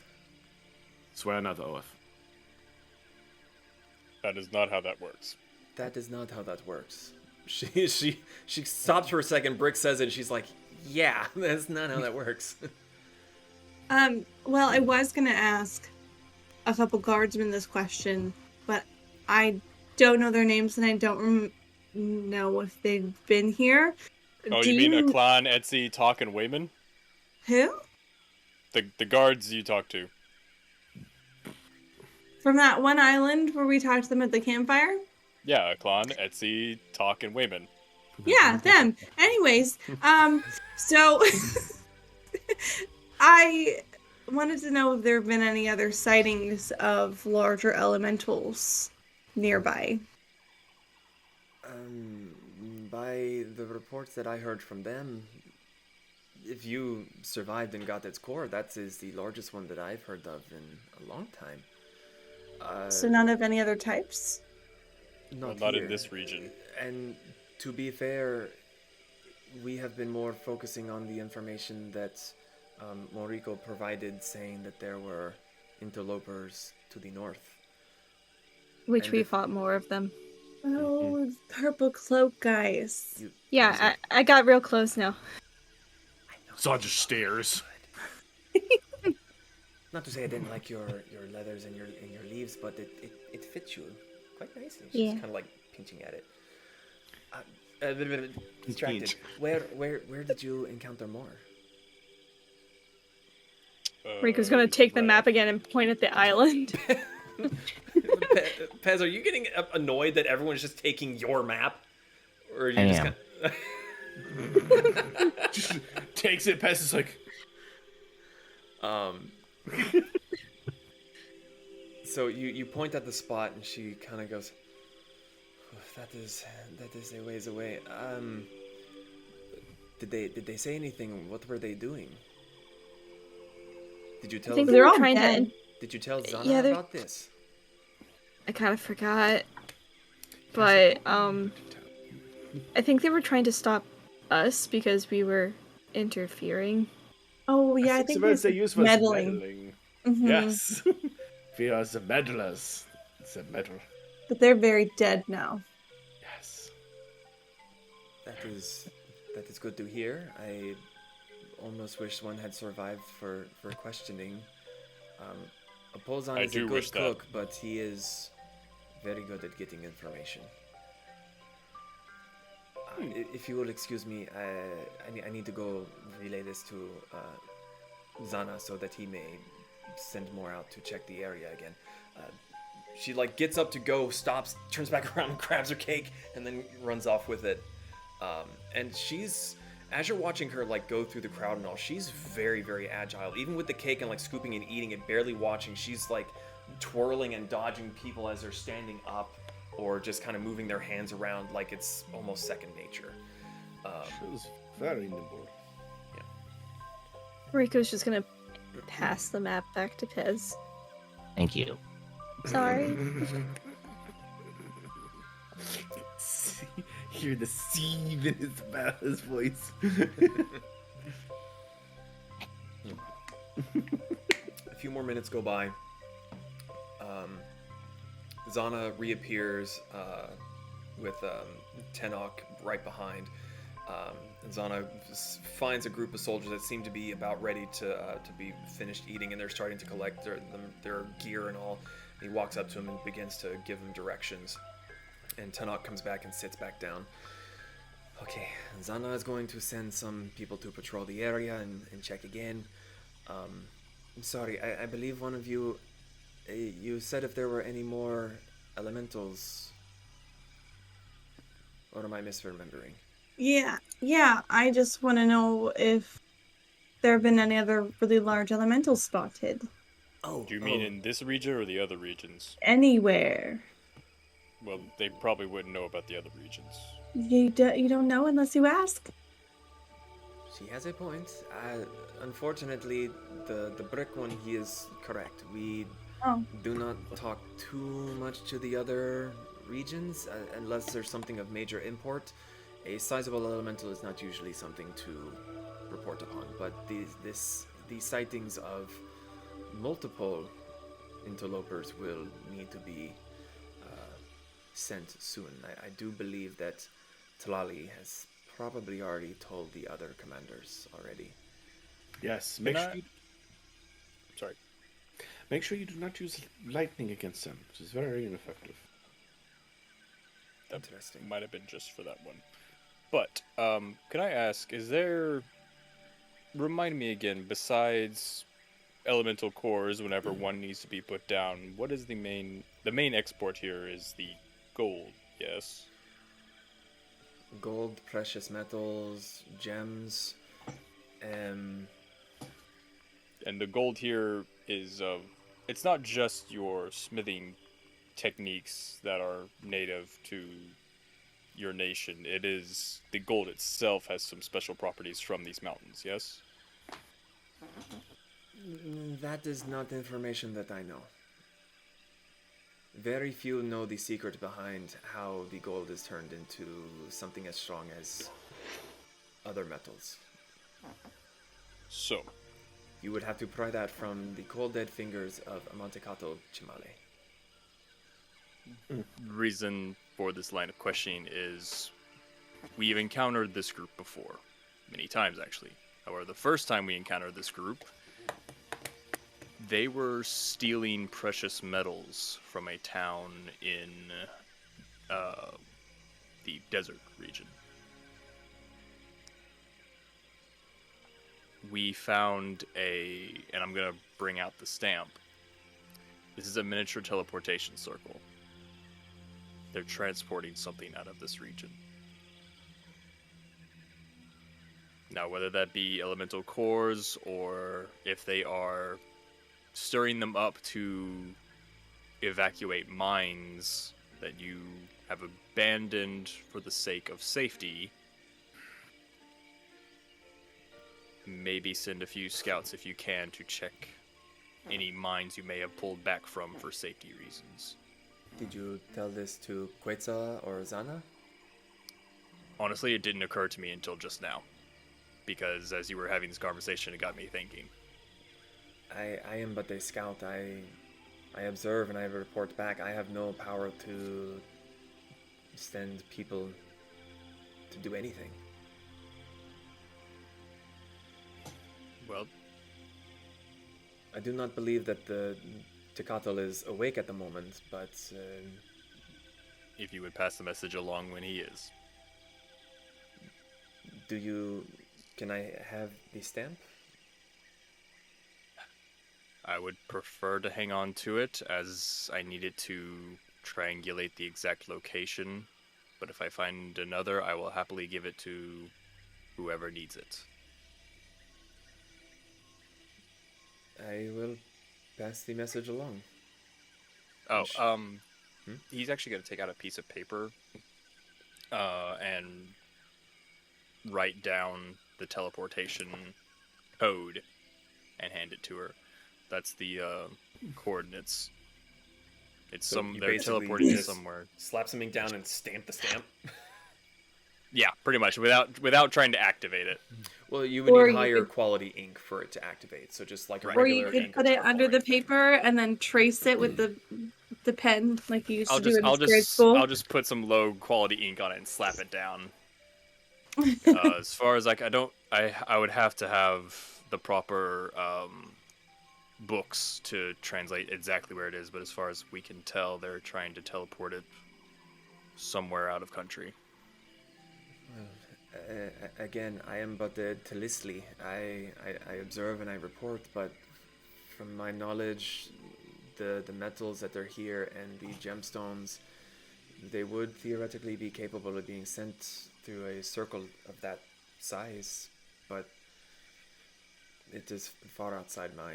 Swear another oath. That is not how that works. That is not how that works. She stops for a second. Brick says it, and she's like, "Yeah, that's not how that works." Well, I was gonna ask a couple guardsmen this question, but I don't know their names and I don't know if they've been here. Oh, Do you mean Aztlan, Etsy, Talk, and Wayman? Who? The guards you talk to. From that one island where we talked to them at the campfire? Yeah, Aztlan, Etsy, Talk, and Wayman. Yeah, them. Anyways, so I wanted to know if there have been any other sightings of larger elementals nearby. By the reports that I heard from them, if you survived and got its core, that is the largest one that I've heard of in a long time. So none of any other types? Not here. in this region. And to be fair, we have been more focusing on the information that Moriko provided, saying that there were interlopers to the north. Which And we if- fought more of them. Oh, purple cloak guys. Yeah, I got real close now. Saja stares. Not to say I didn't like your leathers and your leaves, but it fits you quite nicely. She's Yeah. kind of like pinching at it. A bit distracted. Where did you encounter more? Riko's gonna take the map again and point at the island. Pez, are you getting annoyed that everyone's just taking your map, or are you I just am. Just takes it, passes like. So you point at the spot, and she kind of goes, "That is a ways away." Did they say anything? What were they doing? Did you I tell think They're they were all trying dead. to. Did you tell Zana Yeah, they're- about this? I kind of forgot, but I think they were trying to stop us because we were interfering. Oh, yeah, I think it was meddling. Mhm. Yes. We are the meddlers. The meddle. But they're very dead now. Yes. That is good to hear. I almost wish one had survived for questioning. Apolzon I is a do good wish that. cook, but he is very good at getting information. If you will excuse me, I need to go relay this to Zana so that he may send more out to check the area again. She like gets up to go, stops, turns back around and grabs her cake, and then runs off with it. And she's, as you're watching her like go through the crowd and all, she's very, very agile. Even with the cake and like scooping and eating it, barely watching, she's like twirling and dodging people as they're standing up or just kind of moving their hands around like it's almost second nature. She's very nimble. Riko's just gonna pass the map back to Pez. Thank you. Sorry. Hear the seethe in his voice. A few more minutes go by. Zana reappears with Tenok right behind. Zana finds a group of soldiers that seem to be about ready to be finished eating, and they're starting to collect their gear and all. He walks up to them and begins to give them directions. And Tenok comes back and sits back down. Okay, Zana is going to send some people to patrol the area and check again. I'm sorry, I believe one of you, you said if there were any more elementals. Or am I misremembering? Yeah, I just want to know if there have been any other really large elementals spotted. Oh, Do you mean in this region or the other regions? Anywhere. Well, they probably wouldn't know about the other regions. You don't know unless you ask. She has a point. Unfortunately, the brick one, he is correct. We Oh. do not talk too much to the other regions unless there's something of major import. A sizable elemental is not usually something to report upon, but these sightings of multiple interlopers will need to be sent soon. I do believe that Talali has probably already told the other commanders already. Yes, Sorry. make sure you do not use lightning against them. It is very ineffective. That Interesting. might have been just for that one. But, can I ask, remind me again, besides elemental cores, whenever one needs to be put down, what is the main export here is the gold, yes? Gold, precious metals, gems, And the gold here is, it's not just your smithing techniques that are native to your nation. It is, the gold itself has some special properties from these mountains, yes? that is not information that I know. Very few know the secret behind how the gold is turned into something as strong as other metals. So, You would have to pry that from the cold dead fingers of Amantecato Chimale. reason for this line of questioning is we've encountered this group before, many times actually. However, the first time we encountered this group, they were stealing precious metals from a town in the desert region. We found and I'm gonna bring out the stamp. This is a miniature teleportation circle. They're transporting something out of this region. Now, whether that be elemental cores or if they are stirring them up to evacuate mines that you have abandoned for the sake of safety, maybe send a few scouts if you can to check any mines you may have pulled back from for safety reasons. Did you tell this to Quetzal or Zana? Honestly, it didn't occur to me until just now, because as you were having this conversation, it got me thinking. I am but a scout. I observe and I report back. I have no power to send people to do anything. Well, I do not believe that the Tepetl is awake at the moment, but if you would pass the message along when he is. can I have the stamp? I would prefer to hang on to it, as I needed to triangulate the exact location, but if I find another, I will happily give it to whoever needs it. I will pass the message along. Oh, he's actually going to take out a piece of paper and write down the teleportation code and hand it to her. That's the coordinates. It's So you they're basically teleporting just somewhere. Slap something down and stamp the stamp. Yeah, pretty much without trying to activate it. Well, you would Or need you higher could- quality ink for it to activate. So just like a Right. Or regular you could ink or put it charcoal under ink the thing. paper and then trace it with the the pen like you used to do in grade school? I'll just put some low quality ink on it and slap it down. As far as like, I would have to have the proper books to translate exactly where it is, but as far as we can tell, they're trying to teleport it somewhere out of country. Again, I am but the Telisli. I observe and I report, but from my knowledge, the metals that are here and the gemstones, they would theoretically be capable of being sent through a circle of that size, but it is far outside my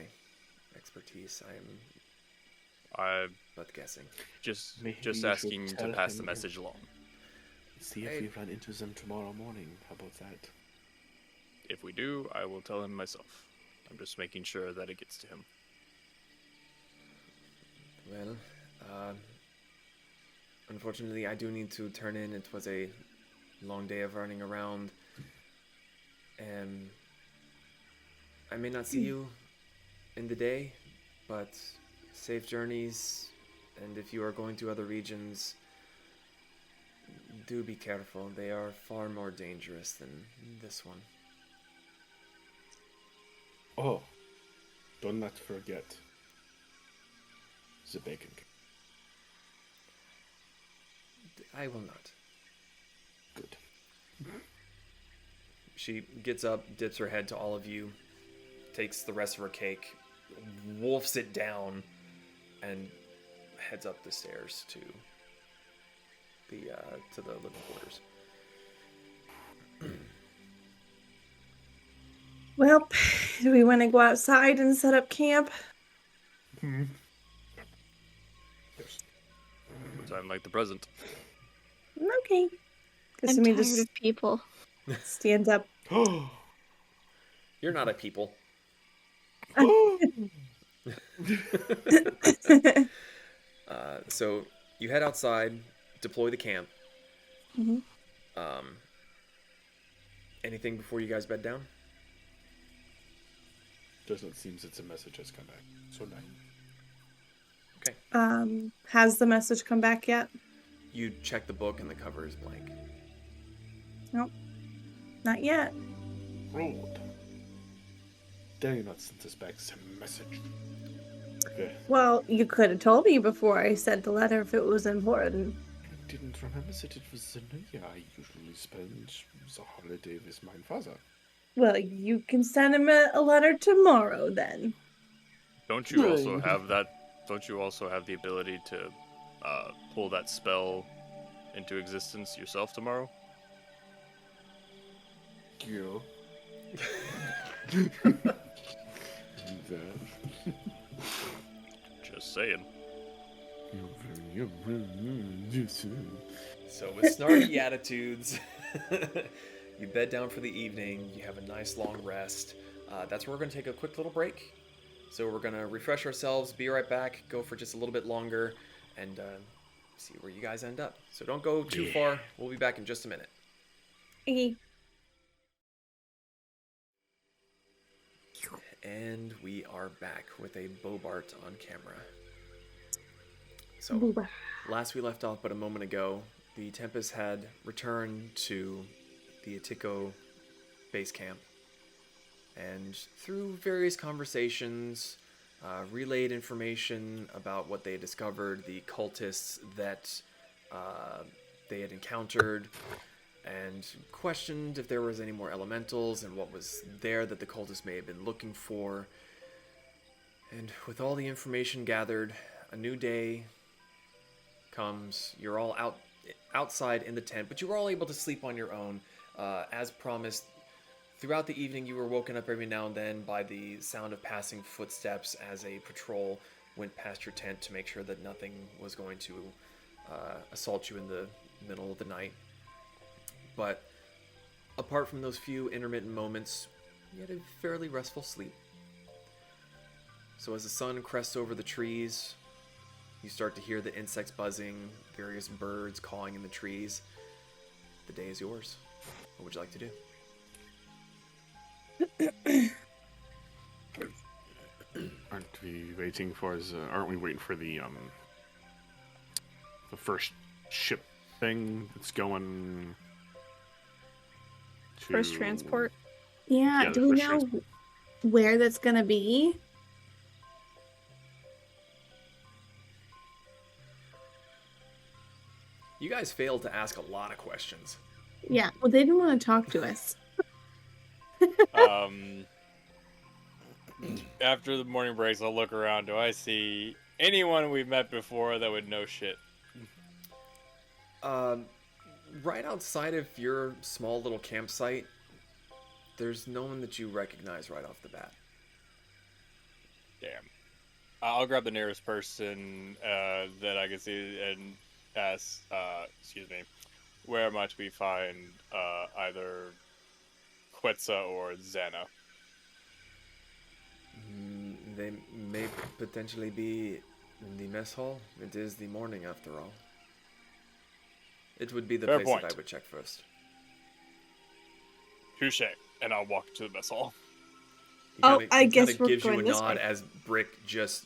expertise. I am but guessing. Just Maybe you should asking to tell pass the him. message along. See if we run into them tomorrow morning. How about that? If we do, I will tell him myself. I'm just making sure that it gets to him. Well, unfortunately, I do need to turn in. It was a long day of running around. I may not see you in the day, but safe journeys. And if you are going to other regions, do be careful. They are far more dangerous than this one. Oh, do not forget the bacon cake. I will not. Good. She gets up, dips her head to all of you, takes the rest of her cake, wolfs it down, and heads up the stairs to the living quarters. Well, do we want to go outside and set up camp? Time like the present. Okay. I'm Kasumi tired just of people. stands up. You're not a people. So you head outside, deploy the camp. Mhm. Anything before you guys bed down? Doesn't seem that the message has come back. So nice. Okay. Has the message come back yet? You check the book and the cover is blank. Nope. Not yet. Rude. Dare you not send us back some message? Okay. Well, you could have told me before I sent the letter if it was important. I didn't remember that it was the new year. I usually spend the holiday with my father. Well, you can send him a letter tomorrow then. Don't you also have that? Don't you also have the ability to pull that spell into existence yourself tomorrow? Yeah. Just saying. So with snarky attitudes, you bed down for the evening. You have a nice long rest. That's where we're going to take a quick little break. So we're going to refresh ourselves, be right back, go for just a little bit longer, and see where you guys end up. So don't go too far. We'll be back in just a minute. Okay. And we are back with a Bobart on camera. So, Booba. last we left off but a moment ago, the Tempests had returned to the Atiko base camp. And through various conversations, relayed information about what they had discovered, the cultists that they had encountered, and questioned if there was any more elementals and what was there that the cultists may have been looking for. And with all the information gathered, a new day comes. You're all outside in the tent, but you were all able to sleep on your own. As promised, throughout the evening you were woken up every now and then by the sound of passing footsteps as a patrol went past your tent to make sure that nothing was going to assault you in the middle of the night. But apart from those few intermittent moments, you had a fairly restful sleep. So as the sun crests over the trees, you start to hear the insects buzzing, various birds cawing in the trees. The day is yours. What would you like to do? Aren't we waiting for the the first ship thing that's going to... First transport. Yeah, Yeah, do the we first know transport. where that's gonna be? You guys failed to ask a lot of questions. Yeah, well, they didn't want to talk to us. After the morning breaks, I'll look around. Do I see anyone we've met before that would know shit? Right outside of your small little campsite, there's no one that you recognize right off the bat. Damn. I'll grab the nearest person that I can see and ask, excuse me, where might we find either Quetzal or Xana? They may potentially be in the mess hall. It is the morning after all. It would be the Fair place point. that I would check first. Touche. And I'll walk to the mess hall. I guess kinda we're gives you going a this nod way. as Brick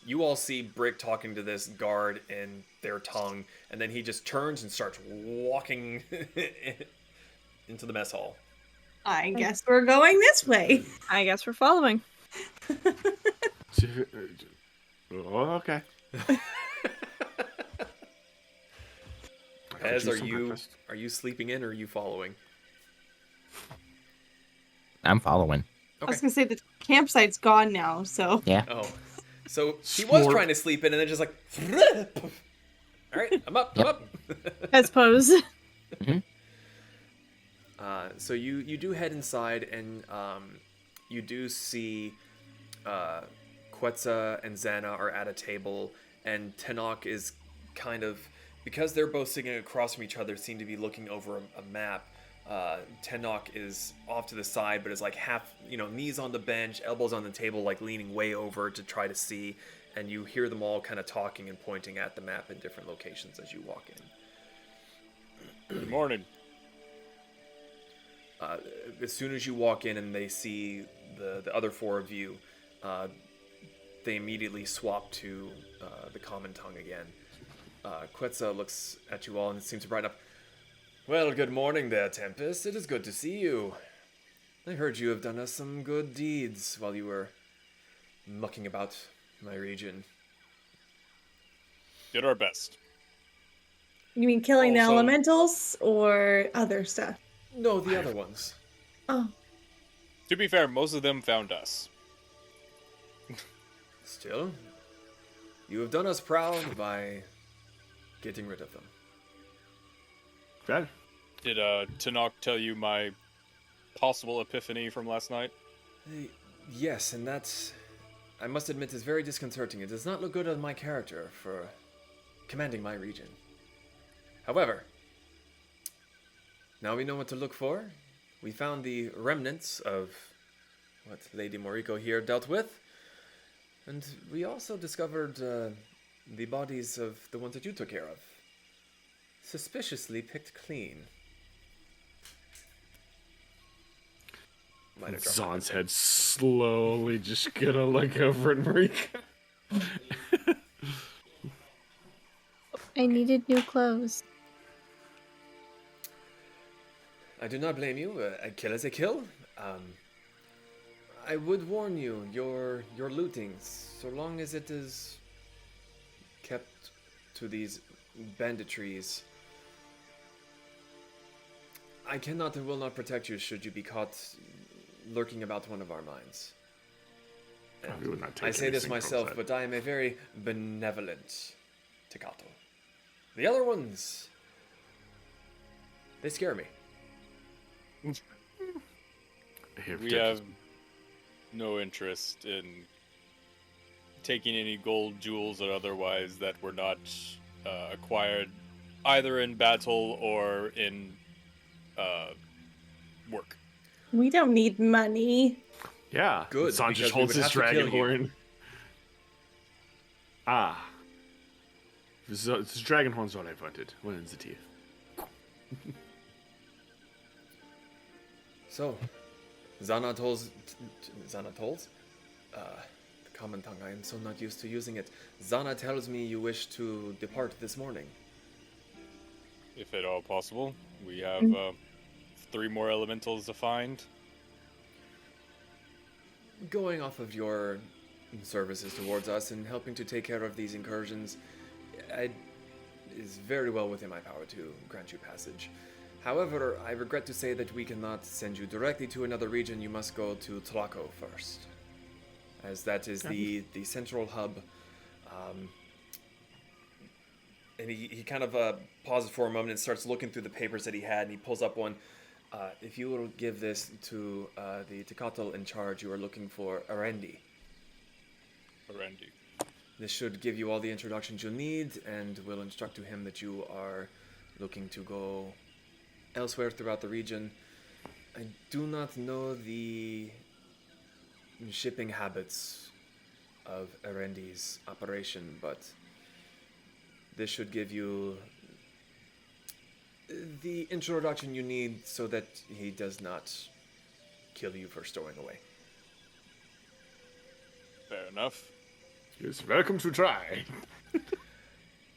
you all see Brick talking to this guard in their tongue, and then he just turns and starts walking into the mess hall. I guess we're going this way. I guess we're following. Oh, okay. As use are some you breakfast. are you sleeping in or are you following? I'm following. I was gonna say the campsite's gone now, so Yeah. Oh. So he was Smorp. trying to sleep in and then just like Alright, I'm up, I'm Yep. up. I suppose. So you do head inside and you do see Quetzal and Xana are at a table and Tenok is kind of, because they're both sitting across from each other, seem to be looking over a map. Tenok is off to the side but is like half, knees on the bench, elbows on the table, like leaning way over to try to see, and you hear them all kind of talking and pointing at the map in different locations as you walk in. Good morning. As soon as you walk in and they see the other four of you, they immediately swap to the common tongue again. Quetzal looks at you all and seems to brighten up. Well, good morning there, Tempest. It is good to see you. I heard you have done us some good deeds while you were mucking about my region. Did our best. you mean killing the Also- elementals or other stuff? No, the other ones. Oh, To be fair, most of them found us. Still, you have done us proud by getting rid of them. Good. Did Tenok tell you my possible epiphany from last night? Yes, and that's, I must admit, is very disconcerting. It does not look good on my character for commanding my region. However, now we know what to look for. We found the remnants of what Lady Moriko here dealt with, and we also discovered the bodies of the ones that you took care of. Suspiciously picked clean. Might have dropped my Zon's head slowly just gonna look over at Marika. I needed new clothes. I do not blame you. A kill is a kill. I would warn you, your looting, so long as it is kept to these banditries, I cannot and will not protect you should you be caught lurking about one of our mines. And We would not take I say this anything from myself, that. but I am a very benevolent Tekato. The other ones, they scare me. Here, We take have no interest in taking any gold, jewels, or otherwise that were not acquired either in battle or in work. we don't need money. Yeah. Good, Zon because just we holds would his have to kill dragon you. horn. Ah. This dragon horn's what I wanted. What is it here? So, Xanatol's, the common tongue, I am so not used to using it. Xana tells me you wish to depart this morning. if at all possible. We have Mm. 3 more elementals to find. Going off of your services towards us and helping to take care of these incursions, it is very well within my power to grant you passage. However, I regret to say that we cannot send you directly to another region. You must go to Tlaco first, as that is the central hub. And he kind of pauses for a moment and starts looking through the papers that he had, and he pulls up one. If you will give this to the Tepetl in charge, you are looking for Arendi. Arendi. This should give you all the introductions you'll need, and will instruct to him that you are looking to go elsewhere throughout the region. I do not know the shipping habits of Arendi's operation, but this should give you the introduction you need so that he does not kill you for stowing away. Fair enough. Yes, welcome to try.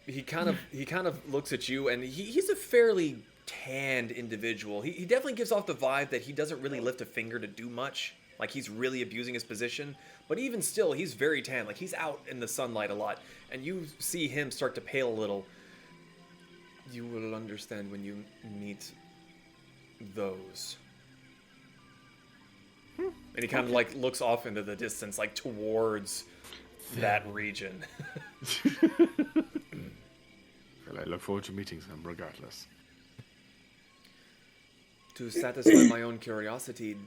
He kind of looks at you, and he's a fairly tanned individual. He definitely gives off the vibe that he doesn't really lift a finger to do much. Like, he's really abusing his position. But even still, he's very tan. Like, he's out in the sunlight a lot. And you see him start to pale a little. You will understand when you meet those. And he kind of, like, looks off into the distance, like, towards that region. Well, I look forward to meeting them regardless. To satisfy my own curiosity,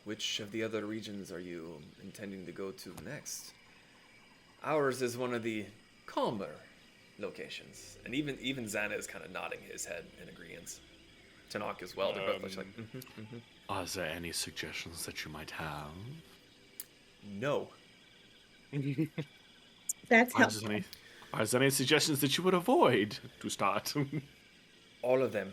which of the other regions are you intending to go to next? Ours is one of the calmer locations, and even Xana is kind of nodding his head in agreement. Tanakh as well. They're both like, Are there any suggestions that you might have? No. That's Are helpful. there any suggestions that you would avoid to start? All of them.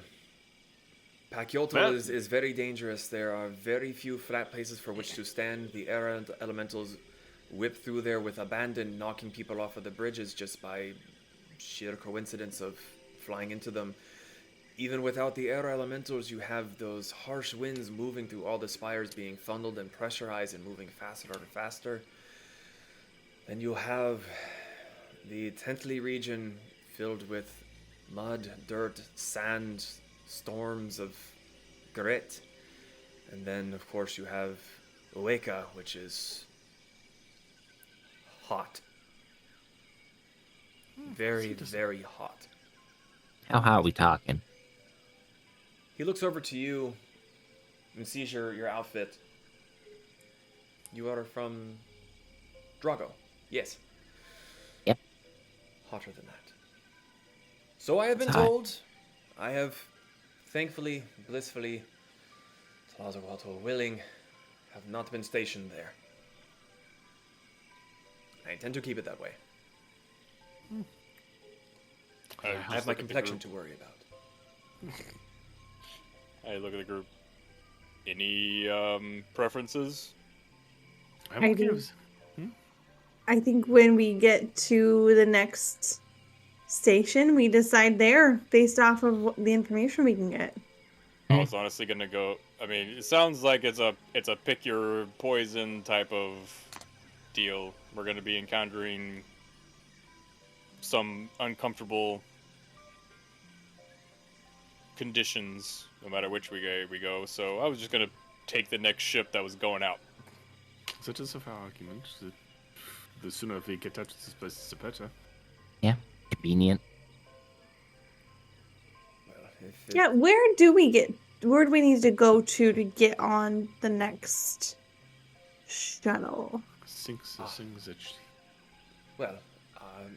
Pakyotl Well- is very dangerous. There are very few flat places for which to stand. The air elementals whip through there with abandon, knocking people off of the bridges just by sheer coincidence of flying into them. Even without the air elementals, you have those harsh winds moving through all the spires, being funneled and pressurized and moving faster and faster. Then you'll have the Tently region filled with mud, dirt, sand, storms of grit. And then, of course, you have Ueka, which is hot. Very, very hot. How high are we talking? He looks over to you and sees your outfit. You are from Drago. Yes. Yep. Hotter than that. So I have been It's hot. told. I have, thankfully, blissfully, Tlazawalto willing, have not been stationed there. I intend to keep it that way. I have my complexion to worry about. I look at the group. Any preferences? I'm I okay do. with- I think when we get to the next station, we decide there based off of the information we can get. I was honestly gonna go. I mean, it sounds like it's a pick your poison type of deal. We're gonna be encountering some uncomfortable conditions, no matter which way we go. So I was just gonna take the next ship that was going out. That is a fair argument. The sooner we get out of this place, the better. Yeah, convenient. Well, if it- Yeah, where do we need to go to get on the next shuttle? Things that Well,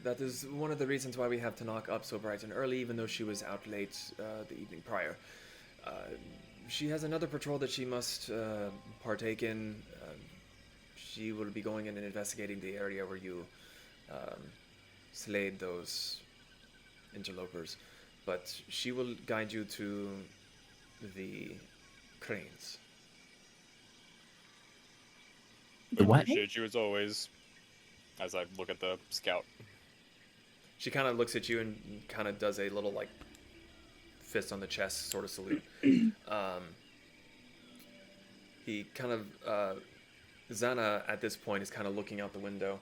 that is one of the reasons why we have Tanakh up so bright and early, even though she was out late the evening prior. She has another patrol that she must partake in. She will be going in and investigating the area where you slayed those interlopers. But she will guide you to the cranes. The what? Appreciate you as always. As I look at the scout. She kind of looks at you and kind of does a little like fist on the chest sort of salute. He kind of Zana at this point is kind of looking out the window.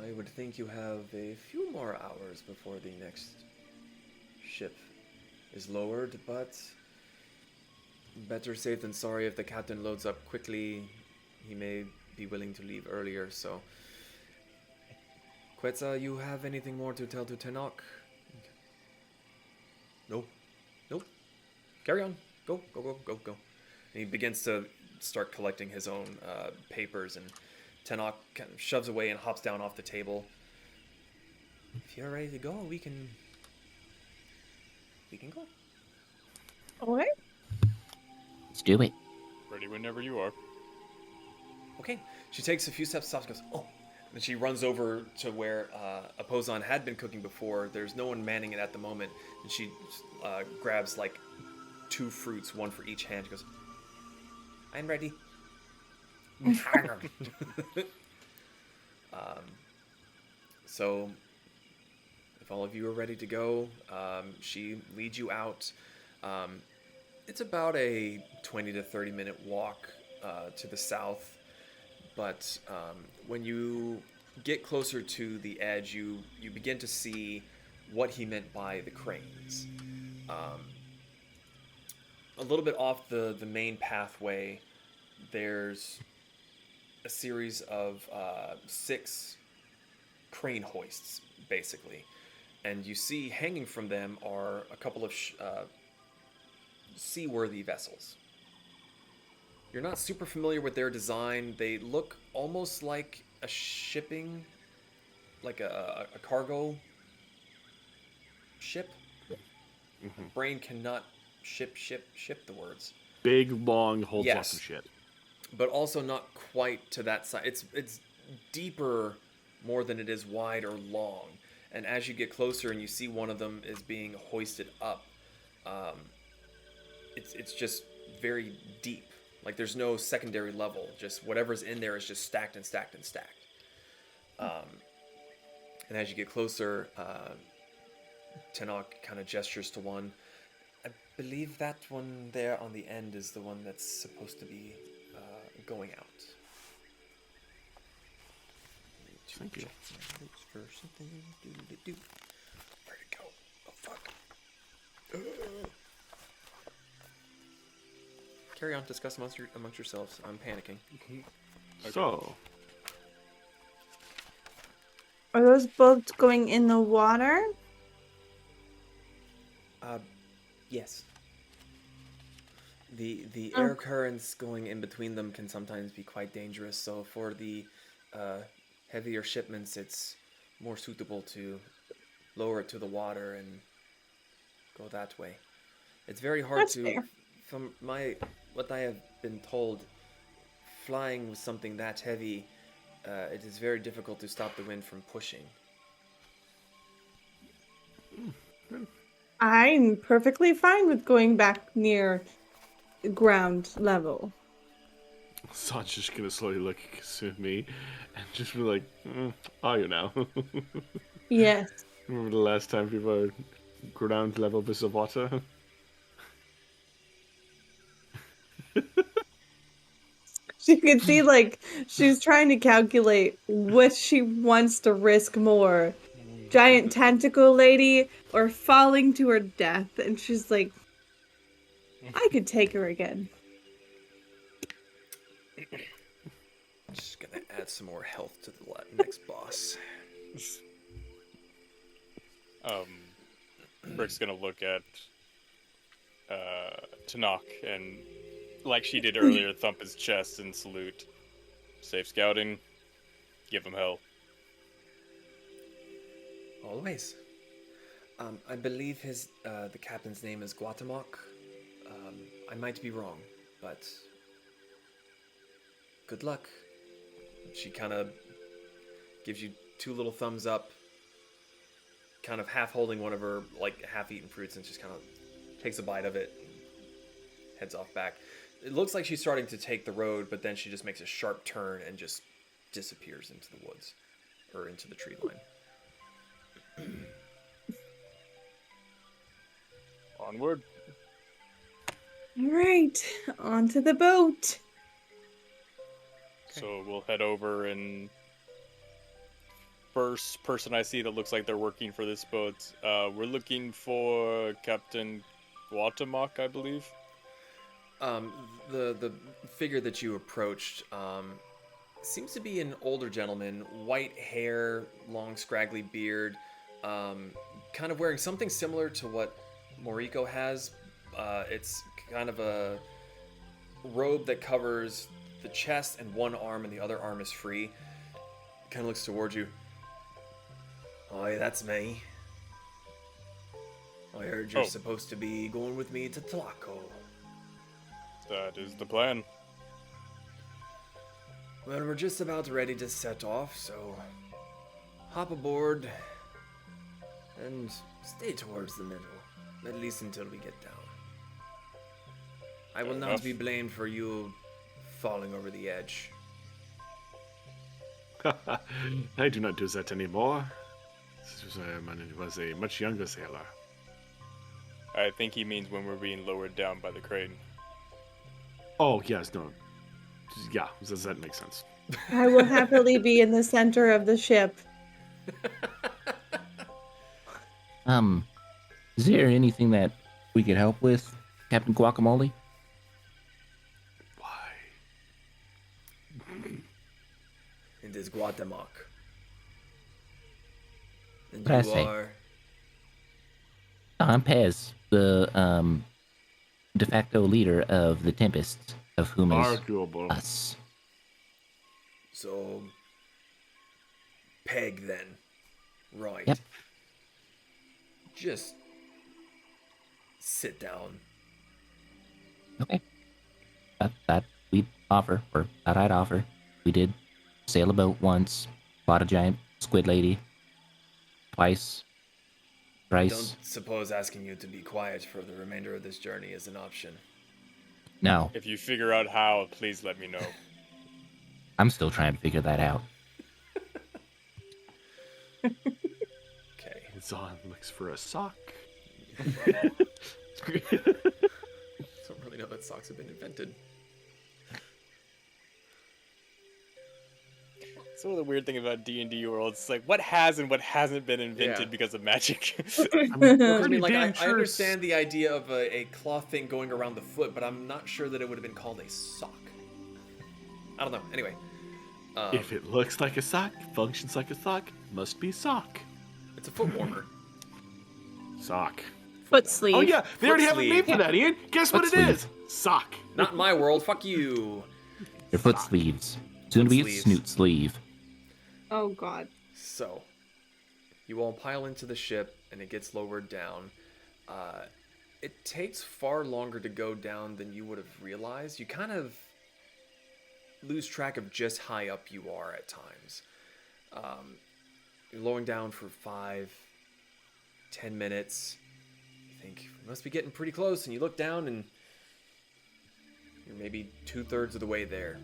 I would think you have a few more hours before the next ship is lowered, but better safe than sorry. If the captain loads up quickly, he may be willing to leave earlier, so... Quetzal, you have anything more to tell to Tenok? Nope. Nope. Carry on. Go. And he begins to start collecting his own papers, and Tenok kind of shoves away and hops down off the table. If you're ready to go, we can go. Okay. Let's do it. Ready whenever you are. Okay. She takes a few steps, stops, goes, oh. And she runs over to where Apozon had been cooking before. There's no one manning it at the moment. And she grabs like 2 fruits, one for each hand. She goes, I'm ready. So, if all of you are ready to go, she leads you out. It's about a 20 to 30 minute walk to the south. But when you get closer to the edge, you begin to see what he meant by the cranes. A little bit off the main pathway, there's a series of 6 crane hoists, basically. And you see hanging from them are a couple of seaworthy vessels. You're not super familiar with their design. They look almost like a shipping, like a cargo ship. Mm-hmm. Brain cannot ship the words. Big, long, holds Yes. lots of shit. But also not quite to that size. It's deeper more than it is wide or long. And as you get closer and you see one of them is being hoisted up, it's just very deep. Like there's no secondary level. Just whatever's in there is just stacked and stacked and stacked. And as you get closer, Tenok kind of gestures to one. I believe that one there on the end is the one that's supposed to be going out. Thank you. Where'd it go? Oh, fuck. Carry on, discuss amongst yourselves. I'm panicking. So, Are those boats going in the water? Yes. The air currents going in between them can sometimes be quite dangerous, so for the heavier shipments, it's more suitable to lower it to the water and go that way. It's very hard That's to, fair. from what I have been told, flying with something that heavy, it is very difficult to stop the wind from pushing. I'm perfectly fine with going back near ground level. San's just gonna slowly look at me and just be like, are you now? Yes. Remember the last time we were ground level with the water? You can see, like, she's trying to calculate what she wants to risk more. Giant tentacle lady or falling to her death. And she's like, I could take her again. Just gonna add some more health to the next boss. Brick's gonna look at Tanakh and, like she did earlier, thump his chest and salute. Safe scouting. Give him hell. Always. I believe the captain's name is Guatemoc. I might be wrong, but good luck. She kind of gives you 2 little thumbs up, kind of half holding one of her like half-eaten fruits, and just kind of takes a bite of it and heads off back. It looks like she's starting to take the road, but then she just makes a sharp turn and just disappears into the woods or into the tree line. Onward. All right, onto the boat. So we'll head over, and first person I see that looks like they're working for this boat, we're looking for Captain Guatemoc, I believe. The figure that you approached seems to be an older gentleman, white hair, long scraggly beard, kind of wearing something similar to what Moriko has. It's kind of a robe that covers the chest and one arm, and the other arm is free. Kind of looks towards you. Oi, that's me. I heard you're supposed to be going with me to Tlaco. That is the plan. Well, we're just about ready to set off, so hop aboard and stay towards the middle, at least until we get down. I will Fair not enough. be blamed for you falling over the edge. I do not do that anymore. It was a much younger sailor. I think he means when we're being lowered down by the crane. Oh, yes, no. Yeah, that makes sense. I will happily be in the center of the ship. Is there anything that we could help with, Captain Guacamole? Why? It is Guatemoc. And What I you say? are... I'm Pez, the de facto leader of the Tempests, of whom is Arguable. us. So... Peg, then. Right. Yep. Just... sit down. Okay. That we'd offer, or that I'd offer. We did sail a boat once, fought a giant squid lady, twice, thrice. Don't suppose asking you to be quiet for the remainder of this journey is an option. No, If you figure out how, please let me know. I'm still trying to figure that out. Okay. Zahn looks for a sock. Don't really know that socks have been invented. Sort of the weird thing about D&D worlds, it's like what has and what hasn't been invented Yeah. because of magic. I Pretty mean, like, damn I sure understand the idea of a cloth thing going around the foot, but I'm not sure that it would have been called a sock. I don't know. Anyway. If it looks like a sock, functions like a sock, must be sock. It's a foot warmer. Sock. Foot sleeve. Oh yeah, they already have a sleeve. name for that, Ian. Guess what Foot it is? Sock. Not in my world. Fuck you. Your foot sleeves. Soon to be a sleeves. snoot sleeve. Oh god. So, you all pile into the ship, and it gets lowered down. It takes far longer to go down than you would have realized. You kind of lose track of just how high up you are at times. You're lowering down for 5-10 minutes. You think you must be getting pretty close, and you look down, and you're maybe 2/3 of the way there.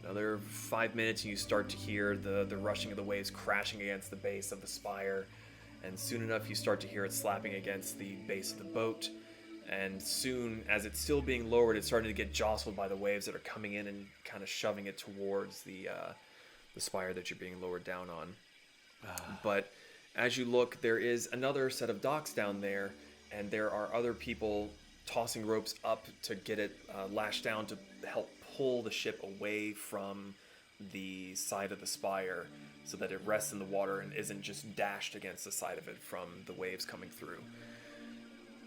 Another 5 minutes, and you start to hear the rushing of the waves crashing against the base of the spire. And soon enough, you start to hear it slapping against the base of the boat. And soon, as it's still being lowered, it's starting to get jostled by the waves that are coming in and kind of shoving it towards the spire that you're being lowered down on. But as you look, there is another set of docks down there, and there are other people tossing ropes up to get it lashed down to help pull the ship away from the side of the spire so that it rests in the water and isn't just dashed against the side of it from the waves coming through.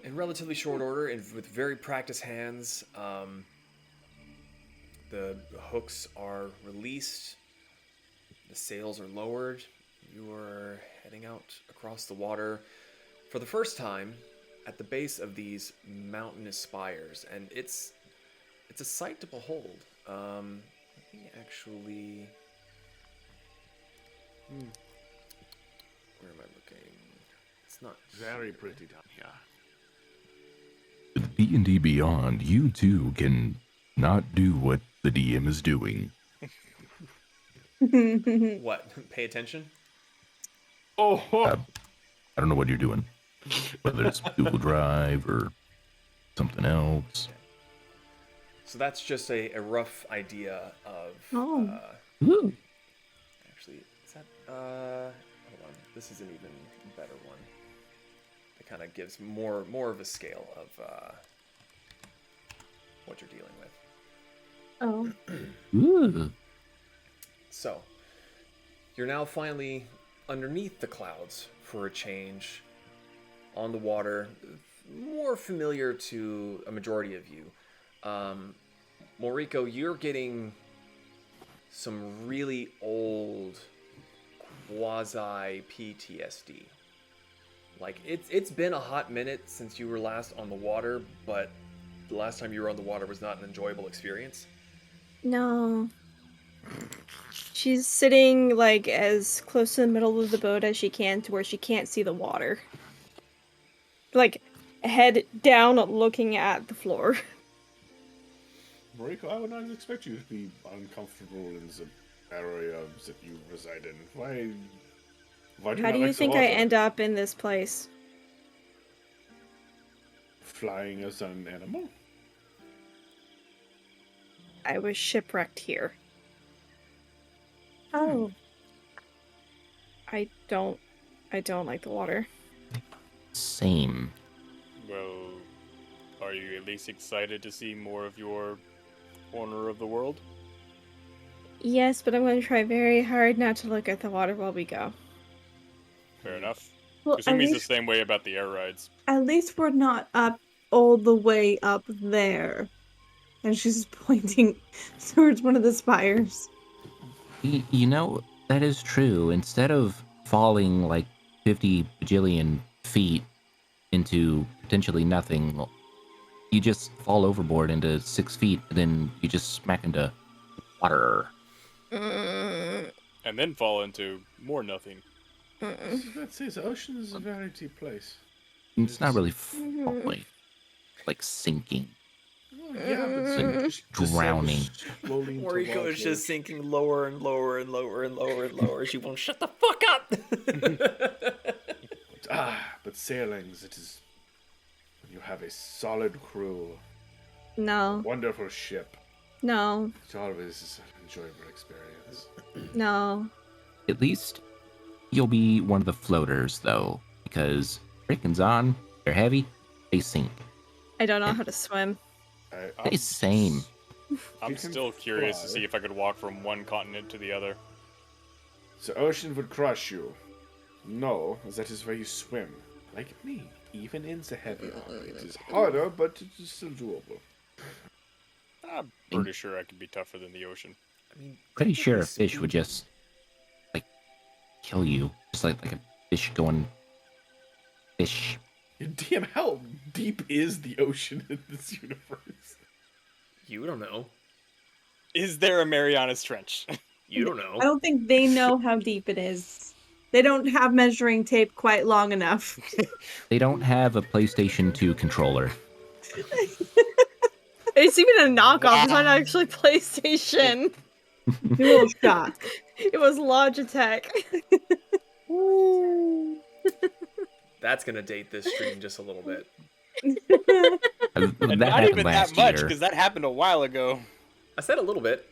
In relatively short order and with very practiced hands, the hooks are released, the sails are lowered, you are heading out across the water for the first time at the base of these mountainous spires, and it's a sight to behold. Let me actually... Where am I looking? It's not... Very pretty down here. With D&D Beyond, you too can not do what the DM is doing. What? Pay attention? Oh, I don't know what you're doing. whether it's Google Drive or something else. So that's just a rough idea of. Oh. Ooh. Actually, is that? Hold on. This is an even better one. It kind of gives more of a scale of what you're dealing with. Oh. Ooh. So, you're now finally underneath the clouds for a change, on the water, more familiar to a majority of you. Moriko, you're getting some really old quasi PTSD. Like, it's been a hot minute since you were last on the water, but the last time you were on the water was not an enjoyable experience. No. She's sitting like as close to the middle of the boat as she can to where she can't see the water. Like head down looking at the floor. Moriko, I would not expect you to be uncomfortable in the area that you reside in. Why do How you do not you like the think I water? end up in this place? Flying as an animal? I was shipwrecked here. Oh. I don't like the water. Same. Well, are you at least excited to see more of your corner of the world? Yes, but I'm going to try very hard not to look at the water while we go. Fair enough. Well, Assume he's the same way about the air rides. at least we're not up all the way up there. And she's pointing towards one of the spires. You know, that is true. Instead of falling like 50 bajillion feet into potentially nothing, you just fall overboard into 6 feet, and then you just smack into water. And then fall into more nothing. Let's say the ocean is a very deep place. It's not really falling, like sinking. Yeah, Like drowning. Moriko is just sinking lower and lower and lower and lower and lower. She won't shut the fuck up. But sailings, it is when you have a solid crew, No, wonderful ship. no, It always is an enjoyable experience. no. At least you'll be one of the floaters, though, because Rickon's on, they're heavy, they sink. I don't know how to swim. They same. I'm You can still curious to fly. see if I could walk from one continent to the other. The ocean would crush you. No, that is where you swim. Like me, even in the heavy army. It is harder, but it is still doable. I'm pretty sure I could be tougher than the ocean. I mean, Pretty sure a technically fish would speaking- just, like, kill you. Just like a fish going... Fish. Damn, how deep is the ocean in this universe? You don't know. Is there a Marianas Trench? You don't know. I don't think they know how deep it is. They don't have measuring tape quite long enough. They don't have a PlayStation 2 controller. It's even a knockoff. It's not actually PlayStation. Dual shock. It was Logitech. That's gonna date this stream just a little bit. And That not happened even that last much, year. because that happened a while ago. I said a little bit.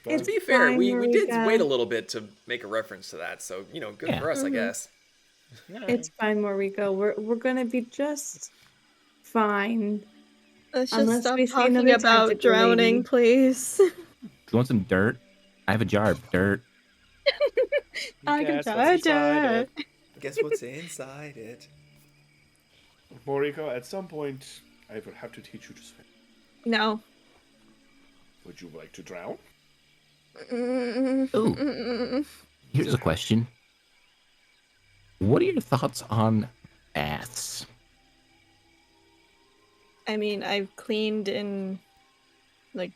It's To be fair, fine, we did Marika. wait a little bit to make a reference to that, so good Yeah. for us, I guess. It's fine, Moriko. We're gonna be just fine. Let's Unless just stop we see talking another about tentacle drowning, lady. please. You want some dirt? I have a jar of dirt. I can Guess what's inside it? Guess what's inside it? Moriko, at some point, I will have to teach you to swim. No. Would you like to drown? Ooh. Here's a question. What are your thoughts on baths? I mean, I've cleaned in, like,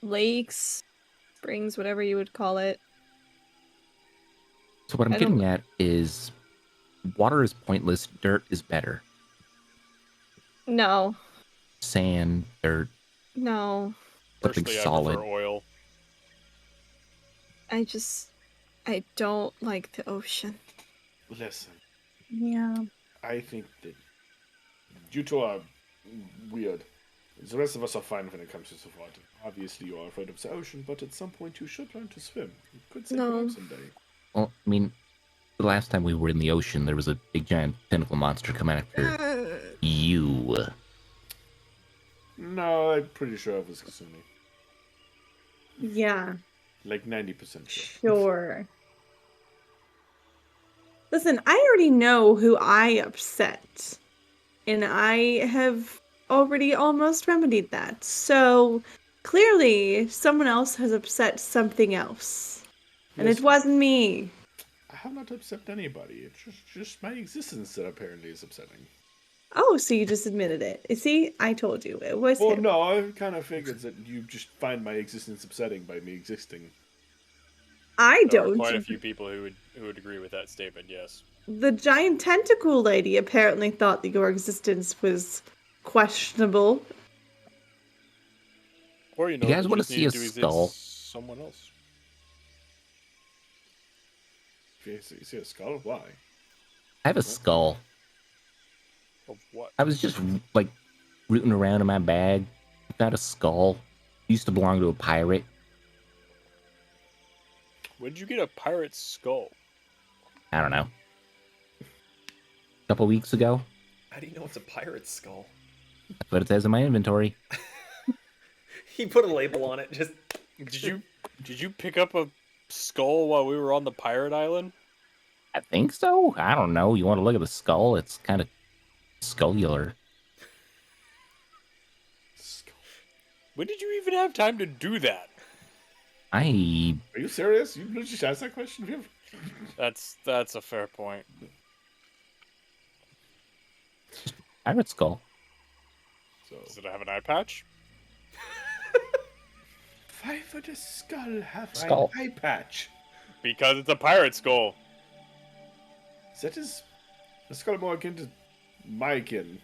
lakes, springs, whatever you would call it. So what I'm I don't- getting at is water is pointless, dirt is better. No. Sand, dirt, No. something Personally, I solid. prefer oil. I don't like the ocean. Listen, Yeah. I think that you two are weird. The rest of us are fine when it comes to the water. Obviously, you are afraid of the ocean, but at some point you should learn to swim. You could save your No. life someday. Well, I mean, the last time we were in the ocean, there was a big giant tentacle monster coming after you. No, I'm pretty sure it was Kasumi. Yeah, Like 90% sure. sure. Listen, I already know who I upset, and I have already almost remedied that. So clearly, someone else has upset something else, and it Listen, wasn't me. I have not upset anybody. It's just my existence that apparently is upsetting. Oh, so you just admitted it. See, I told you it was Well, him. no, I kind of figured that you just find my existence upsetting by me existing. I There are don't. quite a few people who would agree with that statement. Yes. The giant tentacle lady apparently thought that your existence was questionable. Or you know, guys you wanna just see needed a to skull? exist someone else. You see a skull? Why? I have a skull. Of what? I was just, like, rooting around in my bag. Found a skull. Used to belong to a pirate. When did you get a pirate's skull? I don't know. A couple weeks ago. How do you know it's a pirate's skull? That's what it says in my inventory. He put a label on it. Just Did you pick up a skull while we were on the pirate island? I think so. I don't know. You want to look at the skull? It's kind of scullular. When did you even have time to do that? Are you serious? You just asked that question? That's a fair point. Pirate skull. So, Does it have an eye patch? why would a skull have Skull. an eye patch? Because it's a pirate skull. That is a skull more akin to my kin.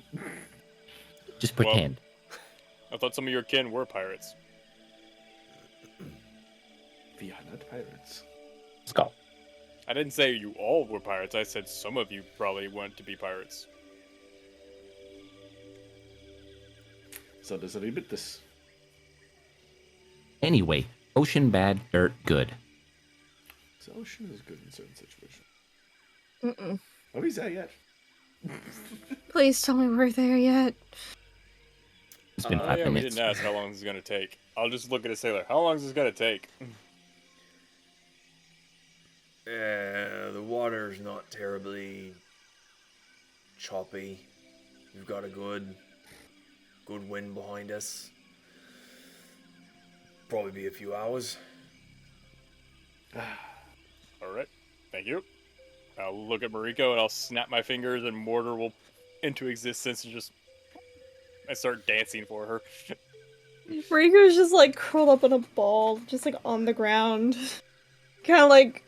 Just Well- pretend. I thought some of your kin were pirates. We are not pirates. Skull. I didn't say you all were pirates. I said some of you probably want to be pirates. So does it admit this? Anyway, ocean bad, dirt good. The ocean is good in certain situations. Mm-mm. Are we there yet? Please tell me we're there yet. It's been Oh 5 yeah, we minutes. didn't ask how long this is gonna take. I'll just look at a sailor. How long is this gonna take? the water's not terribly choppy. We've got a good wind behind us. Probably be a few hours. All right, thank you. I'll look at Mariko and I'll snap my fingers and mortar will into existence and just I start dancing for her. Riku's just like curled up in a ball, just like on the ground. Kind of like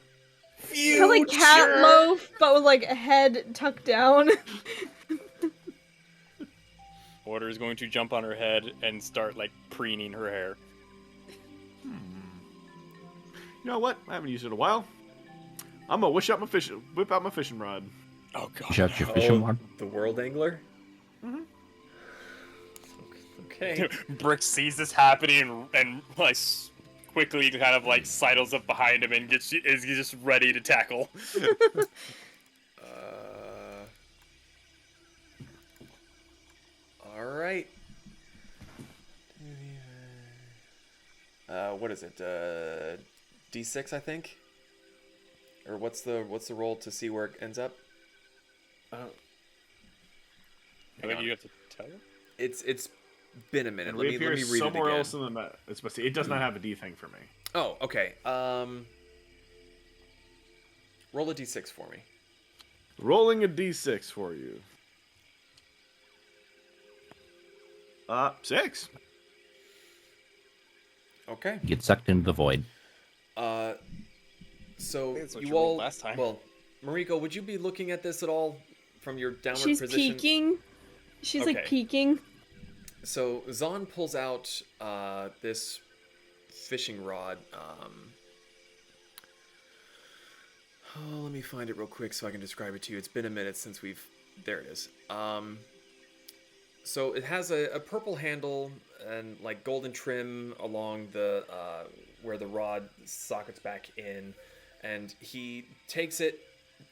cat loaf, but with like a head tucked down. Mortar is going to jump on her head and start like preening her hair. You know what? I haven't used it in a while. I'm gonna whip out my fishing rod. Oh god. Shut your fishing rod. The world angler? Mm-hmm. Okay. Brick sees this happening and like quickly kind of like sidles up behind him and is just ready to tackle. All right. What is it? D6, I think. Or what's the roll to see where it ends up? I think you have to tell her. It's been a minute. And Let me read it somewhere again. else in the map. It does not have a D thing for me. Oh, okay. Roll a D6 for me. Rolling a D6 for you. 6. Okay. Get sucked into the void. So that's what you you rolled all last time. Well, Mariko, would you be looking at this at all from your downward She's position? peeking. She's like Okay. peeking. So Zahn pulls out this fishing rod. Oh, let me find it real quick so I can describe it to you. It's been a minute since we've... There it is. So it has a purple handle and like golden trim along the where the rod sockets back in, and he takes it,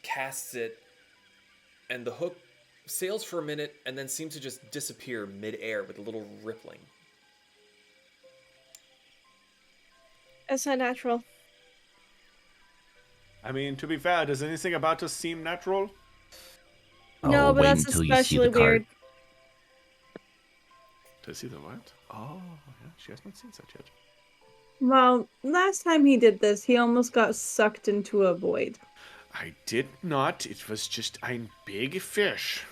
casts it, and the hook sails for a minute and then seems to just disappear mid-air with a little rippling. That's not natural. I mean, to be fair, does anything about us seem natural? No, Oh, but wait that's until you see especially the card. weird. Did I see the what? Oh, yeah, she has not seen such yet. Well, last time he did this, he almost got sucked into a void. I did not. It was just a big fish.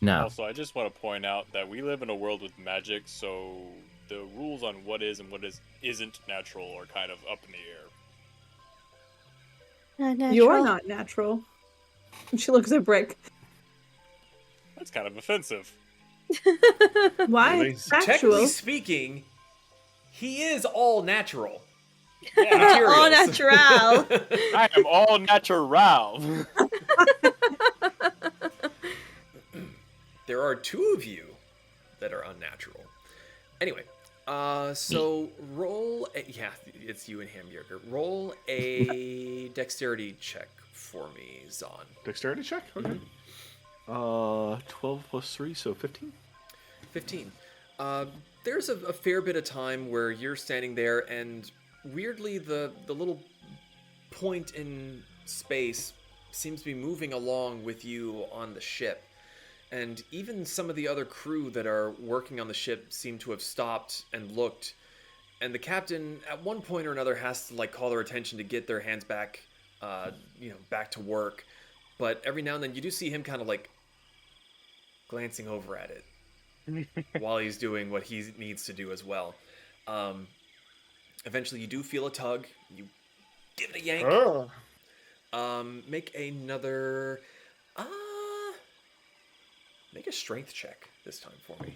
No. Also, I just want to point out that we live in a world with magic, so the rules on what is and what isn't natural are kind of up in the air. Not natural. You're not natural. She looks at Brick. That's kind of offensive. Why? Really? Technically Factual. speaking, he is all natural. Yeah, All Materials. natural. I am all natural. There are two of you that are unnatural. Anyway, so roll a, yeah, it's you and Hamburger. Roll a dexterity check for me, Zahn. Dexterity check? Okay. 12 plus 3, so 15? 15. There's a fair bit of time where you're standing there, and weirdly, the little point in space seems to be moving along with you on the ship. And even some of the other crew that are working on the ship seem to have stopped and looked. And the captain, at one point or another, has to like call their attention to get their hands back, back to work. But every now and then, you do see him kind of like glancing over at it while he's doing what he needs to do as well. Eventually, you do feel a tug. You give it a yank. Make another. Make a strength check this time for me.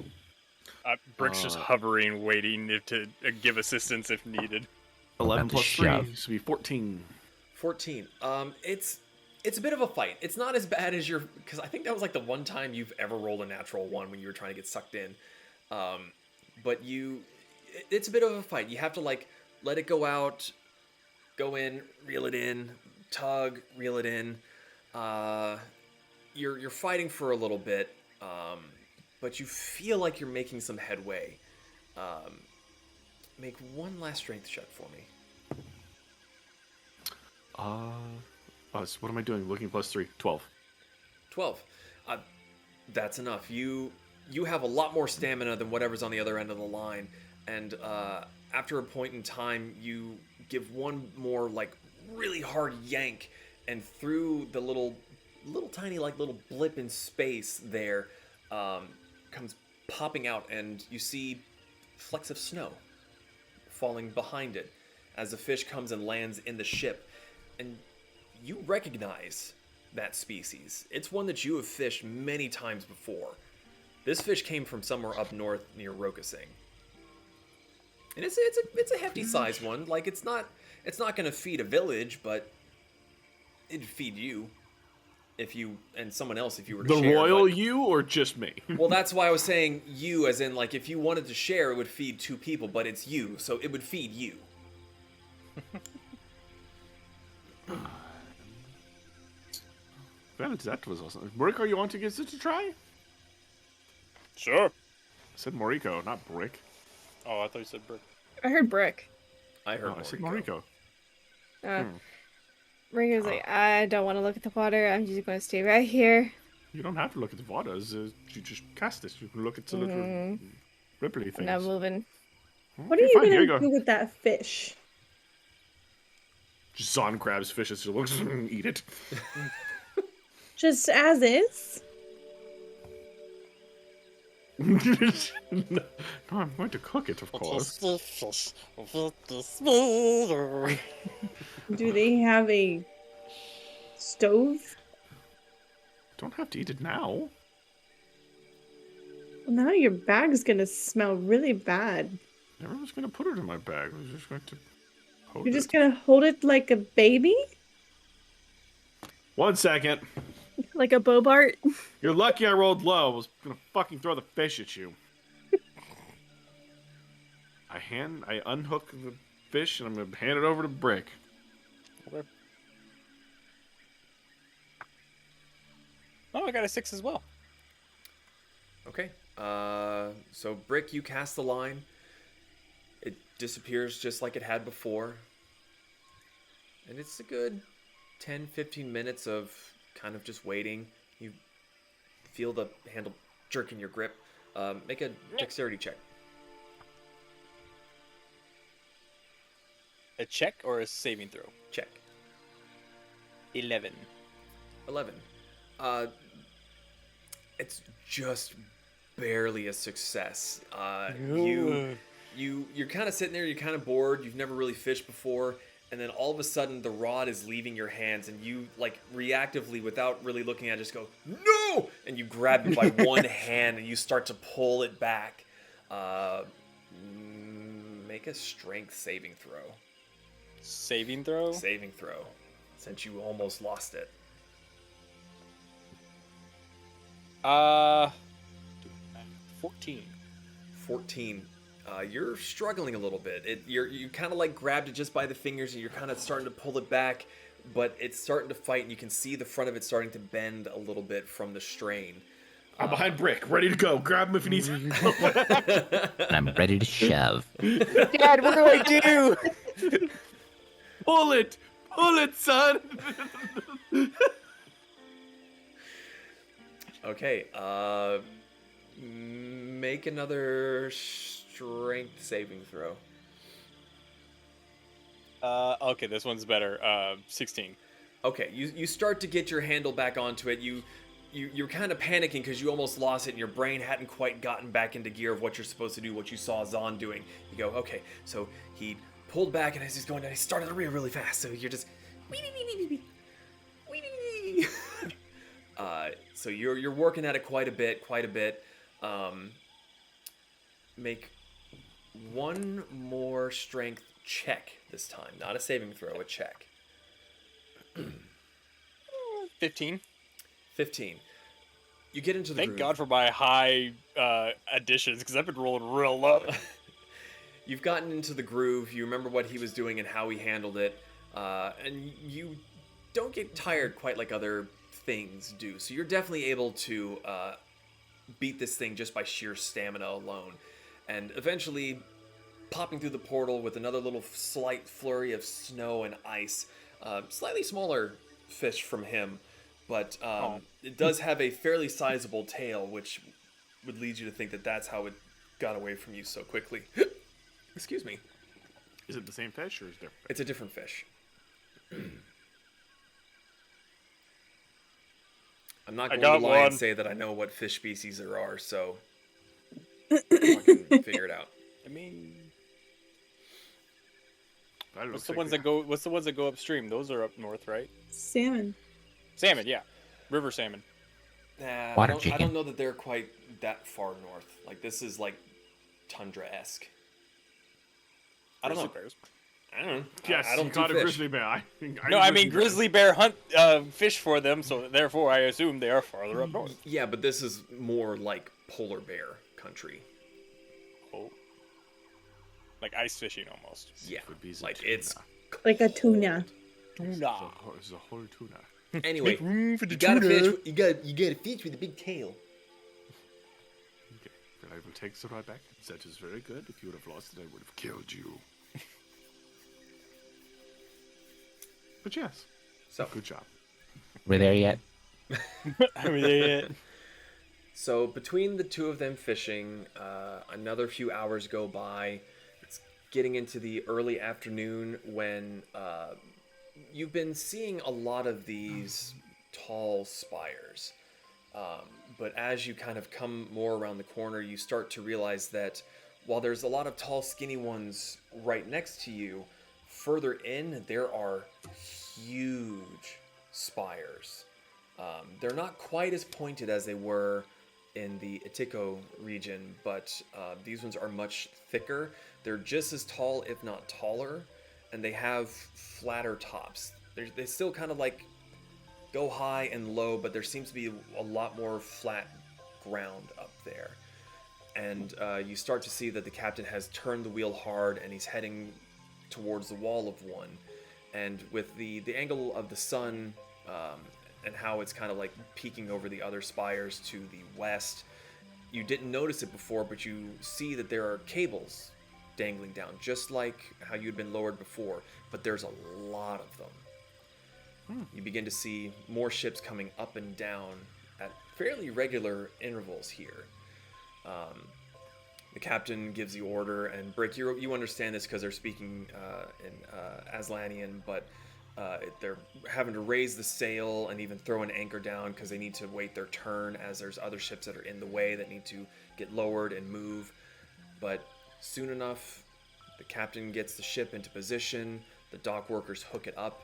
Brick's just hovering, waiting to give assistance if needed. 11 About to plus 3, shove. so be 14. 14. It's a bit of a fight. It's not as bad as your, because I think that was like the one time you've ever rolled a natural one when you were trying to get sucked in. But it's a bit of a fight. You have to like let it go out, go in, reel it in, tug, reel it in. You're fighting for a little bit, but you feel like you're making some headway. Make one last strength check for me. So what am I doing? Looking plus 3, 12. 12. That's enough. You have a lot more stamina than whatever's on the other end of the line, and after a point in time, you give one more like really hard yank, and through the little tiny like little blip in space there comes popping out, and you see flecks of snow falling behind it as the fish comes and lands in the ship, and you recognize that species. It's one that you have fished many times before. This fish came from somewhere up north near Rokasing. And it's a hefty sized one. Like it's not gonna feed a village, but it'd feed you if you and someone else if you were to The share. royal but- you or just me? Well, that's why I was saying you, as in like if you wanted to share, it would feed two people, but it's you, so it would feed you. That was awesome. Brick, are you on to give it a try? Sure. I said Moriko, not Brick. Oh, I thought you said Brick. I heard Brick. I heard I said Moriko. Moriko. Brick was like, I don't want to look at the water. I'm just going to stay right here. You don't have to look at the waters. You just cast this. You can look at the little ripply things. I'm not moving. What are Okay, you fine, here gonna you go. do with that fish? Just Zahn grabs fish as she looks, eat it. Just as is? No, I'm going to cook it, of course. Do they have a stove? Don't have to eat it now. Well, now your bag's gonna smell really bad. Everyone's going to put it in my bag. I was just going to hold You're it. just gonna hold it like a baby? 1 second. Like a Bobart. You're lucky I rolled low. I was gonna fucking throw the fish at you. I unhook the fish and I'm gonna hand it over to Brick. Okay. Oh, I got a 6 as well. Okay. So Brick, you cast the line. It disappears just like it had before. And it's a good 10-15 minutes of kind of just waiting. You feel the handle jerk in your grip. Make a dexterity check. A check or a saving throw? Check. 11. 11. It's just barely a success. You're kind of sitting there, you're kind of bored, you've never really fished before, and then all of a sudden the rod is leaving your hands, and you like reactively, without really looking at it, just go, no! And you grab it by one hand and you start to pull it back. Make a strength saving throw. Saving throw? Saving throw, since you almost lost it. 14. 14. You're struggling a little bit. You kind of like grabbed it just by the fingers, and you're kind of starting to pull it back, but it's starting to fight, and you can see the front of it starting to bend a little bit from the strain. I'm behind Brick, ready to go. Grab him if he needs help. And I'm ready to shove. Dad, what do I do? Pull it, son. Okay. Make another strength saving throw. Okay, this one's better. 16. Okay, you start to get your handle back onto it. You're kind of panicking because you almost lost it, and your brain hadn't quite gotten back into gear of what you're supposed to do, what you saw Zahn doing. You go, okay, so he pulled back, and as he's going down, he started to reel really fast. So you're just, so you're working at it quite a bit. Make one more strength check this time, not a saving throw, a check. 15. 15. You get into the Thank groove. God for my high additions, because I've been rolling real low. You've gotten into the groove. You remember what he was doing and how he handled it, and you don't get tired quite like other things do. So you're definitely able to beat this thing just by sheer stamina alone. And eventually, popping through the portal with another little slight flurry of snow and ice, slightly smaller fish from him, but it does have a fairly sizable tail, which would lead you to think that that's how it got away from you so quickly. Excuse me. Is it the same fish or is it different? It's a different fish. I'm not going to lie and say that I know what fish species there are, so I can figure it out. I mean, what's the ones that go upstream? Those are up north, right? Salmon. Salmon, yeah, river salmon. Nah, Water I chicken. don't know that they're quite that far north. Like, this is like tundra-esque. I don't know. Grizzly bears. I don't know. Yes, I don't you caught do a fish. grizzly bear. I mean grizzly bear hunt fish for them, so therefore I assume they are farther up north. Yeah, but this is more like polar bear country. Oh, like ice fishing almost. Yeah, Would be like tuna. it's Like a tuna. Tuna. It's a whole tuna. anyway. Make room for the You got a tuna. fish. You got a fish with a big tail. Okay, then I will take the right back. That is very good. If you would have lost it, I would have killed you. But yes, So good job. We're there yet? I mean, So between the two of them fishing, another few hours go by. It's getting into the early afternoon when you've been seeing a lot of these tall spires. But as you kind of come more around the corner, you start to realize that while there's a lot of tall, skinny ones right next to you, further in, there are huge spires. They're not quite as pointed as they were in the Itiko region, but these ones are much thicker. They're just as tall, if not taller, and they have flatter tops. They still kind of like go high and low, but there seems to be a lot more flat ground up there. And you start to see that the captain has turned the wheel hard and he's heading towards the wall of one. And with the angle of the sun and how it's kind of like peeking over the other spires to the west, you didn't notice it before, but you see that there are cables dangling down, just like how you'd been lowered before, but there's a lot of them. You begin to see more ships coming up and down at fairly regular intervals here. The captain gives the order, and Brick, you understand this because they're speaking in Aztlanian, but they're having to raise the sail and even throw an anchor down because they need to wait their turn, as there's other ships that are in the way that need to get lowered and move. But soon enough, the captain gets the ship into position, the dock workers hook it up,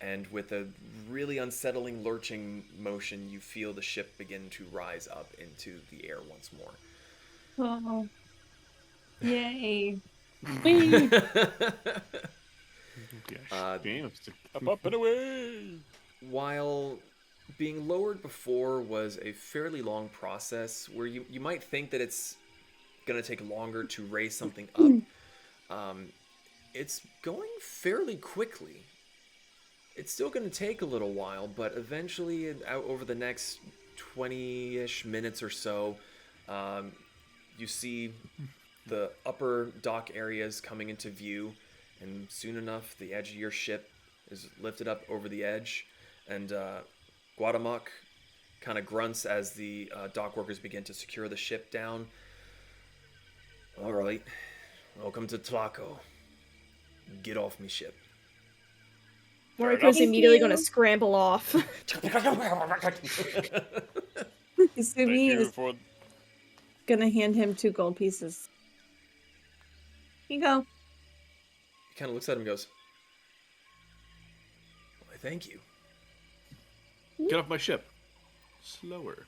and with a really unsettling lurching motion, you feel the ship begin to rise up into the air once more. Oh. Yay. Up and away! While being lowered before was a fairly long process, where you might think that it's going to take longer to raise something up, it's going fairly quickly. It's still going to take a little while, but eventually, over the next 20-ish minutes or so, you see the upper dock areas coming into view, and soon enough, the edge of your ship is lifted up over the edge, and Guatemoc kind of grunts as the dock workers begin to secure the ship down. All right, welcome to Tlaco. Get off me ship. Moriko's immediately going to scramble off. Sumi is gonna hand him 2 gold pieces. Here you go. He kind of looks at him and goes, "Why, thank you." Get off my ship. Slower.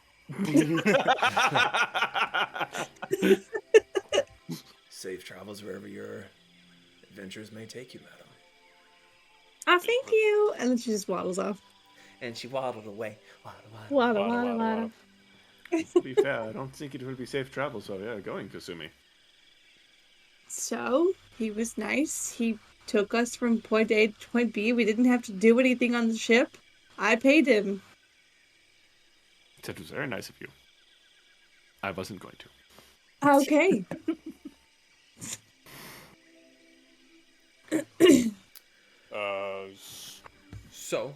Safe travels wherever your adventures may take you, madam. Oh, thank you. And then she just waddles off. And she waddled away. Waddle. To be fair, I don't think it will be safe travel, so yeah, going, Kasumi. So, he was nice. He took us from point A to point B. We didn't have to do anything on the ship. I paid him. That was very nice of you. I wasn't going to. Okay. So,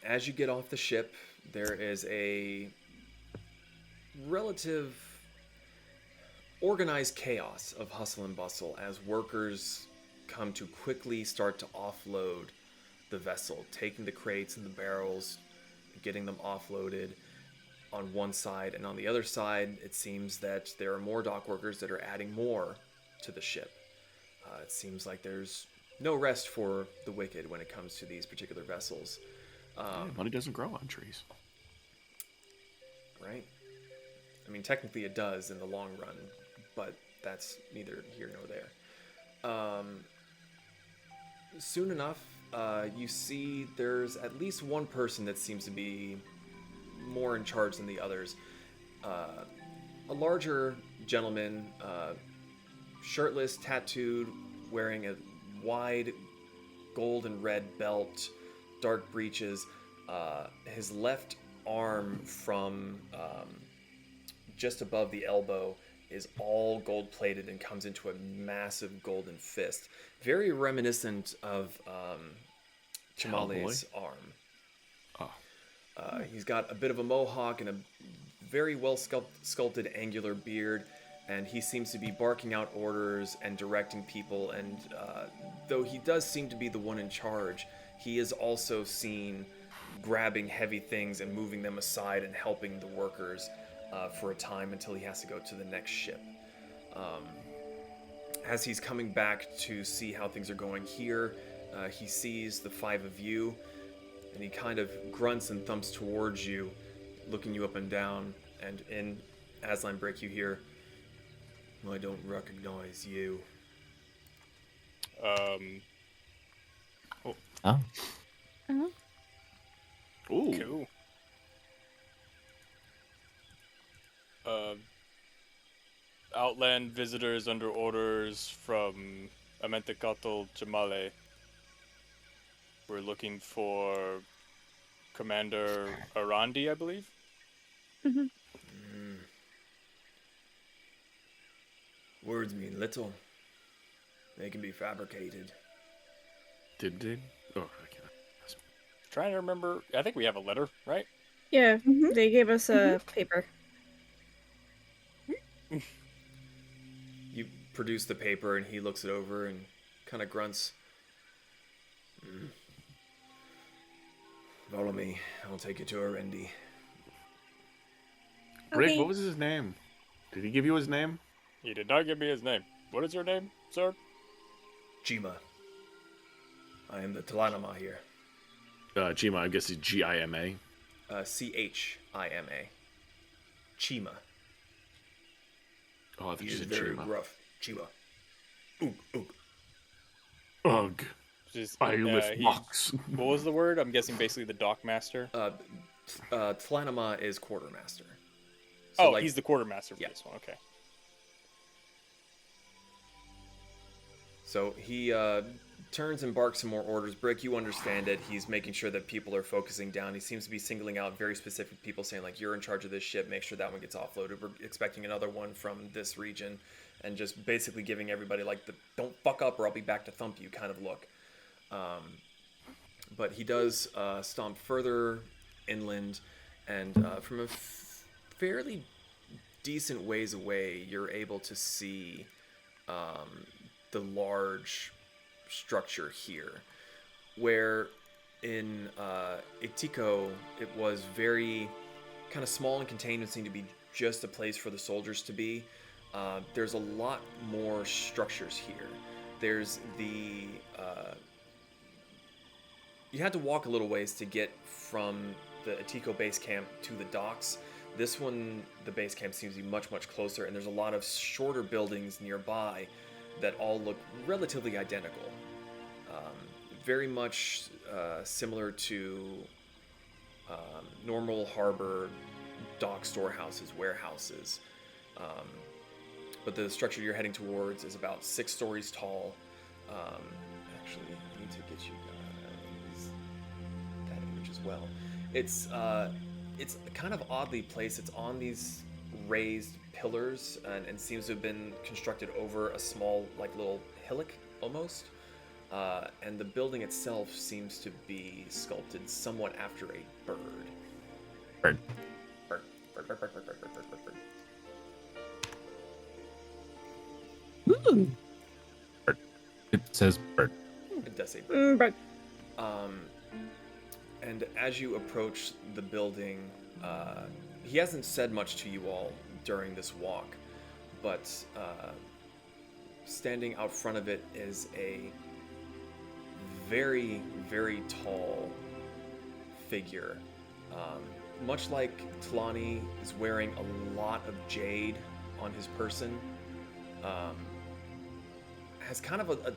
as you get off the ship, there is a relative organized chaos of hustle and bustle as workers come to quickly start to offload the vessel, taking the crates and the barrels, getting them offloaded on one side, and on the other side, it seems that there are more dock workers that are adding more to the ship. It seems like there's no rest for the wicked when it comes to these particular vessels. Money doesn't grow on trees. Right? I mean, technically it does in the long run, but that's neither here nor there. Soon enough, you see there's at least one person that seems to be more in charge than the others. A larger gentleman, shirtless, tattooed, wearing a wide gold and red belt, dark breeches. His left arm from just above the elbow is all gold plated and comes into a massive golden fist, very reminiscent of Chamale's arm. He's got a bit of a mohawk and a very well sculpted angular beard, and he seems to be barking out orders and directing people, and though he does seem to be the one in charge, he is also seen grabbing heavy things and moving them aside and helping the workers for a time until he has to go to the next ship. As he's coming back to see how things are going here, he sees the 5 of you, and he kind of grunts and thumps towards you, looking you up and down, and in Aztlan break you hear, "I don't recognize you." Oh. Ooh. Cool. Outland visitors under orders from Tepetl Mountains. We're looking for Commander Arandi, I believe. Words mean little. They can be fabricated. Did they? Oh, I can't. Trying to remember. I think we have a letter, right? Yeah, Mhm. they gave us a paper. You produce the paper, and he looks it over and kind of grunts. Follow me. I'll take you to Arendi. Rick, Okay. what was his name? Did he give you his name? He did not give me his name. What is your name, sir? Chima. I am the Tepetl here. Chima, I guess it's Gima. Chima. Chima. Oh, I think He you is said very Chima. rough. Chima. Ugh, ugh. Ugh. Just, I lift box. What was the word? I'm guessing basically the dockmaster. Tepetl is quartermaster. He's the quartermaster for Yeah. this one. Okay. So he turns and barks some more orders. Brick, you understand it. He's making sure that people are focusing down. He seems to be singling out very specific people, saying, like, you're in charge of this ship. Make sure that one gets offloaded. We're expecting another one from this region. And just basically giving everybody, like, the don't fuck up or I'll be back to thump you kind of look. But he does stomp further inland. And from a fairly decent ways away, you're able to see the large structure here, where in Ictico it was very kind of small and contained and seemed to be just a place for the soldiers to be. There's a lot more structures here. There's the you had to walk a little ways to get from the Ictico base camp to the docks. This one, the base camp seems to be much, much closer, and there's a lot of shorter buildings nearby that all look relatively identical. Very much similar to normal harbor dock storehouses, warehouses. But the structure you're heading towards is about 6 stories tall. Actually, I need to get you guys that image as well. It's kind of oddly placed. It's on these raised pillars and seems to have been constructed over a small, like, little hillock almost. And the building itself seems to be sculpted somewhat after a bird. Bird. Bird. Bird, bird, bird, bird, bird, bird, bird, bird, bird. Ooh. Bird. It says bird. It does say bird. But And as you approach the building, he hasn't said much to you all during this walk, but standing out front of it is a very, very tall figure. Much like Tlani is wearing a lot of jade on his person, has kind of a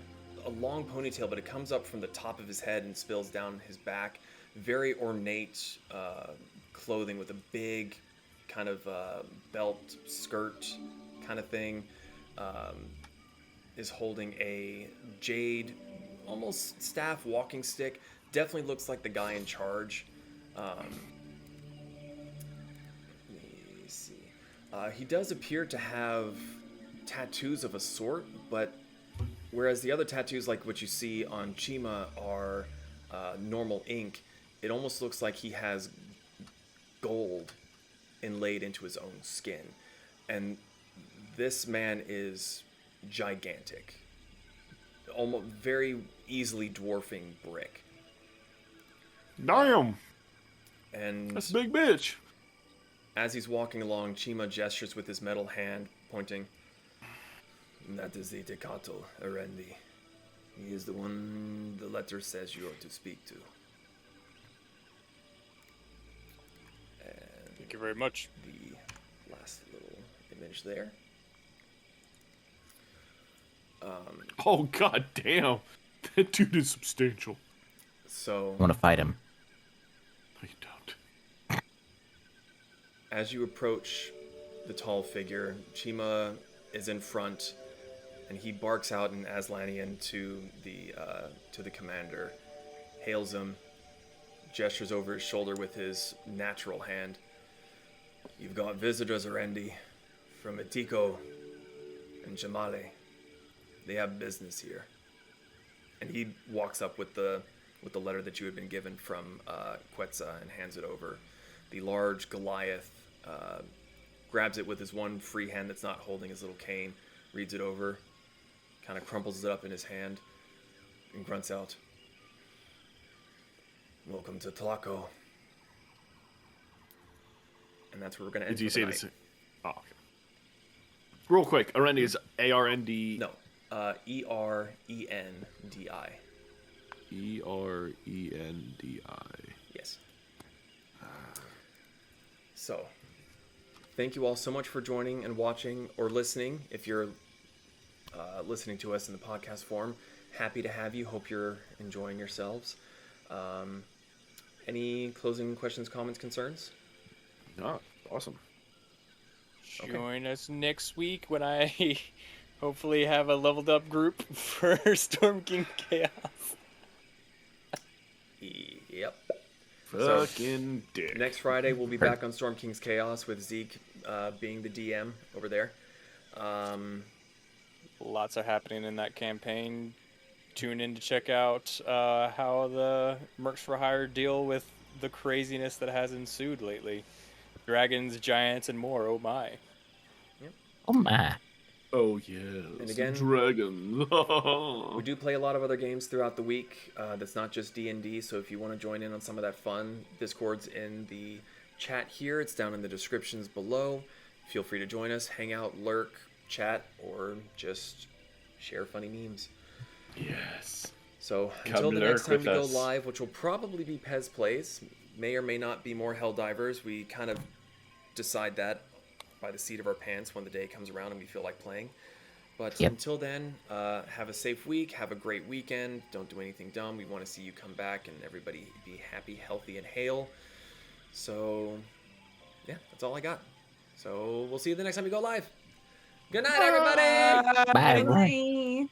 long ponytail, but it comes up from the top of his head and spills down his back. Very ornate clothing with a big kind of belt, skirt kind of thing. Is holding a jade, almost staff walking stick. Definitely looks like the guy in charge. Let me see. He does appear to have tattoos of a sort, but whereas the other tattoos, like what you see on Chima, are normal ink, it almost looks like he has gold inlaid into his own skin. And this man is gigantic, almost very easily dwarfing Brick. Damn! And That's a big bitch. as he's walking along, Chima gestures with his metal hand, pointing. That is the Tepetl Arendi. He is the one the letter says you are to speak to. And Thank you very much. the last little image there. Oh, god damn. That dude is substantial. So I want to fight him. No, you don't. as you approach the tall figure, Chima is in front, and he barks out in Aztlanian to the commander, hails him, gestures over his shoulder with his natural hand. You've got visitors, Arendi, from Etiko and Jamale. They have business here. And he walks up with the letter that you had been given from Quetzal and hands it over. The large Goliath grabs it with his one free hand that's not holding his little cane, reads it over, kind of crumples it up in his hand, and grunts out, "Welcome to Tlaco." And that's where we're going to end. Did you for say the this? night. Oh, okay. Real quick, Arendi is A-R-N-D... No, E-R-E-N-D-I. E-R-E-N-D-I. Yes. So, thank you all so much for joining and watching or listening. If you're listening to us in the podcast form, happy to have you. Hope you're enjoying yourselves. Any closing questions, comments, concerns? No, awesome. Join us next week when I hopefully have a leveled up group for Storm King Chaos. Yep. Fucking dick. Next Friday, we'll be back on Storm King's Chaos with Zeke being the DM over there. Lots are happening in that campaign. Tune in to check out how the Mercs for Hire deal with the craziness that has ensued lately. Dragons, giants, and more. Oh my. Oh my. Oh yes. And again, dragon. we do play a lot of other games throughout the week. That's not just D&D. So if you want to join in on some of that fun, Discord's in the chat here. It's down in the descriptions below. Feel free to join us, hang out, lurk, chat, or just share funny memes. Yes. So Come until the next time lurk we with go us. live, which will probably be Pez Plays, may or may not be more Helldivers. We kind of decide that by the seat of our pants when the day comes around and we feel like playing. But Yep. until then, have a safe week, have a great weekend, don't do anything dumb. We want to see you come back and everybody be happy, healthy, and hale. So, yeah, that's all I got. So we'll see you the next time we go live. Good night, everybody! Bye. Bye.